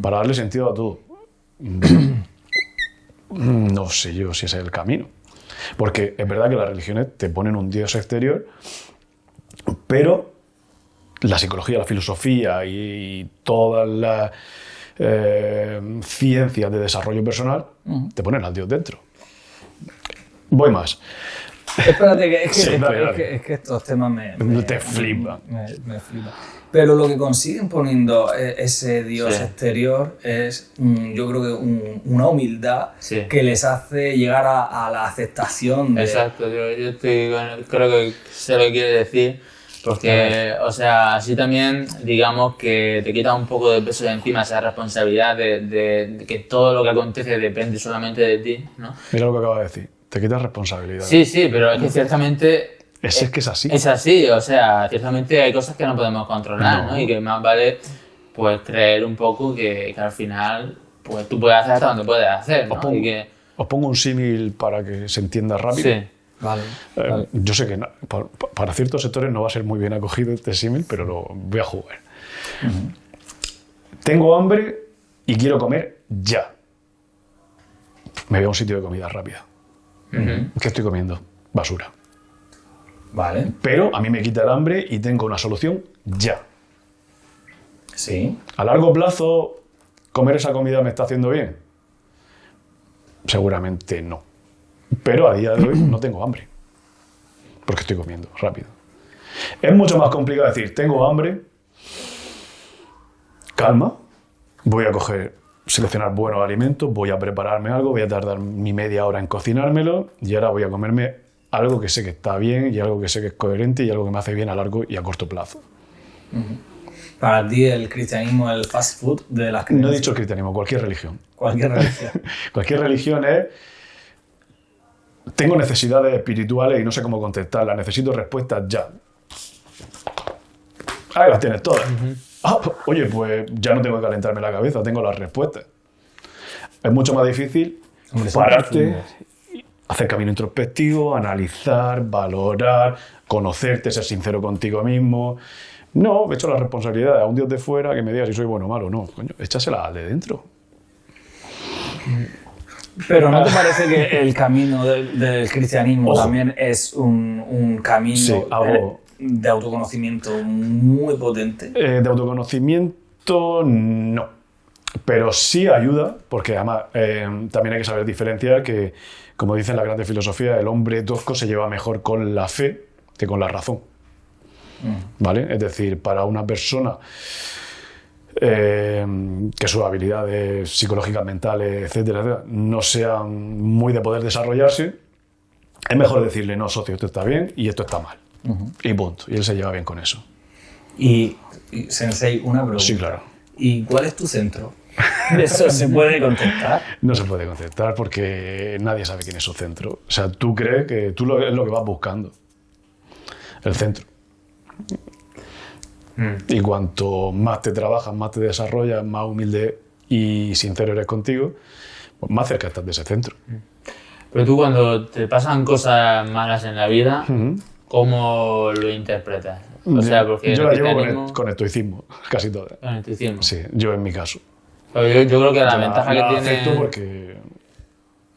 C: para darle sentido a todo. No sé yo si ese es el camino. Porque es verdad que las religiones te ponen un Dios exterior, pero la psicología, la filosofía y todas las ciencias de desarrollo personal te ponen al Dios dentro. Voy más.
A: Espérate, que estos temas me
C: flipan.
A: Me flipan. Pero lo que consiguen poniendo ese Dios
B: Sí.
A: exterior es, yo creo que una humildad
B: Sí.
A: que les hace llegar a la aceptación de...
B: Exacto, yo creo que sé lo que quiere decir, porque, o sea, así también, digamos que te quita un poco de peso de encima esa responsabilidad de que todo lo que acontece depende solamente de ti, ¿no?
C: Mira lo que acaba de decir. Te quitas responsabilidad.
B: Sí, sí, pero es que ciertamente
C: Es que es así.
B: es así, o sea, ciertamente hay cosas que no podemos controlar, ¿no? Y que más vale, pues, creer un poco que al final, pues, tú puedes hacer hasta donde puedes hacer, ¿no? Y que,
C: Os pongo un símil para que se entienda rápido.
B: sí,
A: Vale.
C: Yo sé que para ciertos sectores no va a ser muy bien acogido este símil, pero lo voy a jugar. Tengo hambre y quiero comer ya. Me voy a un sitio de comida rápida. ¿Qué estoy comiendo? Basura.
A: Vale.
C: Pero a mí me quita el hambre y tengo una solución ya.
A: Sí.
C: A largo plazo, ¿comer esa comida me está haciendo bien? Seguramente no. Pero a día de hoy no tengo hambre. Porque estoy comiendo rápido. Es mucho más complicado decir, tengo hambre, calma, voy a seleccionar buenos alimentos, voy a prepararme algo, voy a tardar mi media hora en cocinármelo y ahora voy a comerme algo que sé que está bien y algo que sé que es coherente y algo que me hace bien a largo y a corto plazo.
A: Para ti el cristianismo es el fast food de las
C: No he
A: creencias.
C: dicho cristianismo, cualquier religión.
A: Cualquier religión.
C: Cualquier religión es... Tengo necesidades espirituales y no sé cómo contestarlas. Necesito respuestas ya. Ahí las tienes todas. Oye, pues ya no tengo que calentarme la cabeza, tengo las respuestas. Es mucho más difícil
A: Hombre, son
C: pararte,
A: profundas.
C: hacer camino introspectivo, analizar, valorar, conocerte, ser sincero contigo mismo. No, he hecho la responsabilidad a un Dios de fuera que me diga si soy bueno o malo. No, coño, échasela al de dentro.
A: Pero ¿no te parece que el camino del cristianismo
C: Ojo.
A: también es un camino
C: Sí, hago-
A: de autoconocimiento muy potente?
C: De autoconocimiento, no. Pero sí ayuda, porque además también hay que saber diferenciar que, como dicen las grandes filosofías, el hombre tosco se lleva mejor con la fe que con la razón. ¿Vale? Es decir, para una persona que sus habilidades psicológicas, mentales, etcétera, etcétera, no sean muy de poder desarrollarse, es mejor decirle, no, socio, esto está bien y esto está mal. Y punto. Y él se lleva bien con eso.
A: Y Sensei, una pregunta.
C: Sí, claro.
A: ¿Y cuál es tu centro? ¿Eso se puede contestar?
C: No se puede contestar porque nadie sabe quién es su centro. O sea, tú crees que es lo que vas buscando. El centro. Y cuanto más te trabajas, más te desarrollas, más humilde y sincero eres contigo, pues más cerca estás de ese centro.
B: pero tú cuando te pasan cosas malas en la vida, ¿cómo lo interpretas? O sea, porque
C: yo
B: el
C: la llevo
B: cristianismo-
C: con estoicismo, casi todas.
B: con el estoicismo.
C: Sí, yo en mi caso.
B: Pero yo creo que la
C: Yo
B: ventaja
C: la
B: que tiene...
C: acepto porque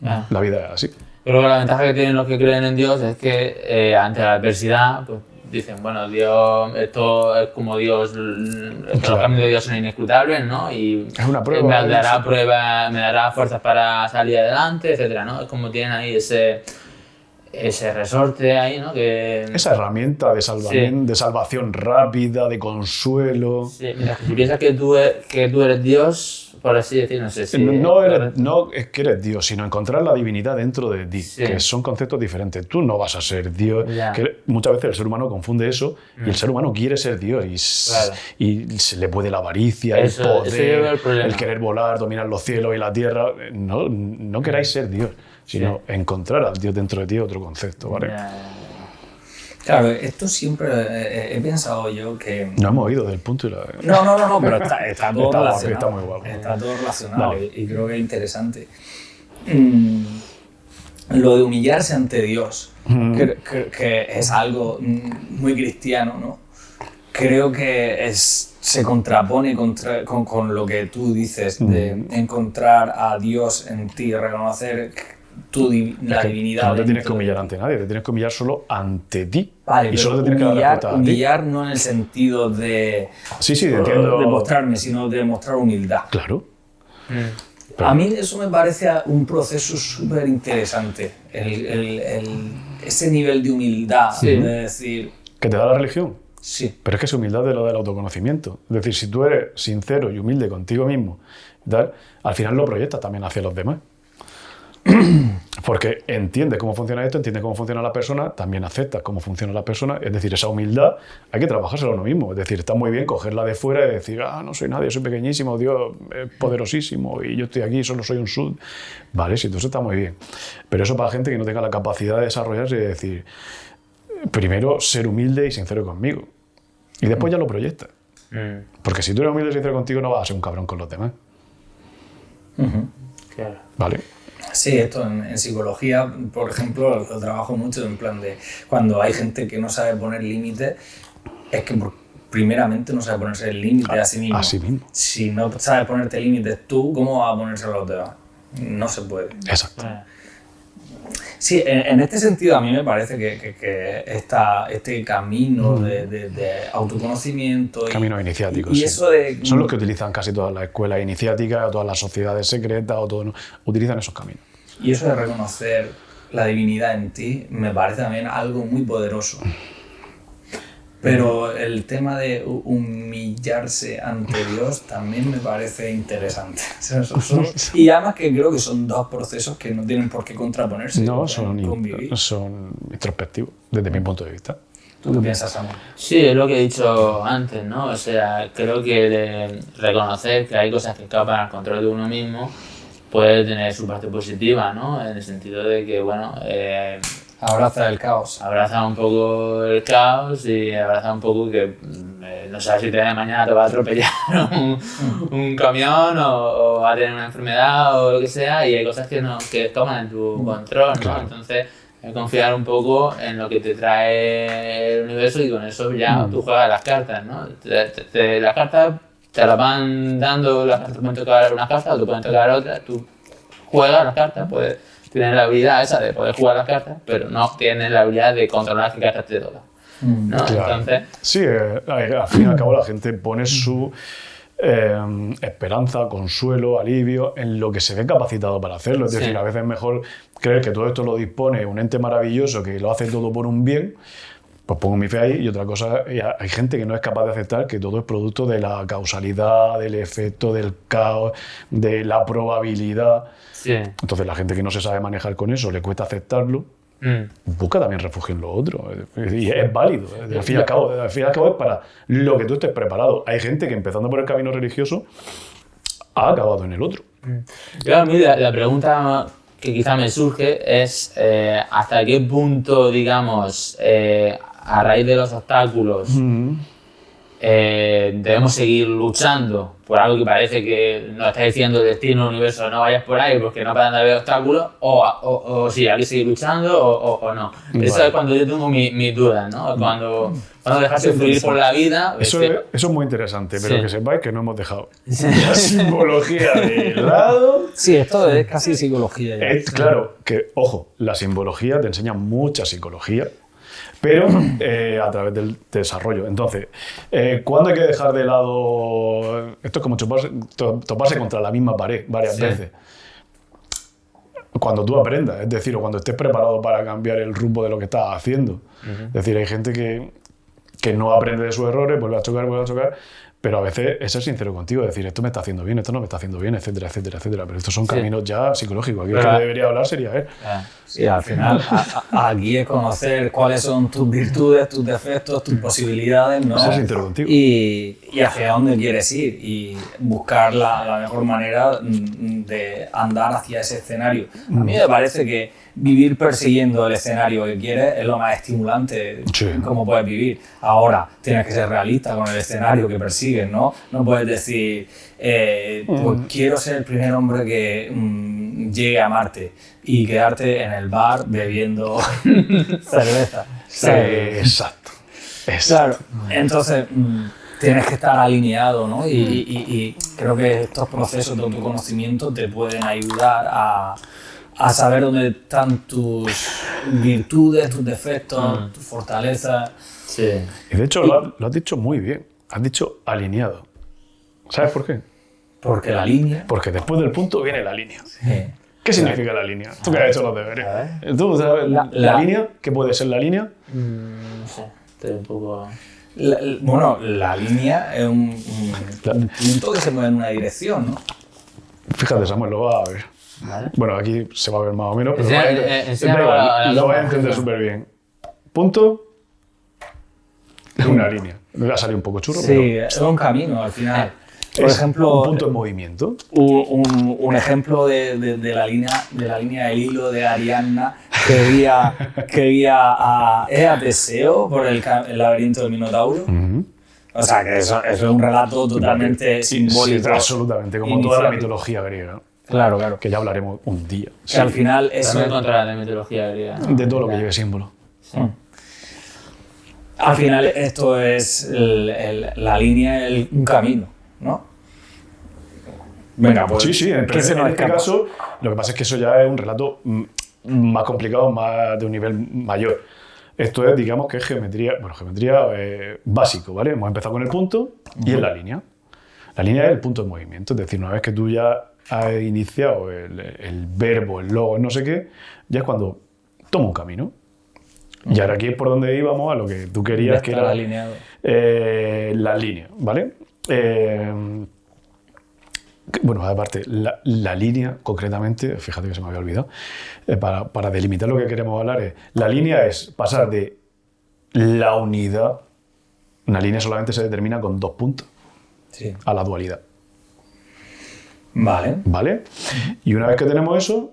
B: Ah.
C: la vida es así.
B: Yo creo que la ventaja que tienen los que creen en Dios es que ante la adversidad, pues dicen, bueno, Dios, esto es como Dios, los
C: Claro.
B: caminos de Dios son inescrutables, ¿no? Y
C: Es una prueba,
B: me dará
C: eso.
B: prueba, me dará fuerzas para salir adelante, etcétera, ¿no? Es como tienen ahí ese resorte ahí, ¿no? Que,
C: Esa herramienta de salvación rápida, de consuelo.
B: sí, mientras que si piensas que tú eres Dios, por así decir, no sé si...
C: No es que eres Dios, sino encontrar la divinidad dentro de ti,
B: Sí.
C: que son conceptos diferentes. Tú no vas a ser Dios.
B: Ya.
C: Que muchas veces el ser humano confunde eso y el ser humano quiere ser Dios
B: Claro.
C: y se le puede la avaricia,
B: Eso-
C: el
B: ese yo
C: poder,
B: veo el problema.
C: querer volar, dominar los cielos y la tierra. No queráis ser Dios, sino encontrar al Dios dentro de ti, otro concepto, ¿vale?
B: Ya.
A: Claro, esto siempre he pensado yo que...
C: No hemos oído del punto y la...
A: No, pero está todo
C: Está guapo,
A: relacionado.
C: está muy guapo.
A: Está todo relacionado
C: No.
A: y creo que es interesante. Lo de humillarse ante Dios, que es algo muy cristiano, ¿no? Creo que se contrapone con lo que tú dices de encontrar a Dios en ti, reconocer la divinidad.
C: Que no te tienes
A: dentro
C: que
A: de
C: humillar ante nadie, te tienes que humillar solo ante ti.
A: Vale,
C: y solo
A: pero
C: te tienes que dar respuesta a ti.
A: humillar no en el sentido de
C: Sí, entiendo.
A: de mostrarme, sino de mostrar humildad.
C: Claro.
A: A mí eso me parece un proceso súper interesante, ese nivel de humildad,
B: Sí.
A: de decir,
C: ¿Que te da la religión?
A: Sí.
C: Pero es que es humildad de lo del autoconocimiento. Es decir, si tú eres sincero y humilde contigo mismo, tal, al final lo proyectas también hacia los demás. Porque entiendes cómo funciona esto, entiendes cómo funciona la persona, también aceptas cómo funciona la persona. Es decir, esa humildad hay que trabajársela a uno mismo. Es decir, está muy bien cogerla de fuera y decir, no soy nadie, soy pequeñísimo, Dios es poderosísimo y yo estoy aquí, solo soy un sud. Vale, sí, entonces está muy bien. Pero eso para gente que no tenga la capacidad de desarrollarse y de decir, primero ser humilde y sincero conmigo. Y después ya lo proyectas. Porque si tú eres humilde y sincero contigo, no vas a ser un cabrón con los demás.
B: Claro.
C: ¿Vale?
A: Sí, esto en psicología, por ejemplo, lo trabajo mucho en plan de cuando hay gente que no sabe poner límites, es que primeramente no sabe ponerse el límite a sí mismo.
C: A sí mismo.
A: Si no sabes ponerte límites tú, ¿cómo vas a ponérselo a los demás? No se puede.
C: Exacto.
A: Sí, en este sentido a mí me parece que este camino de autoconocimiento
C: Caminos iniciáticos.
A: y
C: sí.
A: eso de...
C: Son los que utilizan casi todas las escuelas iniciáticas, o todas las sociedades secretas, o todo, ¿no? Utilizan esos caminos.
A: Y eso de reconocer la divinidad en ti me parece también algo muy poderoso. Pero el tema de humillarse ante Dios también me parece interesante. Y además que creo que son dos procesos que no tienen por qué contraponerse.
C: No,
A: convivir.
C: son introspectivos, desde mi punto de vista.
A: ¿Tú qué piensas, Samuel?
B: Sí, es lo que he dicho antes, ¿no? O sea, creo que reconocer que hay cosas que escapan al control de uno mismo puede tener su parte positiva, ¿no? En el sentido de que, bueno,
A: Abraza el caos.
B: abraza un poco el caos y abraza un poco que no sabes si te de mañana te va a atropellar un camión o va a tener una enfermedad o lo que sea, y hay cosas que escapan en tu control, ¿no?
C: Claro.
B: Entonces, confiar un poco en lo que te trae el universo, y con eso ya tú juegas las cartas, ¿no? Las cartas te las van dando, las cartas pueden tocar unas cartas o te pueden tocar otras, tú juegas las cartas, puedes tener la habilidad esa de poder jugar las cartas, pero no tienes la habilidad de controlar qué cartas te tocan, ¿no?
C: Claro.
B: Entonces,
C: Sí, al fin y al cabo la gente pone su esperanza, consuelo, alivio en lo que se ve capacitado para hacerlo. Es
B: Sí.
C: decir, a veces es mejor creer que todo esto lo dispone un ente maravilloso que lo hace todo por un bien. Pues pongo mi fe ahí. Y otra cosa, hay gente que no es capaz de aceptar que todo es producto de la causalidad, del efecto, del caos, de la probabilidad.
B: sí.
C: Entonces la gente que no se sabe manejar con eso, le cuesta aceptarlo, busca también refugio en lo otro. Y es válido. Al fin y al cabo es para lo que tú estés preparado. Hay gente que empezando por el camino religioso ha acabado en el otro.
B: Yo a mí la pregunta que quizá me surge es hasta qué punto, digamos, a raíz de los obstáculos, debemos seguir luchando por algo que parece que nos está diciendo el destino del universo, no vayas por ahí porque no paran de haber obstáculos, o si hay que seguir luchando o no. Eso es cuando yo tengo mis dudas, ¿no? Cuando dejarse fluir por la vida.
C: Eso es muy interesante, pero que sepáis que no hemos dejado la simbología de lado.
A: Sí, esto es casi psicología ya.
C: Claro, que, ojo, la simbología te enseña mucha psicología, pero a través del desarrollo. Entonces, ¿cuándo hay que dejar de lado? Esto es como toparse contra la misma pared varias veces. Cuando tú aprendas, es decir, o cuando estés preparado para cambiar el rumbo de lo que estás haciendo. Es decir, hay gente que no aprende de sus errores, vuelve a chocar, pero a veces es ser sincero contigo, decir, esto me está haciendo bien, esto no me está haciendo bien, etcétera, etcétera, etcétera. Pero estos son caminos ya psicológicos. Aquí el que debería hablar sería él.
A: Sí, al final, aquí es conocer cuáles son tus virtudes, tus defectos, tus posibilidades, ¿no?
C: Ser sincero contigo.
A: Y hacia dónde quieres ir y buscar la mejor manera de andar hacia ese escenario. A mí me parece que vivir persiguiendo el escenario que quieres es lo más estimulante como puedes vivir. Ahora, tienes que ser realista con el escenario que persigues, ¿no? No puedes decir, pues quiero ser el primer hombre que llegue a Marte y quedarte en el bar bebiendo cerveza.
C: Exacto.
A: Claro, entonces tienes que estar alineado, ¿no? Y creo que estos procesos de autoconocimiento te pueden ayudar a saber dónde están tus virtudes, tus defectos, tus fortalezas.
B: Sí.
C: Y de hecho lo has dicho muy bien. Has dicho alineado. ¿Sabes por qué?
A: Porque la línea...
C: Porque después del punto viene la línea.
A: Sí.
C: ¿Qué significa la línea? Tú que has hecho los deberes. ¿Tú sabes la línea? ¿Qué puede ser la línea?
B: No sé, estoy un poco...
A: Bueno, la línea es un punto que se mueve en una dirección, ¿no?
C: Fíjate, Samuel, lo vas a ver.
B: ¿Vale?
C: Bueno, aquí se va a ver más o menos, pero
B: Enséñalo
C: da igual,
B: a la
C: lo vas a
B: luz.
C: entender súper bien. Punto es una línea. Me ha salido un poco churro,
A: Sí, es un camino al final. Por
C: pero es
A: ejemplo,
C: un punto en movimiento.
A: un ejemplo de la línea del hilo de Ariadna que guía a Teseo por el laberinto del Minotauro. O sea, que eso es un relato totalmente simbólico.
C: Sí, absolutamente, como toda la mitología griega.
A: Claro, claro.
C: Que ya hablaremos un día.
A: Que al final eso
B: También contra la mitología griega. ¿no?
C: De todo lo que lleve símbolo.
B: Sí.
A: al final esto es la línea, un camino, ¿no? Venga, pues.
C: Sí, pero
A: ¿qué se
C: en
A: nos
C: este
A: escapa?
C: caso, lo que pasa es que eso ya es un relato más complicado, más de un nivel mayor. Esto es, digamos, que es geometría básico, ¿vale? Hemos empezado con el punto y es la línea. La línea es el punto de movimiento, es decir, una vez que tú ya has iniciado el verbo, el logo, no sé qué, ya es cuando toma un camino. Y ahora aquí es por donde íbamos a lo que tú querías, que era
A: alineado.
C: la línea, ¿vale? Bueno, aparte, la línea, concretamente, fíjate que se me había olvidado, para delimitar lo que queremos hablar es, la línea es pasar de la unidad, una línea solamente se determina con 2 puntos,
A: Sí.
C: a la dualidad,
A: Vale.
C: ¿vale? Y una vez que tenemos eso,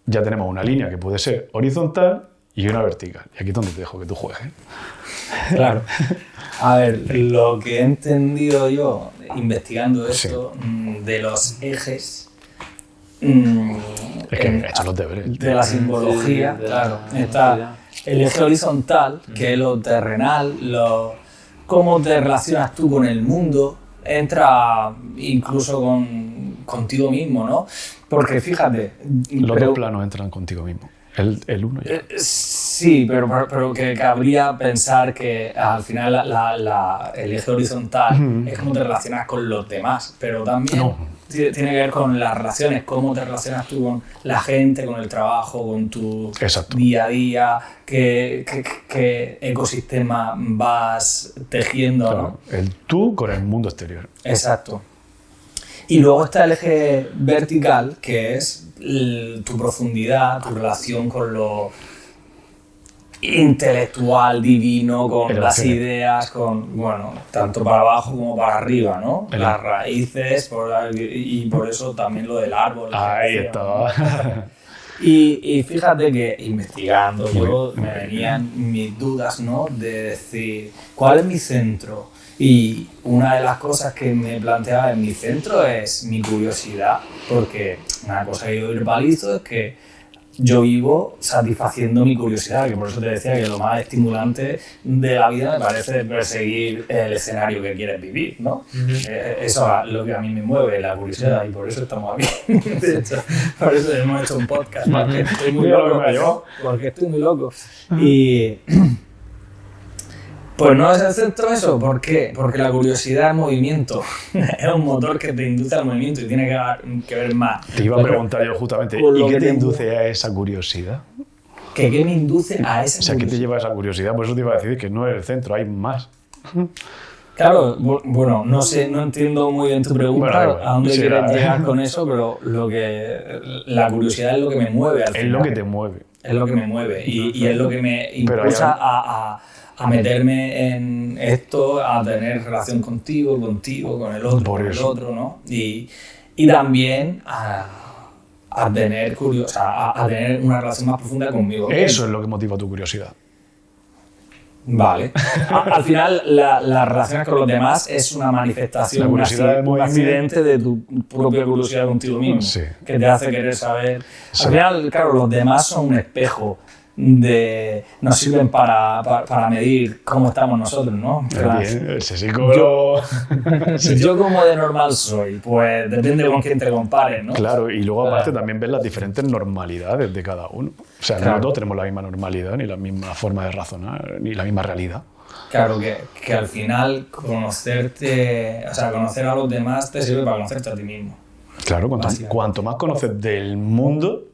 C: ya tenemos una línea que puede ser horizontal y una vertical. Y aquí es donde te dejo que tú juegues.
A: Claro. A ver, lo que he entendido yo investigando esto de los ejes,
C: Es que he hecho los deberes.
A: de la simbología,
B: Sí, de la
A: claro,
B: simbología.
A: está el eje horizontal, que es lo terrenal, cómo te relacionas tú con el mundo, entra incluso contigo mismo, ¿no? Porque fíjate,
C: Los dos planos entran contigo mismo. El uno ya.
A: sí, pero que cabría pensar que al final el eje horizontal es cómo te relacionas con los demás, pero también tiene que ver con las relaciones, cómo te relacionas tú con la gente, con el trabajo, con tu
C: Exacto.
A: día a día, qué ecosistema vas tejiendo, ¿no?
C: Claro, el tú con el mundo exterior.
A: Exacto. Y luego está el eje vertical, que es tu profundidad, tu relación con lo intelectual, divino, con
C: El
A: las
C: océano.
A: ideas, bueno, tanto para abajo como para arriba, ¿no?
C: El-
A: Las raíces, y por eso también lo del árbol.
C: Ahí
A: que decía, ¿no?
C: estaba.
A: Y fíjate que investigando yo me venían mis dudas, ¿no? De decir, ¿cuál es mi centro? Y una de las cosas que me planteaba en mi centro es mi curiosidad, porque una cosa que yo verbalizo es que yo vivo satisfaciendo mi curiosidad, que por eso te decía que lo más estimulante de la vida me parece perseguir el escenario que quieres vivir, ¿no? Eso es lo que a mí me mueve, la curiosidad, y por eso estamos aquí. De hecho, por eso hemos hecho un podcast, porque estoy muy
C: Mira lo que
A: loco.
C: me ha llevado.
A: Porque estoy muy loco. Y pues no es el centro eso, ¿por qué? Porque la curiosidad es movimiento, es un motor que te induce al movimiento y tiene que ver más.
C: Te iba a preguntar yo justamente,
A: Con lo
C: ¿y qué
A: que
C: te
A: te-
C: induce a esa curiosidad?
A: ¿Qué me induce a esa
C: O sea, ¿qué te
A: curiosidad?
C: lleva a esa curiosidad? Por eso te iba a decir que no es el centro, hay más.
A: Claro, bueno, no sé, no entiendo muy bien tu pregunta,
C: Bueno, da igual.
A: a dónde
C: Sí,
A: quieres llegar con eso, pero la curiosidad es lo que me mueve al
C: Es
A: final.
C: lo que te mueve.
A: Es lo que me mueve y es lo que me
C: Pero
A: impulsa
C: hay
A: a meterme en esto, a tener relación contigo, con el otro,
C: Por
A: con el
C: eso.
A: otro, ¿no? Y también a tener a tener una relación más profunda conmigo.
C: Eso es lo que motiva tu curiosidad.
A: Vale. Al final, las relaciones con los demás es una manifestación,
C: La curiosidad del
A: un
C: movimiento.
A: accidente de tu propia curiosidad contigo mismo,
C: Sí.
A: que te hace querer saber.
C: Sí.
A: Al final, claro, los demás son un espejo nos sirven para medir cómo estamos nosotros, ¿no?
C: Bien, ese psicólogo.
A: Yo como de normal soy, pues depende con quién te compares, ¿no?
C: Claro, y luego aparte también ves las diferentes normalidades de cada uno. O sea,
A: Claro.
C: no todos tenemos la misma normalidad, ni la misma forma de razonar, ni la misma realidad.
A: Claro, que al final conocer a los demás te sirve para conocerte a ti mismo.
C: Claro,
A: Básicamente.
C: cuanto más conoces del mundo,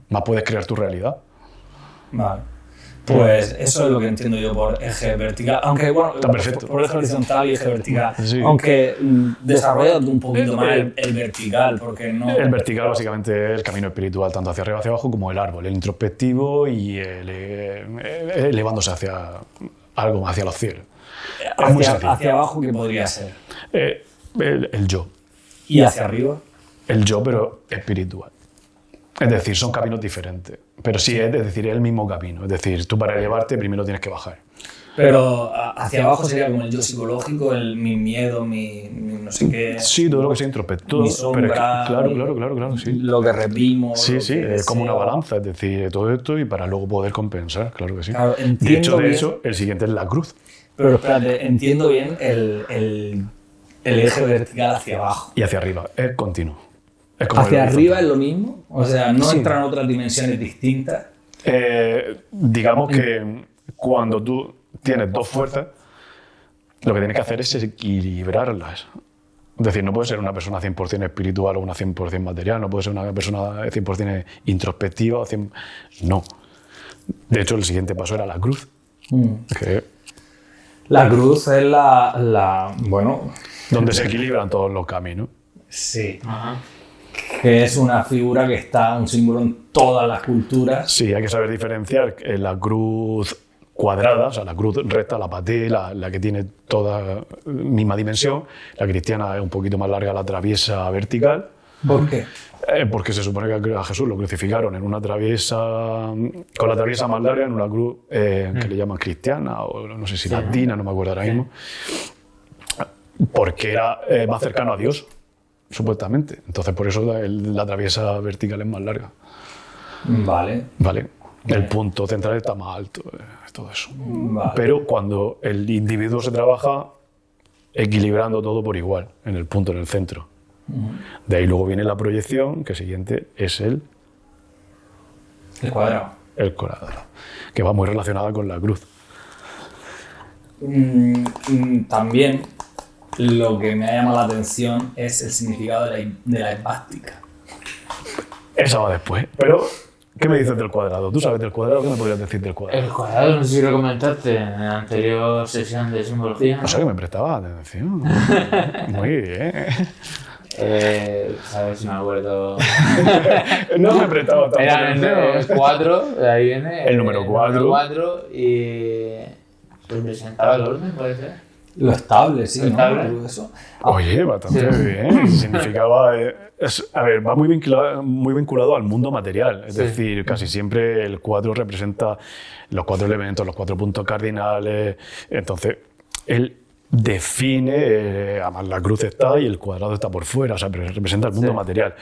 C: más puedes crear tu realidad.
A: Vale. Pues eso es lo que entiendo yo por eje vertical, aunque bueno,
C: Está perfecto.
A: por eje horizontal y eje vertical,
C: Sí.
A: aunque desarrolla un poquito más el vertical, porque no...
C: El vertical básicamente es el camino espiritual, tanto hacia arriba hacia abajo como el árbol, el introspectivo y elevándose hacia algo más, hacia los cielos. Es muy sencillo.
A: hacia abajo, ¿qué podría ser?
C: El yo.
A: ¿Y hacia arriba?
C: El yo, pero espiritual. Es decir, son caminos diferentes. Pero sí, es decir, es el mismo camino. Es decir, tú para elevarte primero tienes que bajar.
A: Pero hacia abajo sería como el yo psicológico, mi miedo, mi no sé qué...
C: Sí, todo lo que sea introspectivo.
A: Mi sombra,
C: Claro, sí.
A: Lo que reprimo...
C: Sí,
A: lo
C: sí,
A: que
C: es como una
A: deseo.
C: balanza, es decir, todo esto y para luego poder compensar, claro que sí.
A: Claro,
C: de
A: entiendo bien.
C: hecho, el siguiente es la cruz.
A: Pero espérate, entiendo bien el eje vertical hacia abajo.
C: Y hacia arriba, es continuo. Es como
A: ¿Hacia
C: el
A: arriba es
C: horizontal.
A: lo mismo? O sea, ¿no
C: Sí.
A: entran otras dimensiones distintas?
C: Digamos que cuando tú tienes dos fuerzas, lo que tienes que hacer es equilibrarlas. Es decir, no puedes ser una persona 100% espiritual o una 100% material, no puedes ser una persona 100% introspectiva o 100%... No. De hecho, el siguiente paso era la cruz. Que,
A: La cruz es bueno,
C: donde se equilibran todos los caminos.
A: sí.
B: Ajá.
A: Que es una figura que está, un símbolo en todas las culturas.
C: Sí, hay que saber diferenciar la cruz cuadrada, o sea, la cruz recta, la paté, la que tiene toda misma dimensión. La cristiana es un poquito más larga, la traviesa vertical.
A: ¿Por qué?
C: Porque se supone que a Jesús lo crucificaron en una traviesa, con la traviesa más larga, en una cruz que le llaman cristiana, o no sé si latina, no me acuerdo ahora mismo, porque era más cercano a Dios, supuestamente. Entonces, por eso la traviesa vertical es más larga.
A: Vale.
C: ¿Vale? El punto central está más alto, todo eso.
A: Vale.
C: Pero cuando el individuo se trabaja equilibrando todo por igual, en el punto, en el centro. De ahí luego viene la proyección, que siguiente es el
A: cuadrado.
C: cuadrado, que va muy relacionada con la cruz.
A: También lo que me ha llamado la atención es el significado de la esvástica.
C: Esa va después. Pero, ¿qué me dices del cuadrado? ¿Tú sabes del cuadrado? ¿Qué me podrías decir del cuadrado?
B: El cuadrado, no sé si lo comentaste en la anterior sesión de simbología.
C: No sé que me prestaba atención. Muy bien.
B: A ver si me acuerdo.
C: No me prestaba tanto
B: Era el 4, de ahí viene.
C: El número 4.
B: El número 4 y representaba el orden, puede ser.
A: Lo estable, sí,
B: Lo
A: ¿no?
B: estable.
A: Algo de eso.
C: Oye, bastante bien. Significaba... a ver, va muy vinculado al mundo material. Es decir, casi siempre el 4 representa los 4 elementos, los 4 puntos cardinales. Entonces, él define, además la cruz está y el cuadrado está por fuera, o sea, pero representa el mundo material.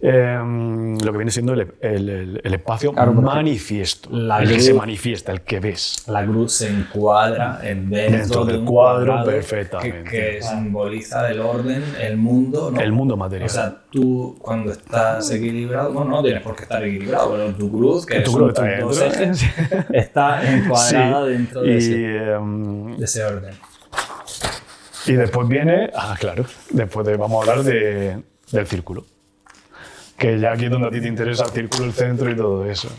C: Lo que viene siendo el espacio manifiesto, el que se manifiesta, el que ves.
A: La cruz se encuadra dentro
C: del
A: de un
C: cuadro
A: cuadrado
C: perfectamente.
A: que simboliza el orden, el mundo, ¿no?
C: El mundo material.
A: O sea, tú cuando estás equilibrado, bueno, no tienes por qué estar equilibrado, pero tu cruz, que
C: Tu
A: es
C: cruz
A: un
C: está
A: punto
C: dentro.
A: eje, está encuadrada dentro de
C: y,
A: ese orden.
C: y después viene, claro, vamos a hablar del círculo. Que ya aquí es donde a ti te interesa el círculo, el centro y todo eso.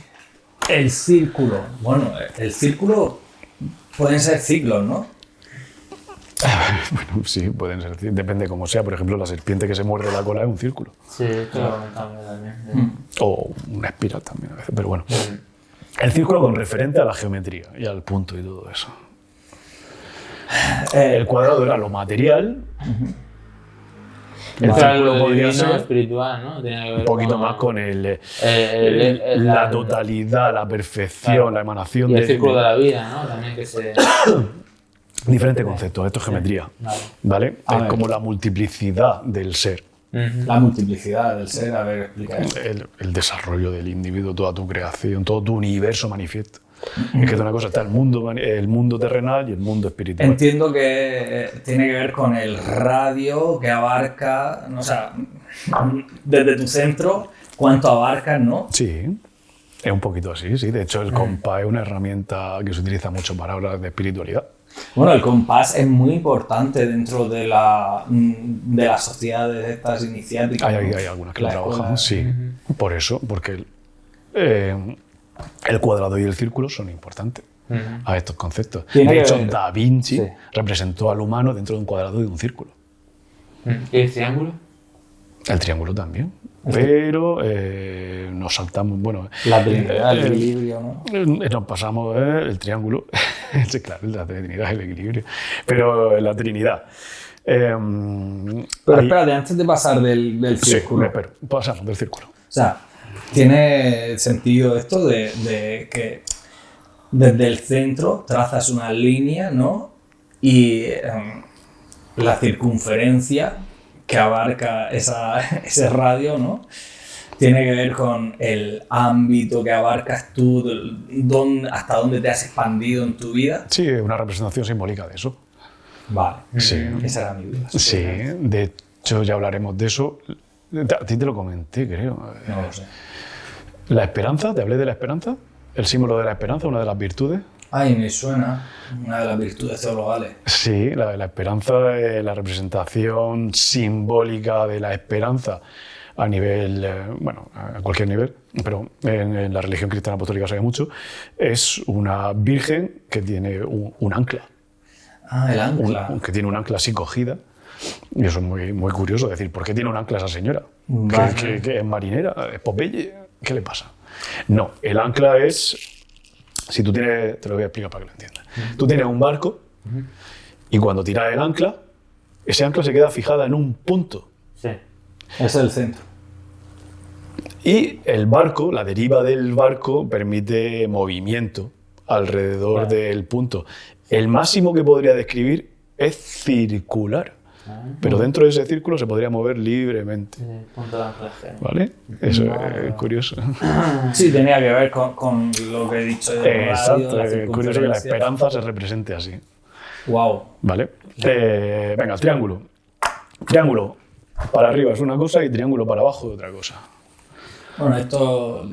A: El círculo. Bueno, el círculo pueden ser ciclos, ¿no?
C: Bueno, sí, pueden ser, depende cómo sea. Por ejemplo, la serpiente que se muerde la cola es un círculo.
B: Sí, esto lo comentamos también.
C: O una espiral también a veces, pero bueno. El círculo con referente a la geometría y al punto y todo eso. El cuadrado era lo material. El
B: Esto era
C: círculo
B: lo
C: podría
B: divino,
C: ser
B: espiritual, ¿no? Tiene que ver
C: un poquito más con la totalidad, la perfección,
B: Claro.
C: la emanación
B: Y el
C: de
B: círculo de la vida, ¿no? También que se...
C: diferentes conceptos. Esto es geometría,
B: Vale.
C: ¿vale?
A: A
C: Es
A: ver.
C: como la multiplicidad del ser,
A: La multiplicidad del ser, a ver, explica eso.
C: el desarrollo del individuo, toda tu creación, todo tu universo manifiesto. Es que de una cosa está el mundo terrenal y el mundo espiritual.
A: Entiendo que tiene que ver con el radio que abarca, o sea, desde tu centro, cuánto abarcas, ¿no?
C: Sí, es un poquito así, sí. De hecho, el compás es una herramienta que se utiliza mucho para hablar de espiritualidad.
A: Bueno, el compás es muy importante dentro de las sociedades estas iniciáticas.
C: Hay algunas que lo
A: La
C: trabajan,
A: escuela.
C: sí. Por eso, porque el cuadrado y el círculo son importantes. a estos conceptos.
A: Tiene
C: De
A: que
C: hecho,
A: ver.
C: Da Vinci
A: Sí.
C: representó al humano dentro de un cuadrado y de un círculo.
B: ¿Y el triángulo?
C: El triángulo también. Pero nos saltamos, bueno,
A: La Trinidad, el equilibrio, ¿no?
C: nos pasamos el triángulo, sí, claro, la Trinidad, el equilibrio, pero la Trinidad.
A: Pero
C: ahí-
A: espérate, antes de pasar del
C: sí,
A: círculo.
C: espero, pasamos del círculo.
A: O sea, tiene sentido esto de que desde el centro trazas una línea, ¿no? Y la circunferencia que abarca ese radio, ¿no? Tiene que ver con el ámbito que abarcas tú, hasta dónde te has expandido en tu vida.
C: Sí, una representación simbólica de eso.
A: Vale,
C: Sí.
A: esa era mi duda.
C: Sí, de hecho ya hablaremos de eso. A ti te lo comenté, creo.
A: No lo sé.
C: La esperanza, te hablé de la esperanza, el símbolo de la esperanza, una de las virtudes.
A: Ay, me suena una de las virtudes teologales.
C: Sí, la esperanza es la representación simbólica de la esperanza a nivel, bueno, a cualquier nivel, pero en la religión cristiana apostólica se ve mucho, es una virgen que tiene un ancla,
A: Ah, el ancla.
C: que tiene un ancla así cogida. Y eso es muy, muy curioso, decir, ¿por qué tiene un ancla esa señora?
A: Vale.
C: Que es marinera, es Popeye, ¿qué le pasa? No, el ancla es, si tú tienes, te lo voy a explicar para que lo entiendas. Tú tienes un barco y cuando tiras el ancla, ese ancla se queda fijada en un punto.
B: Sí.
A: Ese es el centro.
C: Y el barco, la deriva del barco, permite movimiento alrededor del punto. El máximo que podría describir es circular, pero dentro de ese círculo se podría mover libremente.
B: Punto de anclaje.
C: ¿Vale? Eso es curioso.
A: Sí, tenía que ver con lo que he dicho del radio,
C: Exacto,
A: la
C: es curioso que la
A: circunferencia.
C: esperanza se represente así.
A: Wow.
C: ¿Vale? Venga, el triángulo. Triángulo para arriba es una cosa y triángulo para abajo es otra cosa.
A: Bueno, esto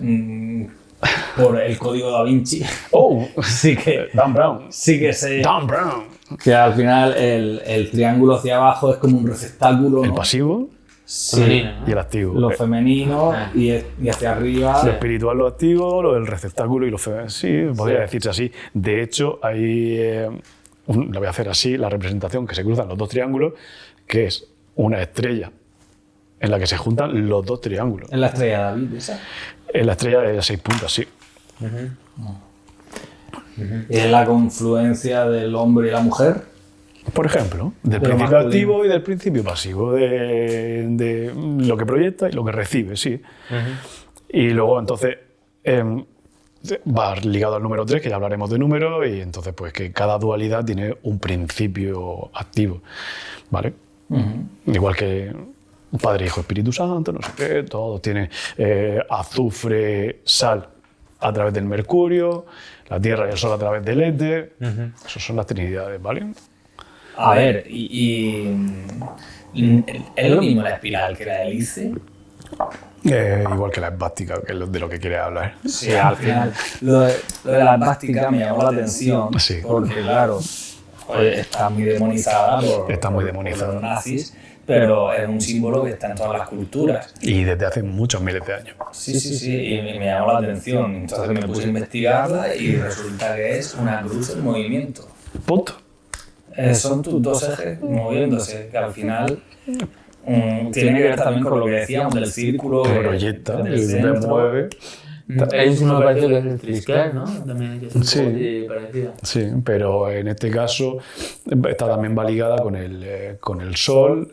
A: por el código Da Vinci
C: ¡Oh!
A: sí que
C: Dan Brown.
A: sí que sé
C: Dan Brown.
A: que al final el triángulo hacia abajo es como un receptáculo,
C: El
A: ¿no?
C: pasivo
A: Sí,
B: Femenino, ¿no?
C: y el activo.
A: lo femenino y hacia arriba.
C: Lo espiritual, lo activo, lo del receptáculo y lo femenino. Sí, podría decirse así. De hecho, hay, lo voy a hacer así, la representación que se cruzan los dos triángulos, que es una estrella en la que se juntan los dos triángulos.
A: En la estrella de David, esa.
C: En la estrella de 6 puntas, sí.
A: Es la confluencia del hombre y la mujer.
C: Por ejemplo, del
A: De lo
C: principio
A: masculino.
C: activo y del principio pasivo, de lo que proyecta y lo que recibe, sí. Y luego, entonces, va ligado al número 3, que ya hablaremos de números, y entonces, pues, que cada dualidad tiene un principio activo, ¿vale? Igual que Padre, Hijo, Espíritu Santo, no sé qué, todo tiene azufre, sal a través del mercurio, la tierra y el sol a través del éter. Esas son las trinidades, ¿vale?
A: A ver, es lo mismo la espiral que la hélice.
C: Igual que la esvástica, que es de lo que quieres hablar.
A: Sí, al final. Lo de la esvástica me llamó la atención.
C: Sí.
A: Porque, claro, está muy demonizada
C: Está muy
A: por
C: demonizada.
A: los nazis, pero es un símbolo que está en todas las culturas.
C: Y desde hace muchos miles de años.
A: Sí, y me llamó la atención. Entonces me puse a investigarla y resulta que es una cruz en movimiento.
C: Punto.
A: Son tus dos ejes moviéndose, que al final tiene que ver también con lo que decíamos del círculo.
C: Que proyecta,
A: del
C: que te
A: centro.
C: mueve.
B: Hay un símbolo parecido que es el Triskel, ¿no? También que es un
C: Sí.
B: poco parecido.
C: Sí, pero en este caso está también va ligada con el sol.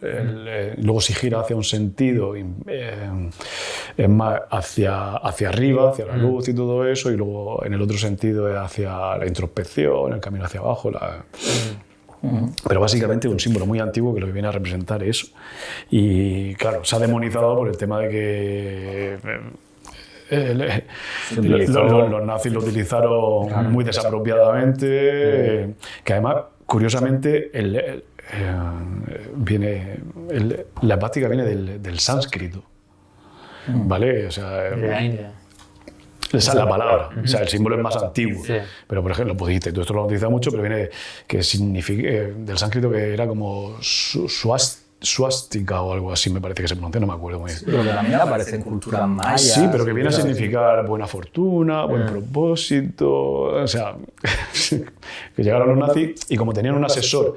C: Luego si gira hacia un sentido es más hacia arriba, hacia la luz y todo eso, y luego en el otro sentido es hacia la introspección, el camino hacia abajo. Pero básicamente es un símbolo muy antiguo que lo que viene a representar es eso. Y claro, se ha demonizado por el tema de que los nazis lo utilizaron muy desapropiadamente, que además, curiosamente, la esvástica viene del sánscrito, ¿vale? O sea,
B: De la India.
C: esa es la palabra, o sea, el símbolo es más antiguo.
B: Sí.
C: Pero, por ejemplo, budista, y todo esto lo han utilizado mucho, pero viene que significa, del sánscrito, que era como suástica o algo así, me parece que se pronuncia, no me acuerdo muy bien.
A: Pero que también aparece en cultura maya.
C: Sí, pero que viene a significar buena fortuna, buen propósito, o sea, que llegaron los nazis y como tenían un asesor,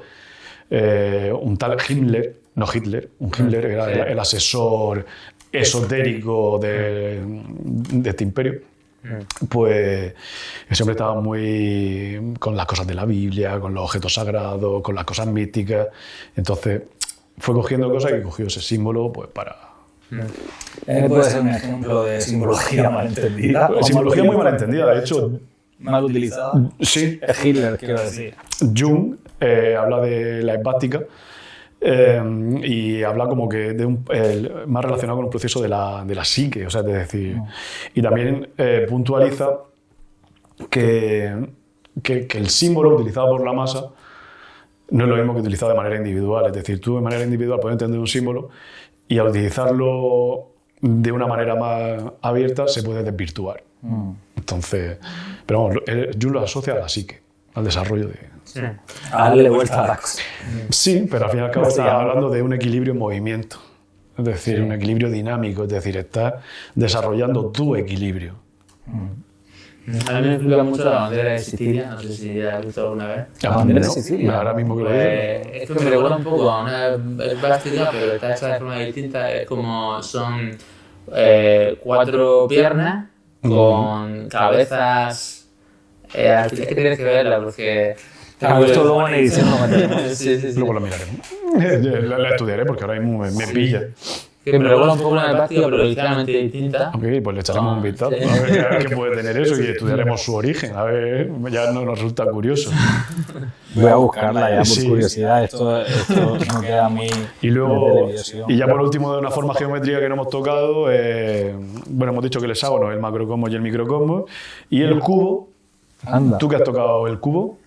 C: un tal Himmler, no Hitler, un Himmler era el asesor esotérico de este imperio, pues ese hombre estaba muy con las cosas de la Biblia, con los objetos sagrados, con las cosas místicas, entonces fue cogiendo cosas y cogió ese símbolo pues para...
A: Puede ser un ejemplo de simbología malentendida.
C: Simbología muy malentendida, de hecho...
A: Mal utilizada.
C: Sí.
A: Es Hitler, quiero decir.
C: Jung habla de la esvástica y habla como que más relacionado con un proceso de la psique, o sea, es decir, y también puntualiza que el símbolo utilizado por la masa no es lo mismo que utilizado de manera individual, es decir, tú de manera individual puedes entender un símbolo y al utilizarlo de una manera más abierta se puede desvirtuar. Entonces, pero vamos, Jung lo asocia a la psique, al desarrollo de...
A: Sí. A darle vuelta a las cosas.
C: Sí, pero al fin y al cabo estás hablando de un equilibrio en movimiento, es decir, un equilibrio dinámico, es decir, estás desarrollando tu equilibrio.
B: A mí me explica mucho la bandera de Sicilia, no sé si la has visto alguna vez.
C: La bandera de Sicilia. Ahora mismo que lo digo.
B: Es que me recuerda un poco a una esvástica, pero está hecha de forma distinta. Es como son 4 piernas con cabezas. Es que tienes que verla porque.
A: Esto luego en edición lo metemos.
B: Sí.
C: Luego lo miraremos. La estudiaré porque ahora mismo me pilla.
B: Que me recuerda un poco una esvástica, pero ligeramente distinta.
C: Ok, pues le echaremos un vistazo. A ver qué puede tener eso y estudiaremos su origen. A ver, ya nos resulta curioso.
A: Voy a buscarla ya por curiosidad. Esto no queda a mí.
C: Y luego, y ya por último, de una forma geométrica que no hemos tocado, bueno, hemos dicho que el hexágono es el macrocosmos y el microcosmos. Y el cubo.
A: Anda.
C: ¿Tú que has tocado el cubo?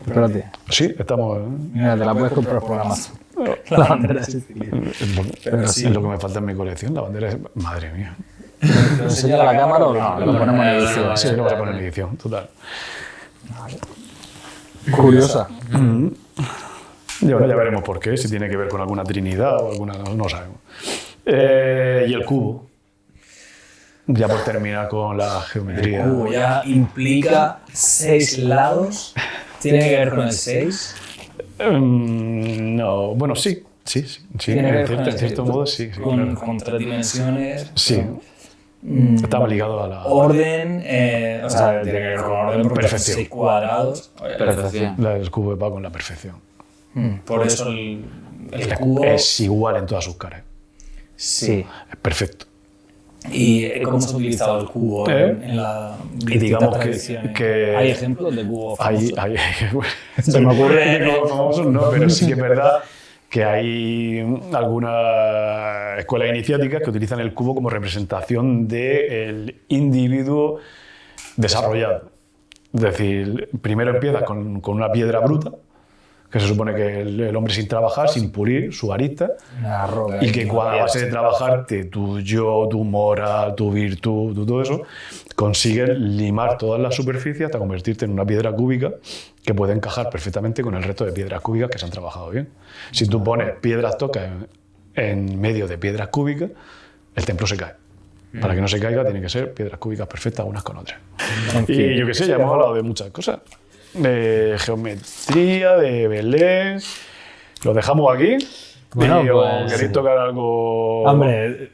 A: Espérate.
C: Sí, estamos...
A: Mira, te la puedes comprar por Amazon. La bandera de Sicilia.
C: Es lo que me falta en mi colección, la bandera de... Madre mía.
A: ¿Lo enseña la cámara o no? Lo ponemos en edición.
C: Sí, lo vamos a poner en edición, total.
A: Curiosa.
C: Y ahora ya veremos por qué, si tiene que ver con alguna trinidad o alguna... no sabemos. Y el cubo. Ya por terminar con la geometría.
A: El cubo ya implica 6 lados. ¿Tiene que ver con el 6?
C: No, bueno, sí. En cierto modo, sí.
A: Con 3 dimensiones.
C: Sí. Estaba ligado a la...
A: Orden, o sea, tiene que ver con orden porque
C: Perfección.
A: 6 cuadrados.
B: Perfección.
C: El cubo va con la perfección.
A: Por eso el cubo...
C: Es igual en todas sus caras.
A: Sí.
C: Es perfecto.
A: ¿Y cómo se ha utilizado el cubo en la
C: Y digamos
A: tradiciones?
C: que
A: ¿Hay ejemplos de cubo famosos?
C: Se me ocurre cubos famosos, no, pero sí que es verdad que hay algunas escuelas iniciáticas que utilizan el cubo como representación del individuo desarrollado. Es decir, primero empiezas con una piedra bruta, que se supone que el hombre sin trabajar, sin pulir su arista, y que cuando a base de trabajarte tu yo, tu moral, tu virtud, todo eso, consigues limar todas las superficies hasta convertirte en una piedra cúbica que puede encajar perfectamente con el resto de piedras cúbicas que se han trabajado bien. Si tú pones piedras tocas en medio de piedras cúbicas, el templo se cae. Para que no se caiga, tienen que ser piedras cúbicas perfectas unas con otras. Y yo qué sé, ya hemos hablado de muchas cosas. De geometría, de Belén. ¿Lo dejamos aquí?
B: Bueno,
C: ¿O queréis tocar algo?
A: Hombre,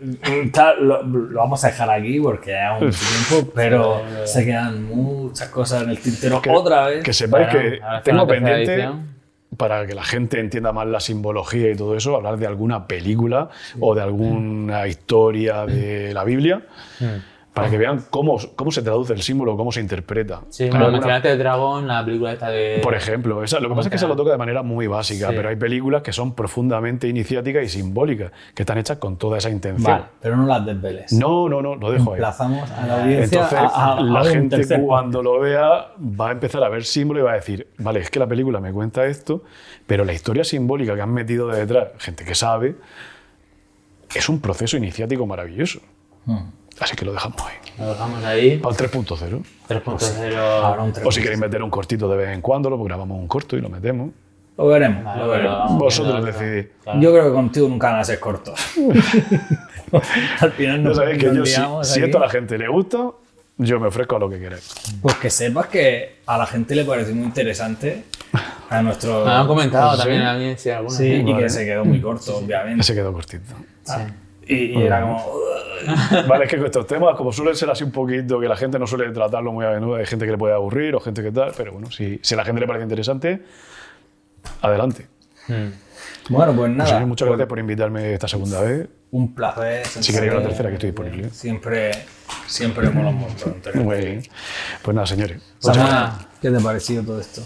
A: lo vamos a dejar aquí porque es un tiempo, pero se quedan muchas cosas en el tintero otra vez.
C: Que sepáis que tengo pendiente,
B: edición.
C: para que la gente entienda más la simbología y todo eso, hablar de alguna película o de alguna historia de la Biblia. Para que vean cómo se traduce el símbolo, cómo se interpreta.
B: Sí, bueno, mencionaste el dragón, la película esta de...
C: Por ejemplo, lo que pasa es que se lo toca de manera muy básica, pero hay películas que son profundamente iniciáticas y simbólicas, que están hechas con toda esa intención.
A: Vale, pero no las desveles.
C: No, lo dejo ahí.
A: Emplazamos a la audiencia.
C: Entonces, la gente cuando lo vea va a empezar a ver símbolo y va a decir, vale, es que la película me cuenta esto, pero la historia simbólica que han metido de detrás, gente que sabe, es un proceso iniciático maravilloso. Así que lo dejamos ahí.
B: Lo dejamos ahí.
C: Para el 3.0.
B: 3.0.
C: O si queréis meter un cortito de vez en cuando, lo grabamos un corto y lo metemos.
A: Lo veremos,
B: Vale,
A: lo veremos.
C: Vosotros decidís.
B: Claro.
A: Yo creo que contigo nunca van a ser cortos. Al final
C: Ya
A: nos,
C: sabéis que
A: nos
C: yo,
A: liamos
C: si
A: aquí.
C: esto a la gente le gusta, yo me ofrezco a lo que queráis.
A: Pues que sepas que a la gente le parece muy interesante a nuestro...
B: Me han comentado
C: Pues
B: también
C: sí.
B: a mí, sí, algunos.
A: Sí, y
C: Vale.
A: que se quedó muy corto, obviamente.
C: Se quedó cortito.
A: Y era como...
C: Vale, es que con estos temas, como suelen ser así un poquito, que la gente no suele tratarlo muy a menudo, hay gente que le puede aburrir o gente que tal, pero bueno, si a la gente le parece interesante, adelante.
A: Bueno, pues
C: Pues,
A: nada.
C: señor, muchas gracias por invitarme esta segunda vez.
A: Un placer.
C: Si queréis una tercera, que estoy disponible.
A: Siempre mola un montón.
C: Muy bien. Pues nada, señores.
B: Pues nada,
A: ¿Qué te ha parecido todo esto?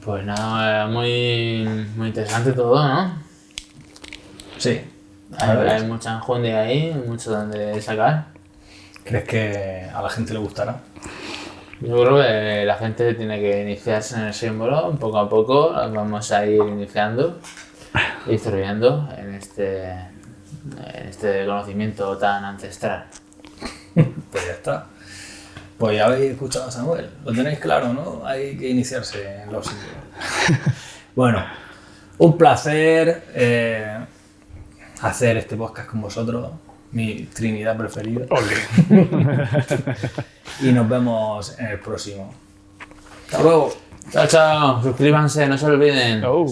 B: pues nada, muy, muy interesante todo, ¿no?
A: Sí.
B: Hay mucha enjundia ahí, mucho donde sacar.
A: ¿Crees que a la gente le gustará?
B: Yo creo que la gente tiene que iniciarse en el símbolo, poco a poco nos vamos a ir iniciando y instruyendo en este conocimiento tan ancestral.
A: Pues ya está. Pues ya habéis escuchado a Samuel. Lo tenéis claro, ¿no? Hay que iniciarse en los símbolos. Bueno, un placer hacer este podcast con vosotros. Mi Trinidad preferida.
C: Ole.
A: Y nos vemos en el próximo. Hasta luego.
B: Chao, chao, suscríbanse, no se olviden.
C: Oh.